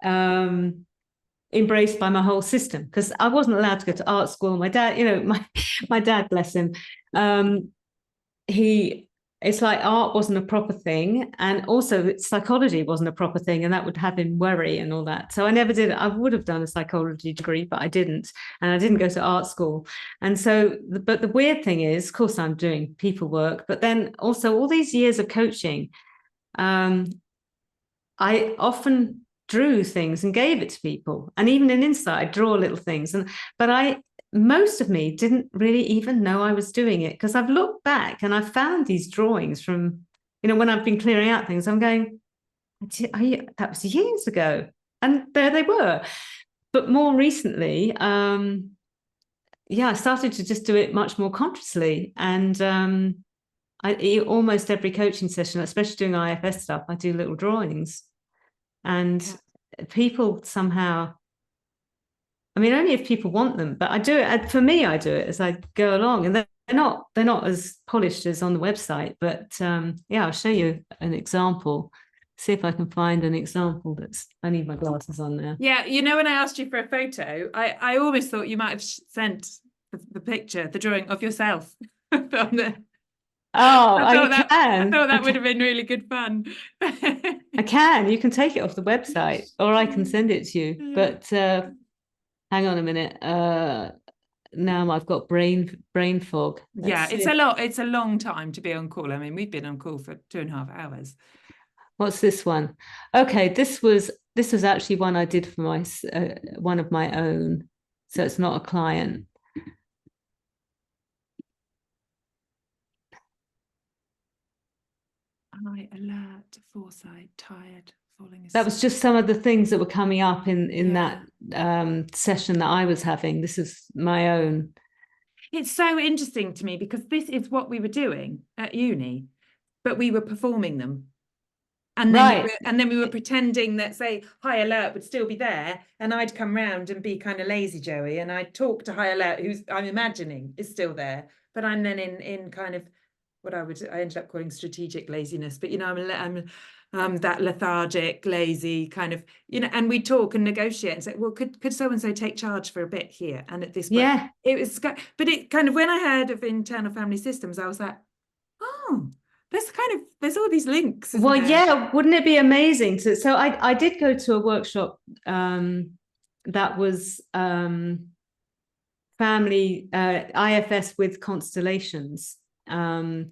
embraced by my whole system because I wasn't allowed to go to art school. My dad, my dad, bless him, it's like art wasn't a proper thing, and also psychology wasn't a proper thing, and that would have him worry and all that. So I never did it. I would have done a psychology degree, but I didn't, and I didn't go to art school. And so, but the weird thing is, of course, I'm doing people work, but then also all these years of coaching, I often drew things and gave it to people, and even in Insight, I draw little things, but most of me didn't really even know I was doing it because I've looked back and I've found these drawings from, when I've been clearing out things, I'm going, that was years ago. And there they were. But more recently, I started to just do it much more consciously. And almost every coaching session, especially doing IFS stuff, I do little drawings. And people somehow I mean, only if people want them, but I do it for me. I do it as I go along, and they're not as polished as on the website. But yeah, I'll show you an example. See if I can find an example that's. I need my glasses on now. Yeah, you know, when I asked you for a photo, I always thought you might have sent the picture, the drawing of yourself on the. Oh, I thought that I would have been really good fun. I can. You can take it off the website, or I can send it to you. But hang on a minute. Now I've got brain fog. Yeah, it's a long time to be on call. I mean, we've been on call for 2.5 hours. What's this one? Okay, this was actually one I did for my one of my own. So it's not a client. High alert, foresight, tired, falling asleep. That was just some of the things that were coming up in that session that I was having. This is my own. It's so interesting to me because this is what we were doing at uni, but we were performing them. And then we were pretending that, say, High Alert would still be there, and I'd come round and be kind of lazy Joey, and I'd talk to High Alert, who's I'm imagining is still there, but I'm then in kind of what I ended up calling strategic laziness. But you know, I'm that lethargic, lazy kind of, you know, and we talk and negotiate and say, well, could so and so take charge for a bit here and at this point? Yeah, it was, but it kind of, when I heard of internal family systems, I was like, oh. There's all these links. Well, there? yeah, wouldn't it be amazing to? So I did go to a workshop that was family IFS with constellations, and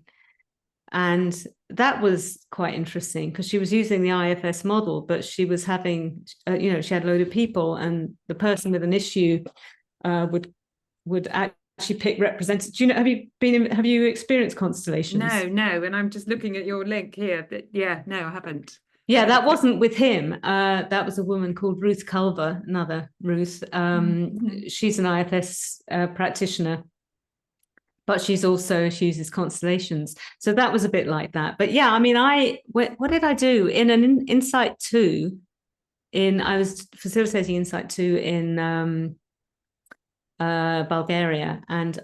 that was quite interesting because she was using the IFS model, but she was having you know, she had a load of people, and the person with an issue would actually pick representatives. Do you know, have you experienced constellations? No, and I'm just looking at your link here, but yeah, no, I haven't. Yeah, that wasn't with him. That was a woman called Ruth Culver, another Ruth. She's an IFS practitioner, but she uses constellations. So that was a bit like that. But yeah, I mean, what did I do in an Insight 2? I was facilitating Insight 2 in Bulgaria, and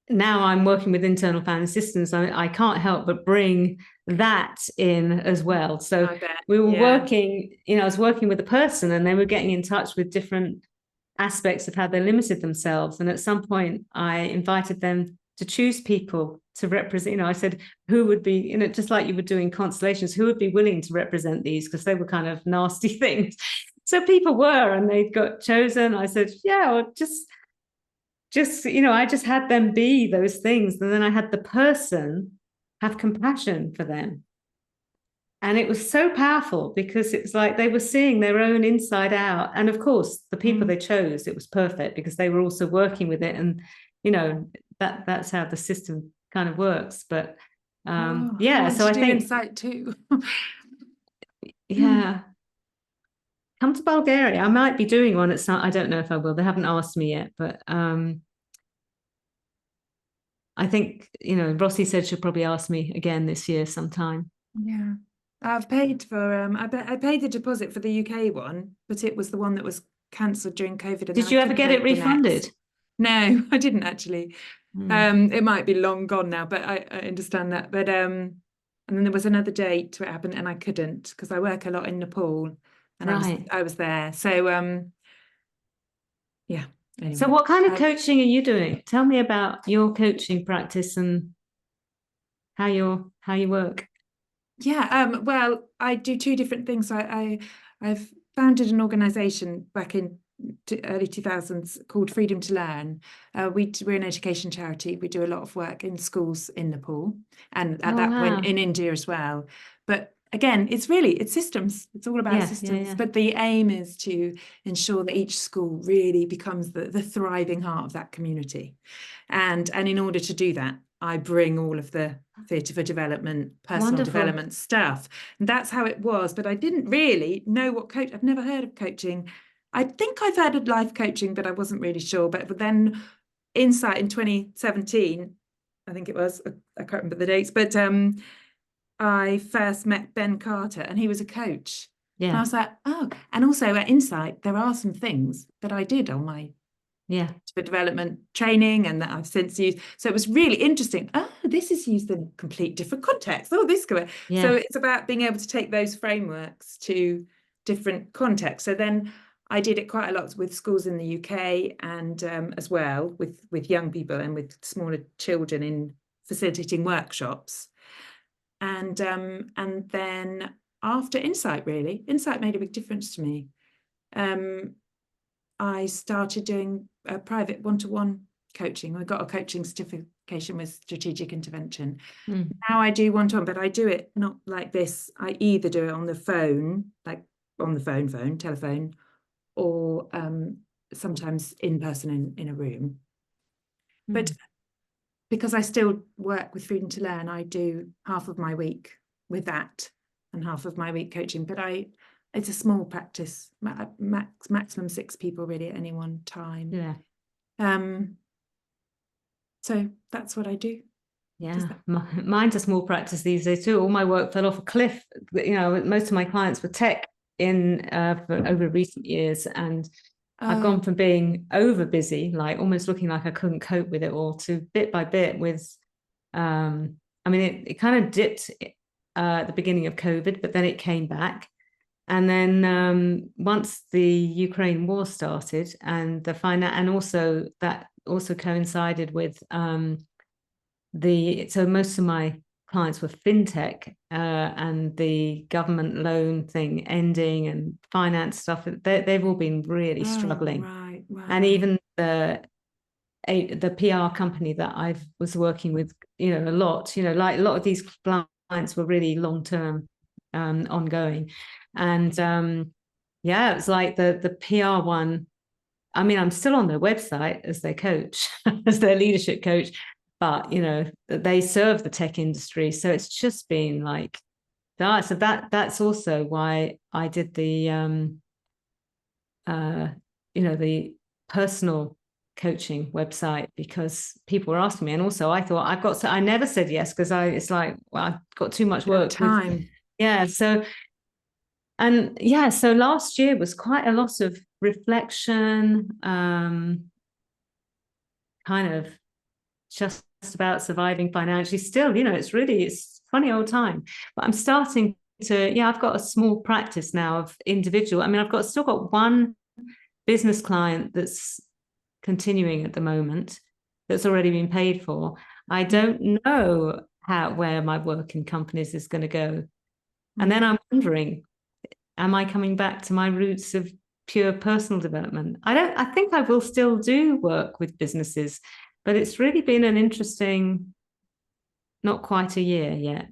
now I'm working with internal family systems. I can't help but bring that in as well. So we were working, you know, I was working with a person, and they were getting in touch with different aspects of how they limited themselves. And at some point, I invited them to choose people to represent. You know, I said, who would be, you know, just like you were doing constellations, who would be willing to represent these, because they were kind of nasty things. So people were, and they got chosen. I said, yeah, well, just, you know, I just had them be those things. And then I had the person have compassion for them. And it was so powerful because it's like they were seeing their own inside out. And of course, the people they chose, it was perfect because they were also working with it. And, you know, that's how the system kind of works. But yeah, so I think Insight too. Yeah. Come to Bulgaria. I might be doing one at some, I don't know if I will. They haven't asked me yet, but I think, you know, Rossi said she'll probably ask me again this year sometime. Yeah. I've paid for I paid the deposit for the UK one, but it was the one that was cancelled during COVID. And did you ever get it refunded? No, I didn't actually. It might be long gone now, but I understand that. But and then there was another date where it happened, and I couldn't because I work a lot in Nepal, and I was there. So yeah. Anyway, so what kind of coaching are you doing? Tell me about your coaching practice and how you work. Yeah, well, I do two different things. I've founded an organization back in early 2000s called Freedom to Learn. We're an education charity. We do a lot of work in schools in Nepal and at that point in India as well. But again, it's systems. It's all about systems. But the aim is to ensure that each school really becomes the thriving heart of that community. And in order to do that, I bring all of the theatre for development, personal development stuff. And that's how it was. But I didn't really know what I've never heard of coaching. I think I've heard of life coaching, but I wasn't really sure. But then Insight in 2017, I think it was, I can't remember the dates, but I first met Ben Carter, and he was a coach. And I Yeah. was like, oh, and also at Insight, there are some things that I did on my Yeah. for development training and that I've since used. So it was really interesting. Oh, this is used in a complete different context. Oh, this could. So Yeah. it's about being able to take those frameworks to different contexts. So then I did it quite a lot with schools in the UK and as well with young people and with smaller children in facilitating workshops. And then after Insight, really, Insight made a big difference to me. I started doing a private one-to-one coaching. I got a coaching certification with strategic intervention. Mm. Now I do one-to-one, but I do it not like this. I either do it on the phone, like on the telephone, or sometimes in person in a room. But because I still work with Freedom to Learn, I do half of my week with that and half of my week coaching. But it's a small practice, maximum 6 people really at any one time. Yeah. So that's what I do. Yeah, mine's a small practice these days too. All my work fell off a cliff. You know, most of my clients were tech for over recent years, and I've gone from being over busy, like almost looking like I couldn't cope with it all, to bit by bit with. I mean, it kind of dipped at the beginning of COVID, but then it came back. And then once the Ukraine war started, and and also that also coincided with so most of my clients were fintech and the government loan thing ending and finance stuff. They've all been really struggling. Right. Wow. And even the PR company that I was working with, you know, a lot, you know, like a lot of these clients were really long-term, ongoing. And yeah, it was like the PR one. I mean, I'm still on their website as their coach, as their leadership coach, but you know, they serve the tech industry. So it's just been like that. So that's also why I did the you know, the personal coaching website, because people were asking me. And also I thought I never said yes, because it's like, well, I've got too much work time. So so last year was quite a lot of reflection, kind of just about surviving financially. Still, you know, it's a funny old time, but I'm starting to, I've got a small practice now of individual. I mean, still got one business client that's continuing at the moment, that's already been paid for. I don't know where my work in companies is going to go. And then I'm wondering, am I coming back to my roots of pure personal development? I think I will still do work with businesses, but it's really been an interesting, not quite a year yet,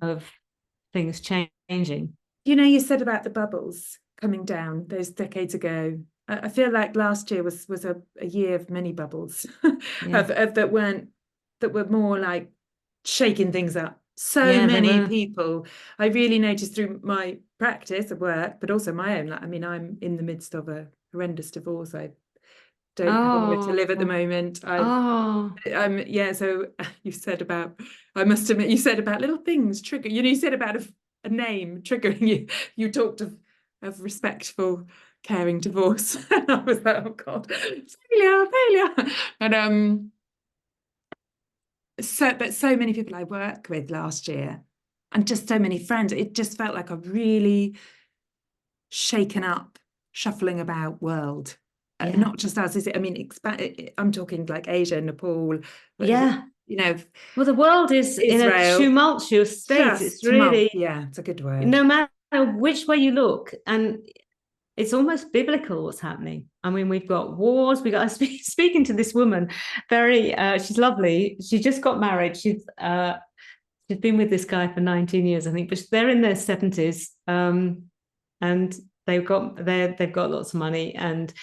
of things changing. You know, you said about the bubbles coming down those decades ago. I feel like last year was a year of many bubbles that were more like shaking things up. So many people. I really noticed through my practice of work, but also my own. I mean, I'm in the midst of a horrendous divorce. I don't have anywhere to live at the moment. So you said about, I must admit, you said about little things trigger. You know, you said about a name triggering you. You talked of respectful, caring divorce. And I was like, oh God, failure. And so many people I work with last year, and just so many friends. It just felt like a really shaken up, shuffling about world. Not just us, is it? I mean, I'm talking like Asia, Nepal. Yeah. You know, well, the world is Israel, in a tumultuous state. It's really, it's a good word. No matter which way you look, and it's almost biblical what's happening. I mean, we've got wars. Speaking to this woman, she's lovely. She just got married. She's been with this guy for 19 years, I think, but they're in their 70s, and they've got lots of money, and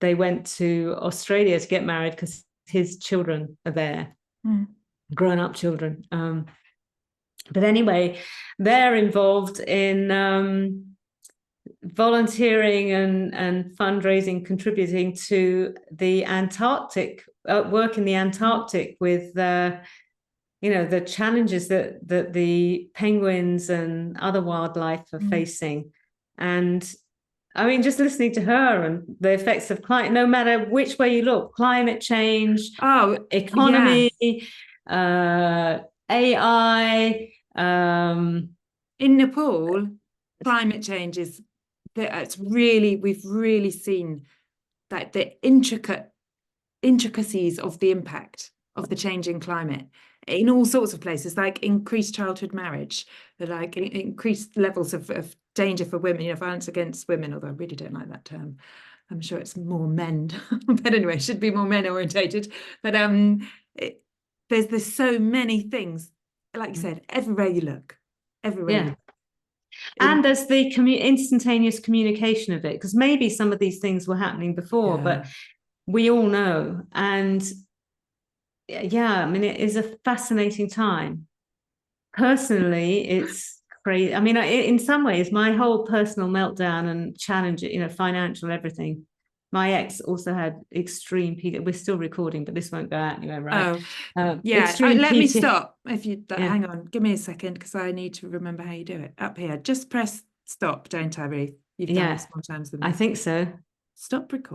they went to Australia to get married because his children are there, grown-up children. But anyway, they're involved in volunteering and fundraising, contributing to the Antarctic, work in the Antarctic with the challenges that the penguins and other wildlife are facing. And I mean, just listening to her and the effects of climate, no matter which way you look, climate change, economy, AI. In Nepal, climate change is we've really seen that the intricacies of the impact of the changing climate in all sorts of places, like increased childhood marriage, like increased levels of danger for women, violence against women, although I really don't like that term. I'm sure it's more men, but anyway, it should be more men orientated. But there's so many things, like you said, everywhere you look, everywhere you look. And there's the instantaneous communication of it, because maybe some of these things were happening before, but we all know. And I mean, it is a fascinating time. Personally, it's crazy. I mean, in some ways, my whole personal meltdown and challenge, financial, everything. My ex also had extreme PTSD. We're still recording, but this won't go out anywhere, right? Let me stop. If you hang on, give me a second, because I need to remember how you do it. Up here, just press stop, don't I, Ruth? You've done this more times than me. I think so. Stop recording.